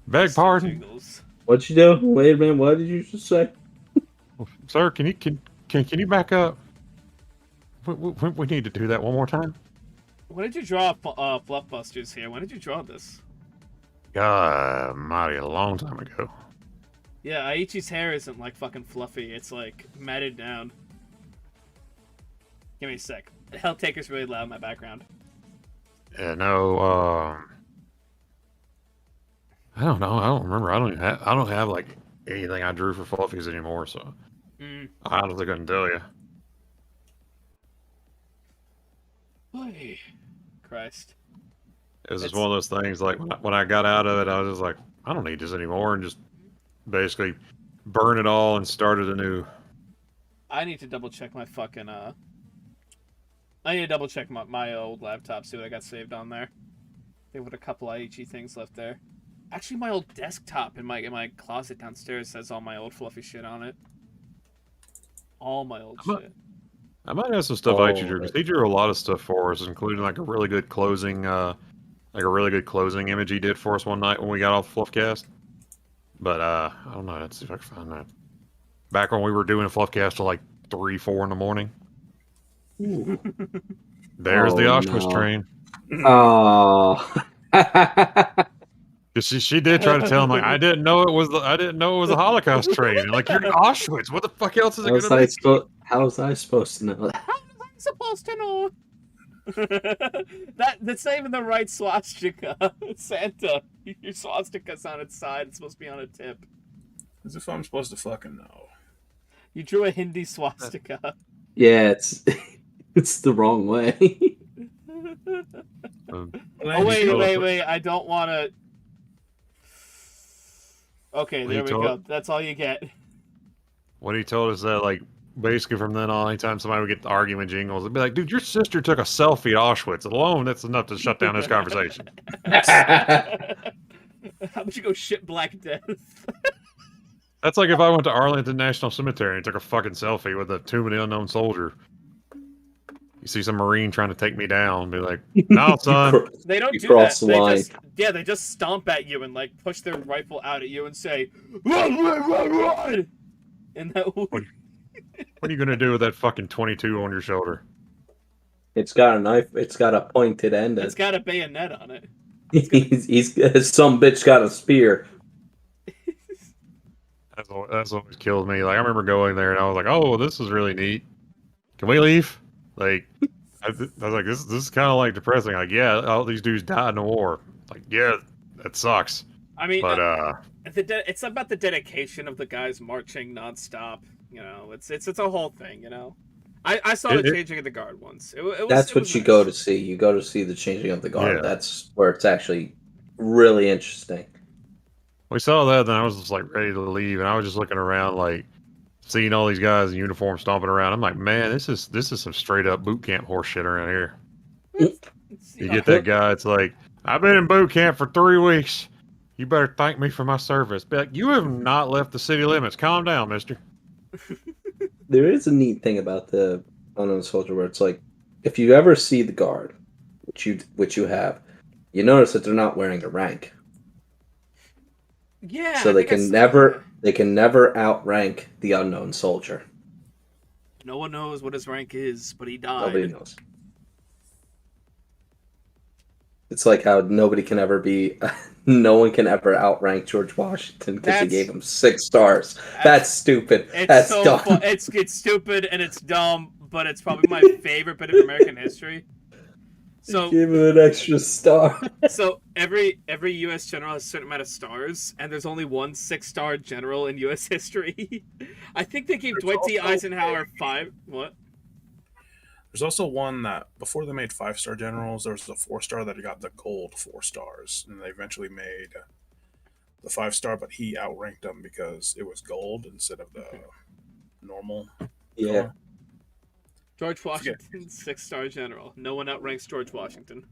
Beg pardon. Jingles. what'd you do? Wait a minute. What did you just say? Sir, can you back up? We need to do that one more time. When did you draw Fluff Busters here? When did you draw this? God, mighty a long time ago. Yeah, Aichi's hair isn't like fucking fluffy. It's like matted down. Give me a sec. The Hell Taker's really loud in my background. Yeah, no. I don't know. I don't remember. I don't have like anything I drew for Fluffies anymore, so I don't think I can tell you. Oy. Christ. It was just one of those things. Like when I got out of it, I was just like, I don't need this anymore, and just basically burn it all and started anew. I need to double check my fucking I need to double check my old laptop, see what I got saved on there. There were a couple Aichi things left there. Actually, my old desktop in my closet downstairs has all my old fluffy shit on it. All my old shit. I might have some stuff Aichi drew, because he drew a lot of stuff for us, including like a really good closing image he did for us one night when we got off FluffCast. But I don't know. Let's see if I can find that. Back when we were doing a FluffCast till like 3, 4 in the morning. Ooh. There's the Auschwitz train. Oh. She did try to tell him like I didn't know it was a Holocaust train. And like you're in Auschwitz. What the fuck else is it gonna be? How was I supposed to know that? How was I supposed to know? That's not even the right swastika. Santa, your swastika's on its side. It's supposed to be on a tip. As if I'm supposed to fucking know. You drew a Hindi swastika. Yeah, it's the wrong way. Oh wait! I don't want to. Okay, there we go. That's all you get. What he told us that, like, basically from then on, anytime somebody would get the argument jingles, it'd be like, dude, your sister took a selfie at Auschwitz alone. That's enough to shut down this conversation. How about you go shit Black Death? That's like if I went to Arlington National Cemetery and took a fucking selfie with a tomb of the unknown soldier. You see some Marine trying to take me down, be like, no, son. They don't do that. They just stomp at you and like push their rifle out at you and say, run, run, run, run! And that what are you gonna do with that fucking 22 on your shoulder? It's got a knife. It's got a pointed end. It's got a bayonet on it. He's some bitch got a spear. That's always killed me. Like I remember going there and I was like, oh, this is really neat. Can we leave? Like, I was like, this is kind of like depressing. Like, yeah, all these dudes died in the war. Like, yeah, that sucks. I mean, but it's about the dedication of the guys marching nonstop. You know, it's a whole thing. You know, I saw the changing of the guard once. That's what you nice. go to see. You go to see the changing of the guard. Yeah. That's where it's actually really interesting. We saw that, then I was just like ready to leave, and I was just looking around, like seeing all these guys in uniform stomping around. I'm like, man, this is some straight up boot camp horse shit around here. You get that guy, it's like, I've been in boot camp for 3 weeks. You better thank me for my service. Be like, you have not left the city limits. Calm down, mister. There is a neat thing about the unknown soldier where it's like, if you ever see the guard, which you have, you notice that they're not wearing a rank. Yeah. So they can never outrank the unknown soldier. No one knows what his rank is, but he died. Nobody knows. It's like how no one can ever outrank George Washington because he gave him 6 stars. That's stupid. That's so dumb. It's stupid and it's dumb, but it's probably my favorite bit of American history. So give him an extra star. So every U.S. general has a certain amount of stars, and there's only one 6-star general in U.S. history. I think they gave Dwight D. Eisenhower 5. What? There's also one that before they made 5-star generals, there was a 4-star that got the gold 4 stars, and they eventually made the 5-star, but he outranked them because it was gold instead of the normal. Yeah. Color. George Washington, 6-star general. No one outranks George Washington.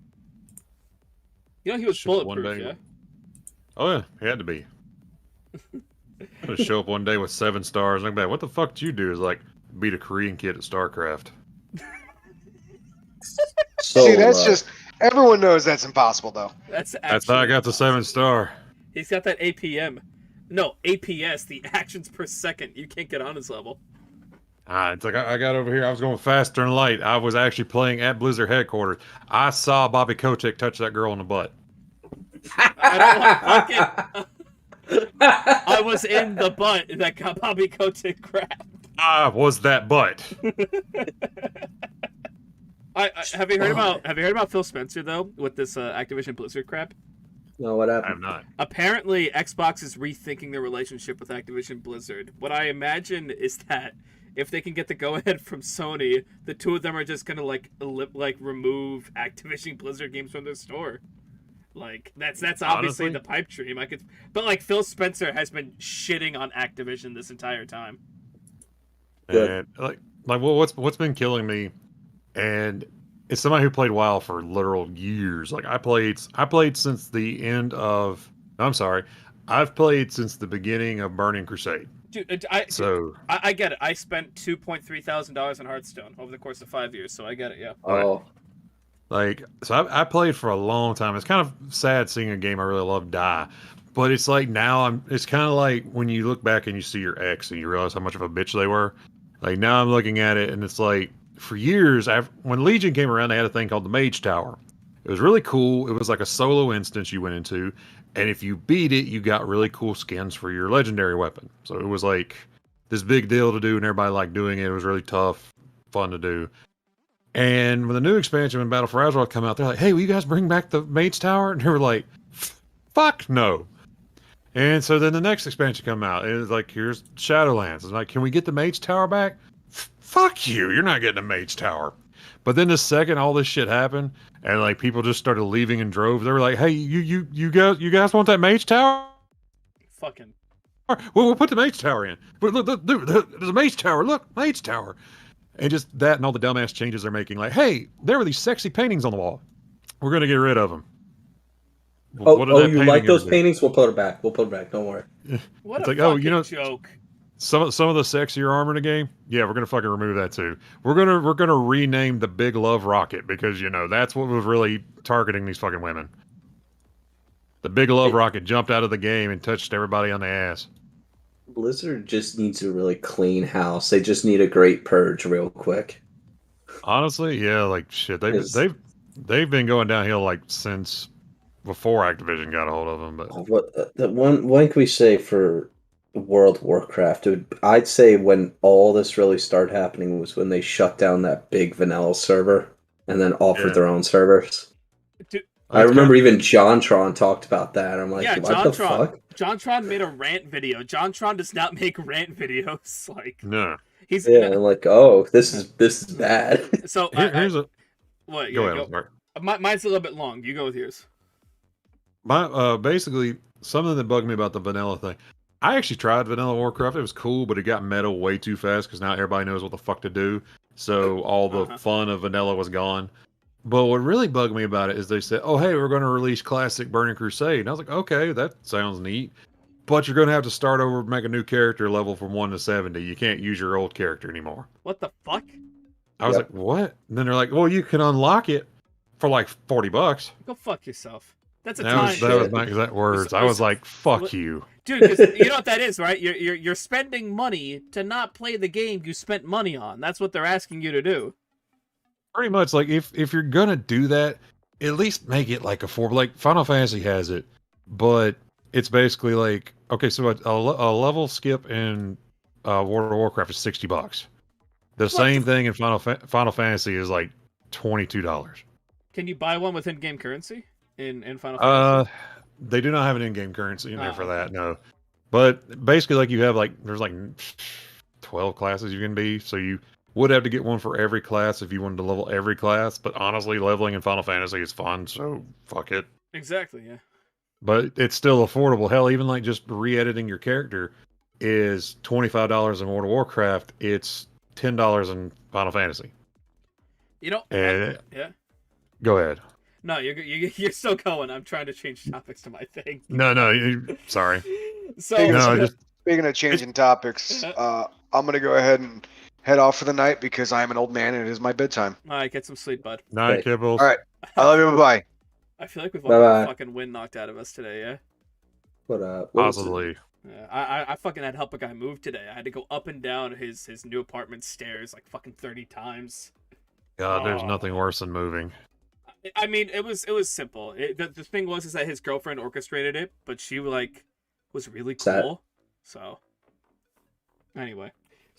You know he was bulletproof, yeah? Oh yeah, he had to be. I'm gonna show up one day with 7 stars. I'm like, what the fuck did you do? Is like beat a Korean kid at StarCraft. See, that's just everyone knows that's impossible, though. That's how I got the 7-star. He's got that APM. No, APS, the actions per second. You can't get on his level. It's like I got over here. I was going faster than light. I was actually playing at Blizzard headquarters. I saw Bobby Kotick touch that girl in the butt. I was in the butt that got Bobby Kotick grabbed. I was that butt. Have you heard about Phil Spencer though with this Activision Blizzard crap? No, what happened? I have not. Apparently, Xbox is rethinking their relationship with Activision Blizzard. What I imagine is that if they can get the go-ahead from Sony, the two of them are just gonna like remove Activision Blizzard games from their store. Like that's obviously Honestly, the pipe dream. But like Phil Spencer has been shitting on Activision this entire time. And what's been killing me, and it's somebody who played WoW for literal years. Like I played since the end of I'm sorry. I've played since the beginning of Burning Crusade. Dude, So I get it. I spent $2,300 on Hearthstone over the course of 5 years, so I get it. Yeah. Oh, so I played for a long time. It's kind of sad seeing a game I really love die. But it's like now it's kind of like when you look back and you see your ex and you realize how much of a bitch they were. Like now I'm looking at it and it's like for years, when Legion came around, they had a thing called the Mage Tower. It was really cool. It was like a solo instance you went into, and if you beat it, you got really cool skins for your legendary weapon. So it was like this big deal to do, and everybody liked doing it. It was really tough, fun to do. And when the new expansion, when Battle for Azeroth come out, they're like, "Hey, will you guys bring back the Mage Tower?" And they were like, "Fuck no." And so then the next expansion come out, and it's like, "Here's Shadowlands." It's like, "Can we get the Mage Tower back?" Fuck you! You're not getting a Mage Tower. But then the second all this shit happened, and like people just started leaving in droves, they were like, "Hey, you guys want that Mage Tower? Fucking. Well, we'll put the Mage Tower in. But look, dude, there's a Mage Tower. Look, Mage Tower." And just that and all the dumbass changes they're making. Like, hey, there were these sexy paintings on the wall. We're going to get rid of them. You like those paintings? We'll put it back. We'll put it back. Don't worry. What It's a like, fucking joke. Some of the sexier armor in the game, yeah, we're going to fucking remove that too. We're going to rename the Big Love Rocket because, that's what was really targeting these fucking women. The Big Love Rocket jumped out of the game and touched everybody on the ass. Blizzard just needs a really clean house. They just need a great purge real quick. Honestly, yeah, like shit. They've been going downhill like since before Activision got a hold of them. But when can we say for World of Warcraft? I'd say when all this really started happening was when they shut down that big vanilla server and then offered their own servers. Dude, I remember even JonTron talked about that. I'm like, what the fuck? JonTron made a rant video. JonTron does not make rant videos. Like, no, he's I'm like, oh, this is bad. So here's what? Go Yeah, ahead, Mark. Mine's a little bit long. You go with yours. Basically something that bugged me about the vanilla thing. I actually tried vanilla Warcraft. It was cool, but it got meta way too fast because now everybody knows what the fuck to do. So all the fun of vanilla was gone. But what really bugged me about it is they said, "Oh, hey, we're going to release Classic Burning Crusade." And I was like, "Okay, that sounds neat." But you're going to have to start over, make a new character level from 1 to 70. You can't use your old character anymore. What the fuck? I was like, "What?" And then they're like, "Well, you can unlock it for like $40." Go fuck yourself. That's a that time. That was my exact words. I was like, "Fuck you." Dude, because you know what that is, right? You're spending money to not play the game you spent money on. That's what they're asking you to do. Pretty much, like if you're gonna do that, at least make it like like Final Fantasy has it, but it's basically like, okay, so a level skip in World of Warcraft is $60. The same thing in Final Fantasy is like $22. Can you buy one with in-game currency in Final Fantasy? They do not have an in-game currency in there for that, no. But basically, like you have there's like 12 classes you can be, so you would have to get one for every class if you wanted to level every class. But honestly, leveling in Final Fantasy is fun, so fuck it. Exactly, yeah. But it's still affordable. Hell, even like just re-editing your character is $25 in World of Warcraft. It's $10 in Final Fantasy. Yeah. Go ahead. No, you're still going. I'm trying to change topics to my thing. No, sorry. Speaking of changing topics, I'm gonna go ahead and head off for the night because I am an old man and it is my bedtime. All right, get some sleep, bud. Night, Kibbles. All right, I love you. Bye. I feel like we've all got fucking wind knocked out of us today, yeah? What Possibly. Yeah, I fucking had to help a guy move today. I had to go up and down his new apartment stairs like fucking 30 times. God, there's nothing worse than moving. I mean, it was simple. The thing is that his girlfriend orchestrated it, but she was really cool. So anyway,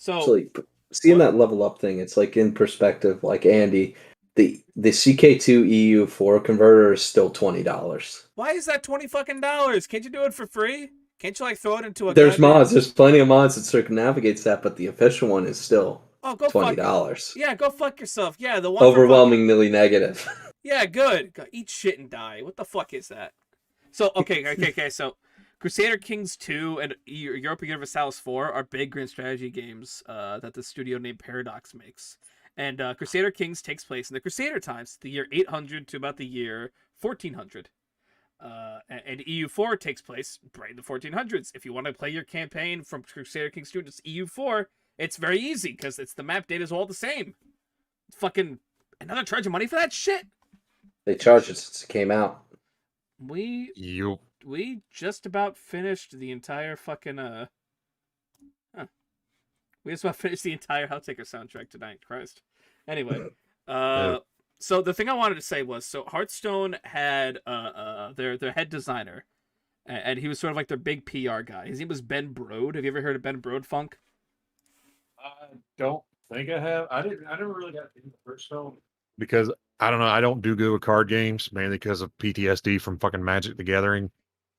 like, seeing that level up thing, it's like in perspective. Like Andy, the CK2 EU4 converter is still $20. Why is that $20 Can't you do it for free? Can't you throw it into a? There's mods. There's plenty of mods that circumnavigates that, but the official one is still $20. Yeah, go fuck yourself. Yeah, the one overwhelmingly negative. Yeah, good. Go eat shit and die. What the fuck is that? So okay. So Crusader Kings 2 and Europa Universalis 4 are big grand strategy games that the studio named Paradox makes. And Crusader Kings takes place in the Crusader times, the year 800 to about the year 1400. And EU4 takes place right in the 1400s. If you want to play your campaign from Crusader King's Students EU4, it's very easy because it's the map data is all the same. Fucking another charge of money for that shit. They charged it since it came out. We You just about finished the entire fucking We just about finished the entire Helltaker soundtrack tonight. Christ. Anyway, so the thing I wanted to say was, so Hearthstone had their head designer, and he was sort of like their big PR guy. His name was Ben Brode. Have you ever heard of Ben Brode, Funk? I don't think I have. I never really got into Hearthstone because I don't know. I don't do good with card games mainly because of PTSD from fucking Magic the Gathering.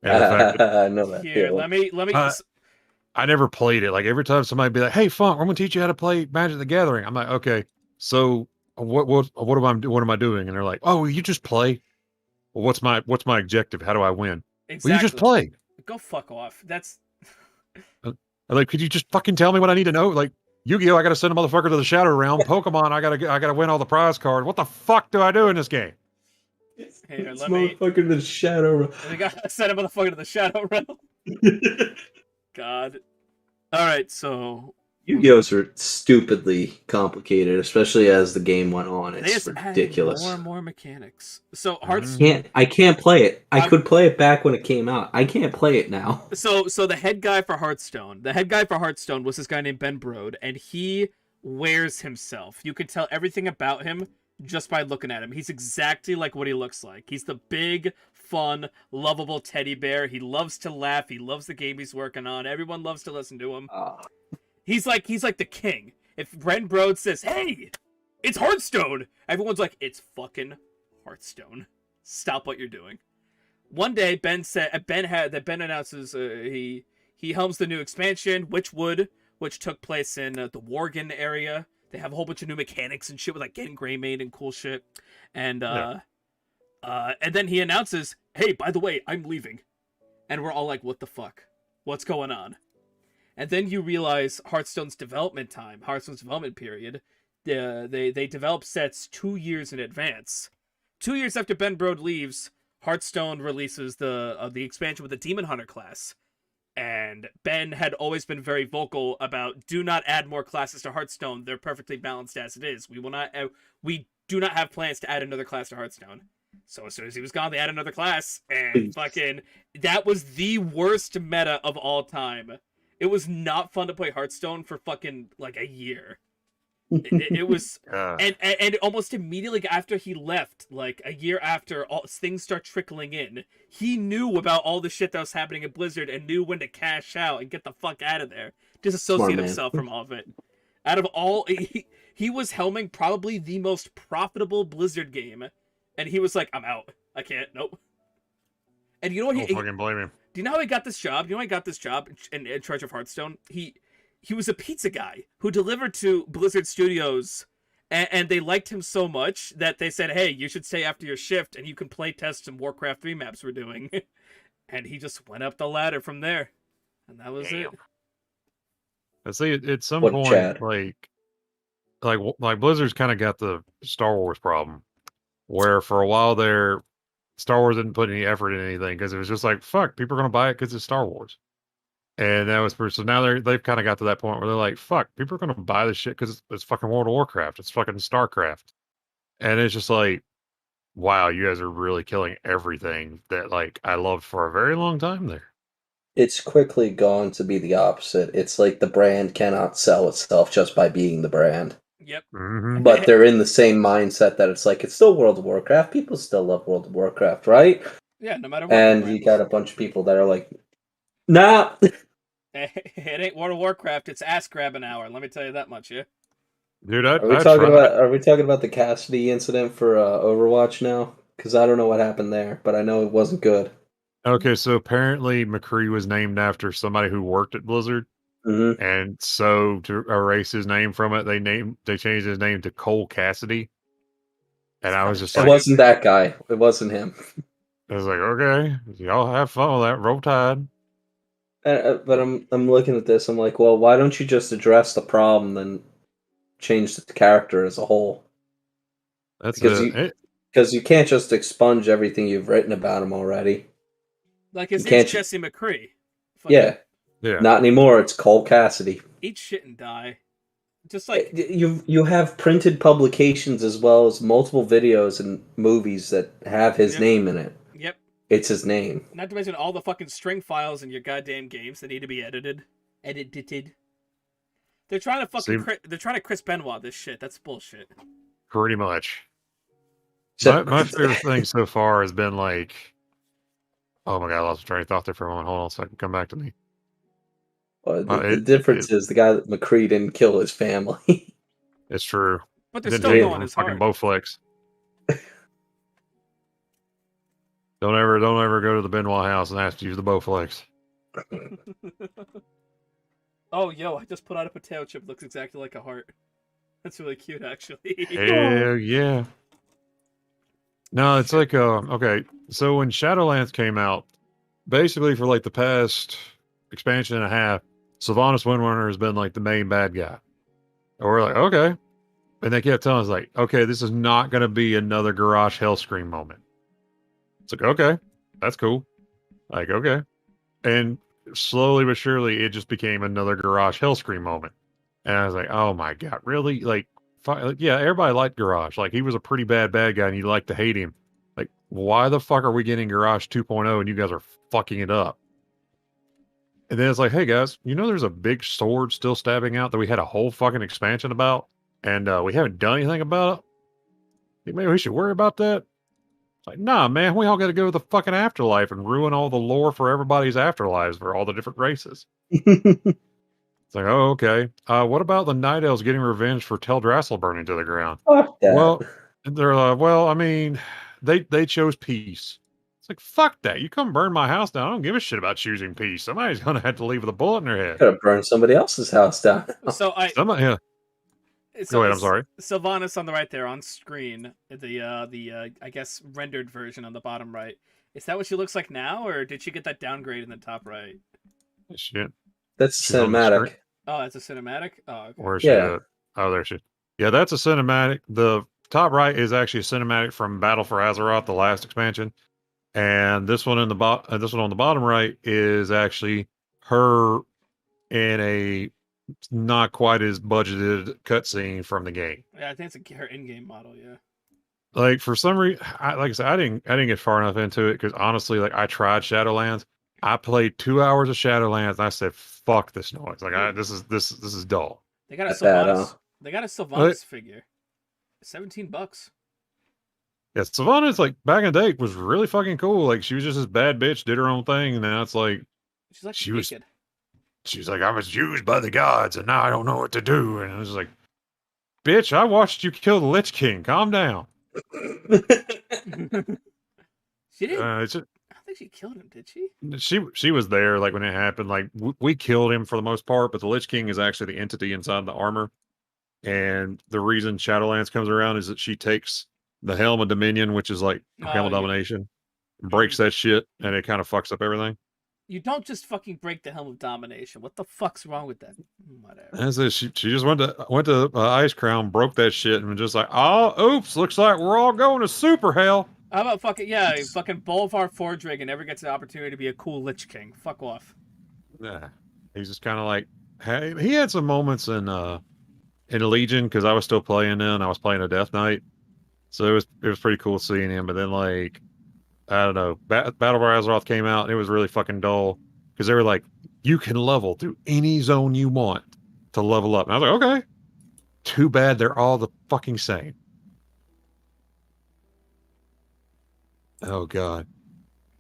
And the fact that I know that. Here, feeling. let me. I never played it. Like every time somebody be like, "Hey, Funk, I'm gonna teach you how to play Magic the Gathering," I'm like, "Okay, so what am I doing?" And they're like, "Oh, you just play." Well, what's my objective? How do I win? Exactly. Well, you just play. Go fuck off. That's I'm like, could you just fucking tell me what I need to know? Like Yu-Gi-Oh, I gotta send a motherfucker to the Shadow Realm. Pokemon, I gotta win all the prize cards. What the fuck do I do in this game? here. It's Let me. motherfucking the shadow. We got to send a motherfucker to the Shadow Realm. God. All right, so Yu-Gi-Ohs are stupidly complicated, especially as the game went on. they It's just added ridiculous. more and more mechanics. So Hearts. I can't play it. I I'm- could play it back when it came out. I can't play it now. So the head guy for Hearthstone was this guy named Ben Brode, and he wears himself. You could tell everything about him just by looking at him. He's exactly like what he looks like. He's the big, fun, lovable teddy bear. He loves to laugh. He loves the game he's working on. Everyone loves to listen to him. He's like the king. If Ben Brode says, "Hey, it's Hearthstone," everyone's like, "It's fucking Hearthstone. Stop what you're doing." One day, Ben announces he helms the new expansion, Witchwood, which took place in the Worgen area. They have a whole bunch of new mechanics and shit with like getting Greymane and cool shit. And then he announces, "Hey, by the way, I'm leaving." And we're all like, "What the fuck? What's going on?" And then you realize Hearthstone's development period. They develop sets 2 years in advance. 2 years after Ben Brode leaves, Hearthstone releases the expansion with the Demon Hunter class. And Ben had always been very vocal about, do not add more classes to Hearthstone. They're perfectly balanced as it is. We do not have plans to add another class to Hearthstone. So as soon as he was gone, they added another class, and fucking that was the worst meta of all time. It was not fun to play Hearthstone for fucking like a year. It was, and almost immediately after he left, like a year after, all things start trickling in. He knew about all the shit that was happening at Blizzard and knew when to cash out and get the fuck out of there. Disassociate himself from all of it. Out of all, he was helming probably the most profitable Blizzard game, and he was like, "I'm out. I can't. Nope." And you know what? Don't fucking blame him. Do you know how he got this job? You know how he got this job in charge of Hearthstone? He was a pizza guy who delivered to Blizzard Studios, and they liked him so much that they said, "Hey, you should stay after your shift, and you can play test some Warcraft 3 maps we're doing." And he just went up the ladder from there, and that was it. I see. At some What point, Chad? like Blizzard's kind of got the Star Wars problem, where for a while there, Star Wars didn't put any effort in anything because it was just like, fuck, people are gonna buy it because it's Star Wars. And that was so now they've kind of got to that point where they're like, fuck, people are gonna buy this shit because it's fucking World of Warcraft, it's fucking StarCraft, and it's just like, wow, you guys are really killing everything that like I loved for a very long time there. It's quickly gone to be the opposite. It's like the brand cannot sell itself just by being the brand. Yep. Mm-hmm. But they're in the same mindset that it's like, it's still World of Warcraft. People still love World of Warcraft, right? Yeah, no matter what. And you got a bunch of people that are like, nah. It ain't World of Warcraft. It's ass grabbing hour. Let me tell you that much, yeah. Dude, Are we talking about the Cassidy incident for Overwatch now? Because I don't know what happened there, but I know it wasn't good. Okay, so apparently McCree was named after somebody who worked at Blizzard, and so to erase his name from it, they changed his name to Cole Cassidy. And I was just like, it wasn't that guy. It wasn't him. I was like, okay, y'all have fun with that. Roll Tide. But I'm looking at this. I'm like, well, why don't you just address the problem and change the character as a whole? That's because you can't just expunge everything you've written about him already. Like his You name's can't- Jesse McCree. Fucking Yeah, Yeah. not anymore. It's Cole Cassidy. eat shit and die. Just like You have printed publications as well as multiple videos and movies that have his Yep. name in it. yep. It's his name. Not to mention all the fucking string files in your goddamn games that need to be edited. They're trying to fucking they're trying to Chris Benoit this shit. That's bullshit. Pretty much. So, My favorite thing so far has been like, oh my god, I lost my train of thought there for a moment. Hold on so I can come back to me. the difference is the guy that McCree didn't kill his family. It's true. But they're Didn't still take going as fucking hard. Bowflex. Don't ever go to the Benoit house and ask to use the Bowflex. Oh, yo, I just put out a potato chip. Looks exactly like a heart. That's really cute, actually. Hell yeah. No, it's like okay. So when Shadowlands came out, basically for like the past expansion and a half, Sylvanas Windrunner has been like the main bad guy. And we're like, okay. And they kept telling us like, okay, this is not gonna be another garage hellscream moment. It's like, okay, that's cool. Like, okay. And slowly but surely it just became another garage hellscream moment. And I was like, oh my god, really? Like, yeah, everybody liked Garage. Like, he was a pretty bad guy, and you like to hate him. Like, why the fuck are we getting Garage 2.0 and you guys are fucking it up? And then it's like, hey guys, you know there's a big sword still stabbing out that we had a whole fucking expansion about, and we haven't done anything about it? Think maybe we should worry about that? It's like, nah, man, we all got to go to the fucking afterlife and ruin all the lore for everybody's afterlives for all the different races. It's like, oh, okay. What about the Night Elves getting revenge for Teldrassil burning to the ground? Fuck that. Well, they're like, well, I mean, they chose peace. It's like, fuck that. You come burn my house down. I don't give a shit about choosing peace. Somebody's gonna have to leave with a bullet in their head. Could have burned somebody else's house down. So Somebody, yeah. Go ahead. I'm sorry. Sylvanas on the right there on screen. The I guess rendered version on the bottom right. Is that what she looks like now, or did she get that downgrade in the top right? Shit. That's She's on the cinematic. screen. Oh, that's a cinematic. Oh, okay. Where is she Yeah. at? Oh, there she is. Yeah, that's a cinematic. The top right is actually a cinematic from Battle for Azeroth, the last expansion. And this one on the bottom right is actually her in a not quite as budgeted cutscene from the game. Yeah, I think it's her in-game model. Yeah. Like, for some reason, like I said, I didn't get far enough into it because honestly, like, I tried Shadowlands. I played 2 hours of Shadowlands and I said, "Fuck this noise! Like, this is dull." They got a Not bad, Sylvanas. huh? They got a Sylvanas figure. $17. Yeah, Sylvanas, like, back in the day was really fucking cool. Like, she was just this bad bitch, did her own thing, and now it's like She's like She was- naked. she's like, I was used by the gods, and now I don't know what to do. And I was like, bitch, I watched you kill the Lich King. Calm down. She didn't. It's just, I don't think she killed him, did she? she was there, like, when it happened. Like, we killed him for the most part, but the Lich King is actually the entity inside the armor. And the reason Shadowlands comes around is that she takes the Helm of Dominion, which is like Helm of yeah. Domination, breaks that shit, and it kind of fucks up everything. You don't just fucking break the Helm of Domination. What the fuck's wrong with that? Whatever. And so she just went to Ice Crown, broke that shit, and was just like, oh, oops, looks like we're all going to super hell. How about fucking fucking Bolvar Fordragon never gets an opportunity to be a cool Lich King. Fuck off. Nah, he's just kind of like, hey, he had some moments in Legion because I was still playing then. I was playing a Death Knight, so it was pretty cool seeing him. But then, like, I don't know, Battle for Azeroth came out and it was really fucking dull because they were like, you can level through any zone you want to level up. And I was like, okay, too bad they're all the fucking same. Oh god,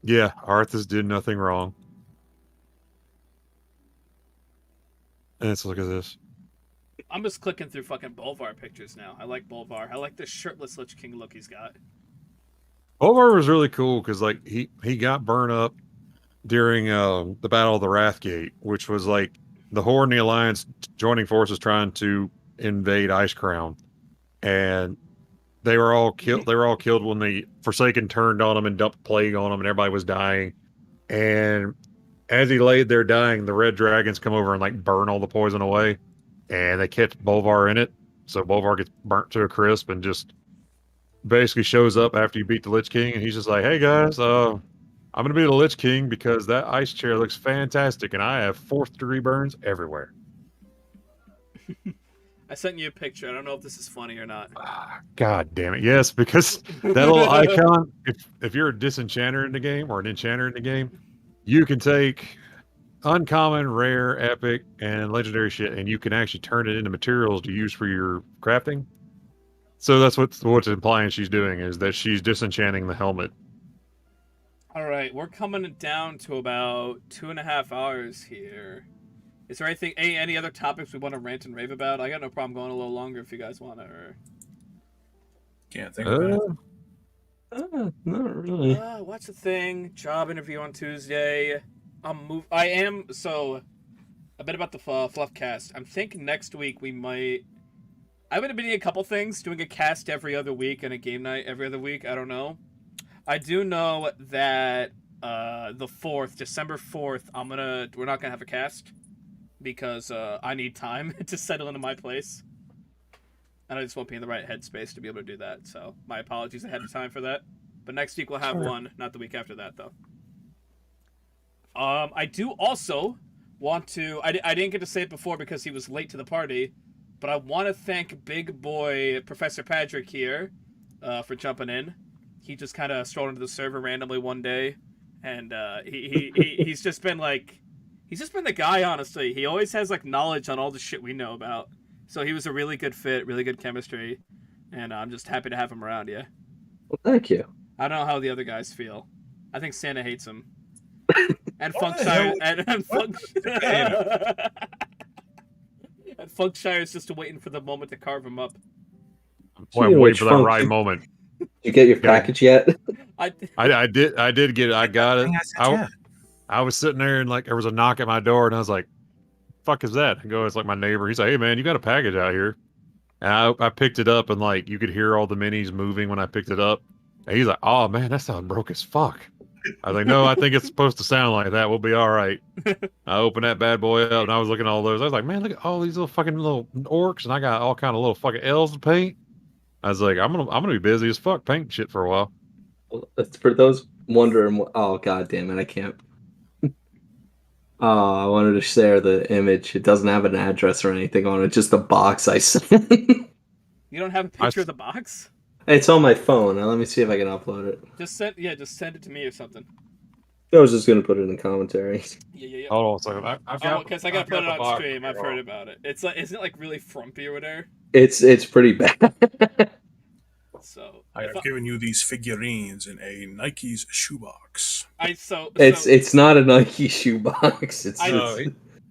yeah, Arthas did nothing wrong. And let's look at this. I'm just clicking through fucking Bolvar pictures now. I like Bolvar. I like the shirtless Lich King look he's got. Bolvar was really cool because, like, he got burned up during the Battle of the Wrathgate, which was like the Horde and the Alliance joining forces trying to invade Icecrown, and they were all killed. They were all killed when the Forsaken turned on them and dumped plague on them, and everybody was dying. And as he laid there dying, the red dragons come over and like burn all the poison away, and they catch Bolvar in it. So Bolvar gets burnt to a crisp and just basically shows up after you beat the Lich King, and he's just like, "Hey guys, I'm gonna be the Lich King because that ice chair looks fantastic, and I have 4th-degree burns everywhere. I sent you a picture. I don't know if this is funny or not. God damn it! Yes, because that little icon. If you're a disenchanter in the game or an enchanter in the game, you can take uncommon, rare, epic, and legendary shit, and you can actually turn it into materials to use for your crafting. So that's what's implying she's doing is that she's disenchanting the helmet. All right, we're coming down to about 2.5 hours here. Is there any other topics we want to rant and rave about? I got no problem going a little longer if you guys want to. Or... Can't think of it. Not really. What's the thing? Job interview on Tuesday. A bit about the FluffCast. I'm thinking next week we might. I'm gonna be doing a couple things, doing a cast every other week and a game night every other week. I don't know. I do know that the 4th, December 4th, we're not gonna have a cast because I need time to settle into my place, and I just won't be in the right headspace to be able to do that. So my apologies ahead of time for that. But next week we'll have one, not the week after that though. I do also want to. I didn't get to say it before because he was late to the party, but I want to thank Big Boy Professor Patrick here for jumping in. He just kind of strolled into the server randomly one day, and he's just been the guy. Honestly, he always has like knowledge on all the shit we know about. So he was a really good fit, really good chemistry, and I'm just happy to have him around. Yeah. Well, thank you. I don't know how the other guys feel. I think Santa hates him. And Funkshire and Funkshire is just waiting for the moment to carve him up. I'm waiting for that right moment. Did you get your package yet? I did get it. I got it. I was sitting there and like there was a knock at my door and I was like, "Fuck is that?" I go, "It's like my neighbor." He's like, "Hey man, you got a package out here?" And I picked it up and like you could hear all the minis moving when I picked it up. And he's like, "Oh man, that sounds broke as fuck." I was like, "No, I think it's supposed to sound like that. We'll be all right." I opened that bad boy up and I was looking at all those. I was like, "Man, look at all these little orcs and I got all kind of little fucking L's to paint." I was like, I'm gonna be busy as fuck painting shit for a while." For those wondering, oh god damn it, I can't. Oh, I wanted to share the image. It doesn't have an address or anything on it, just a box I sent. You don't have a picture of the box? It's on my phone. Now let me see if I can upload it. Just send it to me or something. I was just gonna put it in the commentary. Yeah. Hold on a second. Because I gotta put it on stream. I've heard about it. It's like, isn't it like really frumpy or whatever? It's pretty bad. So I have given you these figurines in a Nike's shoebox. It's not a Nike shoebox.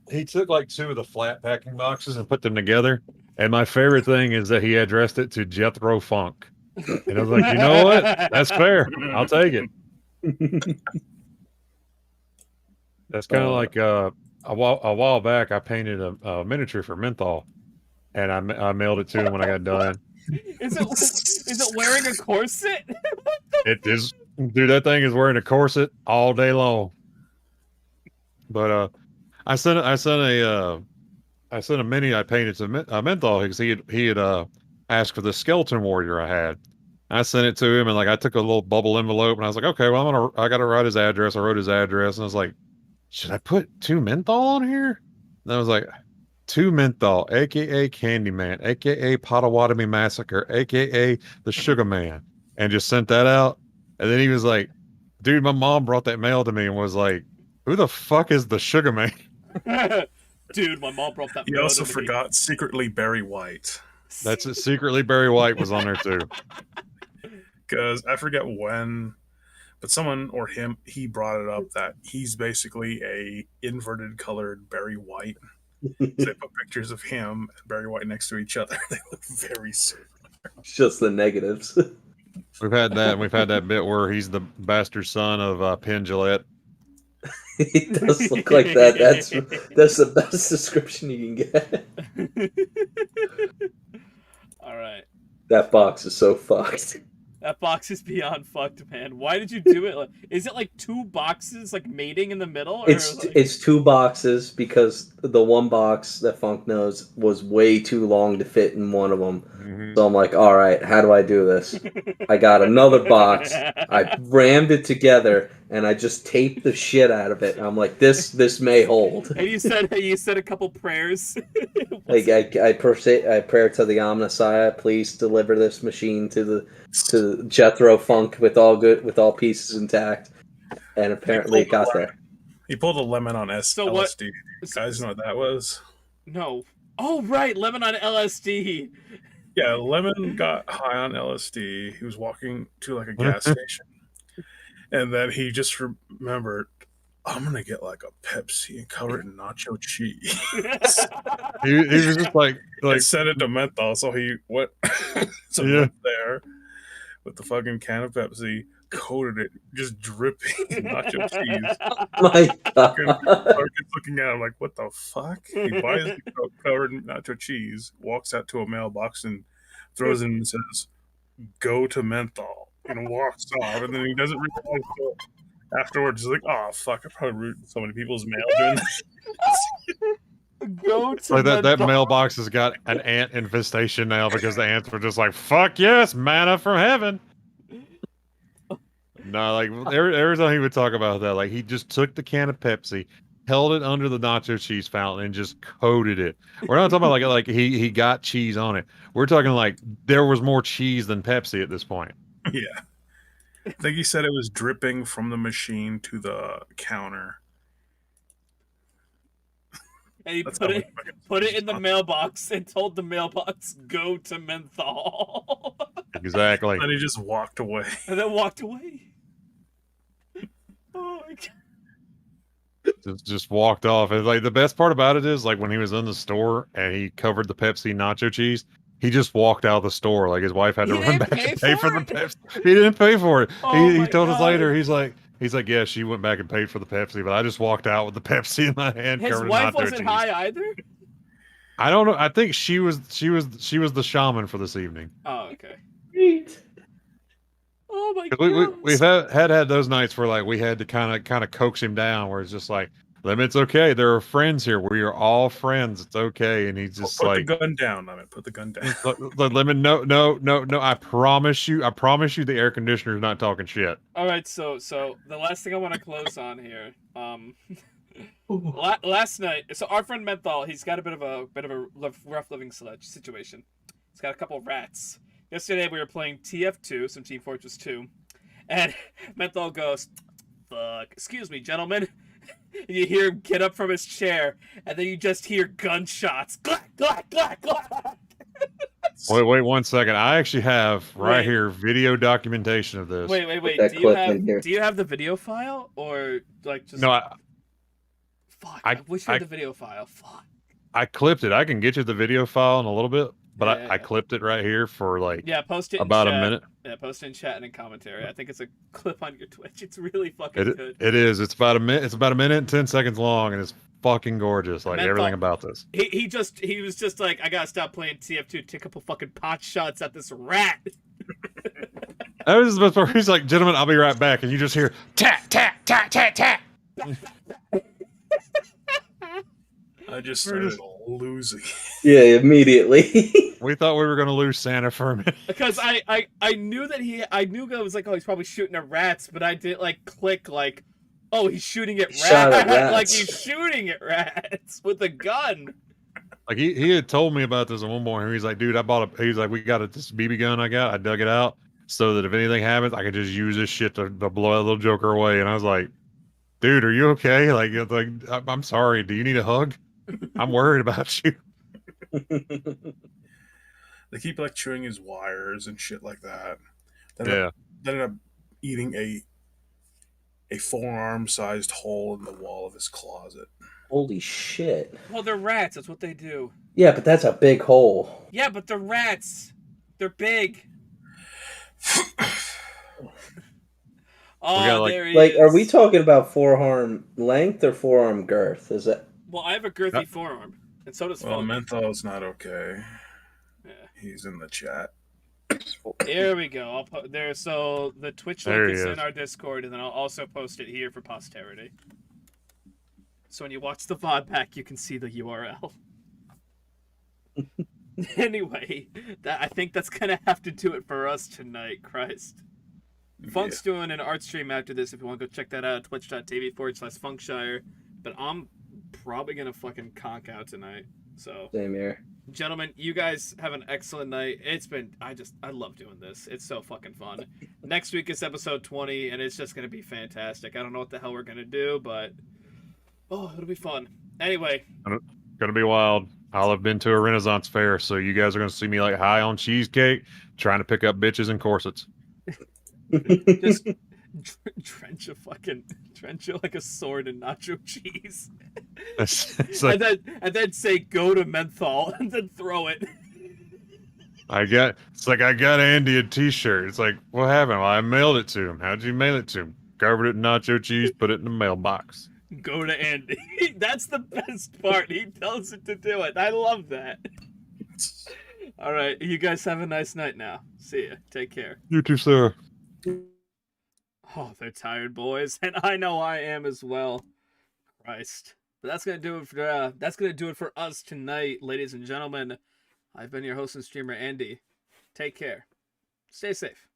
He took like 2 of the flat packing boxes and put them together. And my favorite thing is that he addressed it to Jethro Funk. And I was like, you know what? That's fair. I'll take it. That's kind of like a while back I painted a miniature for Menthol. And I mailed it to him when I got done. Is it wearing a corset? It is, dude. That thing is wearing a corset all day long. But I sent a mini I painted to Menthol because he had asked for the skeleton warrior I had. I sent it to him and like I took a little bubble envelope and I was like, okay, well I gotta write his address. I wrote his address and I was like, should I put 2 Menthol on here? And I was like, 2 Menthol, aka Candyman, aka Potawatomi Massacre, aka the Sugar Man, and just sent that out. And then he was like, dude, my mom brought that mail to me and was like, who the fuck is the Sugar Man? Dude, my mom brought that. He also forgot secretly Barry White. That's it. Secretly Barry White was on there too. Because I forget when, but someone or he brought it up that he's basically a inverted colored Barry White. So they put pictures of him and Barry White next to each other. They look very similar. Just the negatives. We've had that. We've had that bit where he's the bastard son of Penn Jillette. He does look like that. That's the best description you can get. All right. That box is so fucked. That box is beyond fucked, man. Why did you do it? Is it like 2 boxes like mating in the middle? Or It's 2 boxes because the one box that Funk knows was way too long to fit in one of them. Mm-hmm. So I'm like, all right, how do I do this? I got another box. I rammed it together and I just taped the shit out of it. I'm like, this may hold. And you said a couple prayers. Like I pray to the Omnissiah, please deliver this machine to Jethro Funk with all pieces intact. And apparently it got there. He pulled a lemon on So what- LSD. You guys know what that was? No. Oh right, lemon on LSD. Yeah, Lemon got high on LSD. He was walking to like a gas station, and then he just remembered, I'm gonna get like a Pepsi and cover it in nacho cheese. He was just like And sent it to menthol, so he went, went there with the fucking can of Pepsi, coated it, just dripping nacho cheese. My God. Marcus looking at him like, what the fuck? He buys the coat covered in nacho cheese, walks out to a mailbox and throws it in and says, go to menthol, and walks off. And then he doesn't realize until afterwards. He's like, oh, fuck, I probably ruined so many people's mail doing that. Go to like that menthol. mailbox has got an ant infestation now because the ants were just like, fuck yes, manna from heaven. No, like every time he would talk about that, like he just took the can of Pepsi, held it under the nacho cheese fountain, and just coated it. We're not talking about like he got cheese on it. We're talking like there was more cheese than Pepsi at this point. Yeah. I think he said it was dripping from the machine to the counter. And he That's put how it much put it in the mailbox and told the mailbox, go to menthol. Exactly. And he just walked away. And then walked away. Oh my God. Just walked off. And like the best part about it is like when he was in the store and he covered the Pepsi nacho cheese, he just walked out of the store. Like his wife had to He run didn't back pay and pay for for the it? Pepsi. He didn't pay for it. Oh he my told us God. later. He's like, yeah, she went back and paid for the Pepsi, but I just walked out with the Pepsi in my hand. His covered in wife nacho wasn't cheese. high either? I don't know. I think she was the shaman for this evening. Oh, okay. Sweet. Oh my 'Cause God. we've had those nights where like we had to kind of coax him down, where it's just like, it's okay. There are friends here. We are all friends. It's okay. And he's just Put like, the gun down. Put the gun down. Lemon, no. I promise you, the air conditioner's not talking shit. All right, so the last thing I want to close on here, last night, so our friend Menthol, he's got a bit of a rough living situation. He's got a couple of rats. Yesterday we were playing TF2, some Team Fortress 2, and Menthol goes, "Fuck, excuse me, gentlemen." And you hear him get up from his chair, and then you just hear gunshots. Clack, clack, clack, clack. Wait 1 second. I actually have Wait. here video documentation of this. Wait. that Do clip in here. you have the video file, or like just? No, Fuck. I- I wish I had the video file. Fuck. I clipped it. I can get you the video file in a little bit, but Yeah. I clipped it right here for like Yeah, post it in about chat. a minute. Yeah, post it in chat and in commentary. I think it's a clip on your Twitch. It's really fucking good. It is. It's about a minute. It's about a minute and 10 seconds long, and it's fucking gorgeous. Like Menthol. everything about this. He was just like, I gotta stop playing TF2, take a couple fucking pot shots at this rat. That was the best part. He's like, gentlemen, I'll be right back, and you just hear tat tat tat tat tat. I just started losing. Yeah, immediately. We thought we were gonna lose Santa for a minute. Because I knew that I was like, oh, he's probably shooting at rats, but I didn't like click like, oh, he's shooting at rats. Shot at rats. Like he's shooting at rats with a gun. Like he had told me about this at one point. He's like, dude, he's like, we got this BB gun I dug it out so that if anything happens, I could just use this shit to blow that little joker away. And I was like, dude, are you okay? Like I'm sorry. Do you need a hug? I'm worried about you. They keep like chewing his wires and shit like that. Yeah. Then end up eating a forearm-sized hole in the wall of his closet. Holy shit. Well, they're rats. That's what they do. Yeah, but that's a big hole. Yeah, but they're rats. They're big. Oh, got, there he Like, is. are we talking about forearm length or forearm girth? Is that? Well, I have a girthy forearm, and so does Well, Funk. Menthol's not okay. Yeah. He's in the chat. There we go. I'll put there. So the Twitch There link he is in is. our Discord, and then I'll also post it here for posterity. So when you watch the VOD back, you can see the URL. Anyway, I think that's gonna have to do it for us tonight. Christ. Funk's doing an art stream after this. If you want to go check that out, twitch.tv/Funkshire. But I'm probably gonna fucking conk out tonight. So, Same here. gentlemen, you guys have an excellent night. It's been I love doing this. It's so fucking fun. Next week is episode 20, and it's just gonna be fantastic. I don't know what the hell we're gonna do, but it'll be fun. Anyway, Gonna be wild. I'll have been to a Renaissance fair, so you guys are gonna see me like high on cheesecake, trying to pick up bitches in corsets. just drench it like a sword in nacho cheese. It's like, and then say go to menthol and then throw it. I got Andy a t-shirt. It's like, what happened? Well, I mailed it to him. How'd you mail it to him? Covered it in nacho cheese, put it in the mailbox. Go to Andy. That's the best part. He tells it to do it. I love that. All right, you guys have a nice night now. See ya. Take care. You too, sir. Oh, they're tired, boys, and I know I am as well. Christ. But that's gonna do it for us tonight, ladies and gentlemen. I've been your host and streamer, Andy. Take care. Stay safe.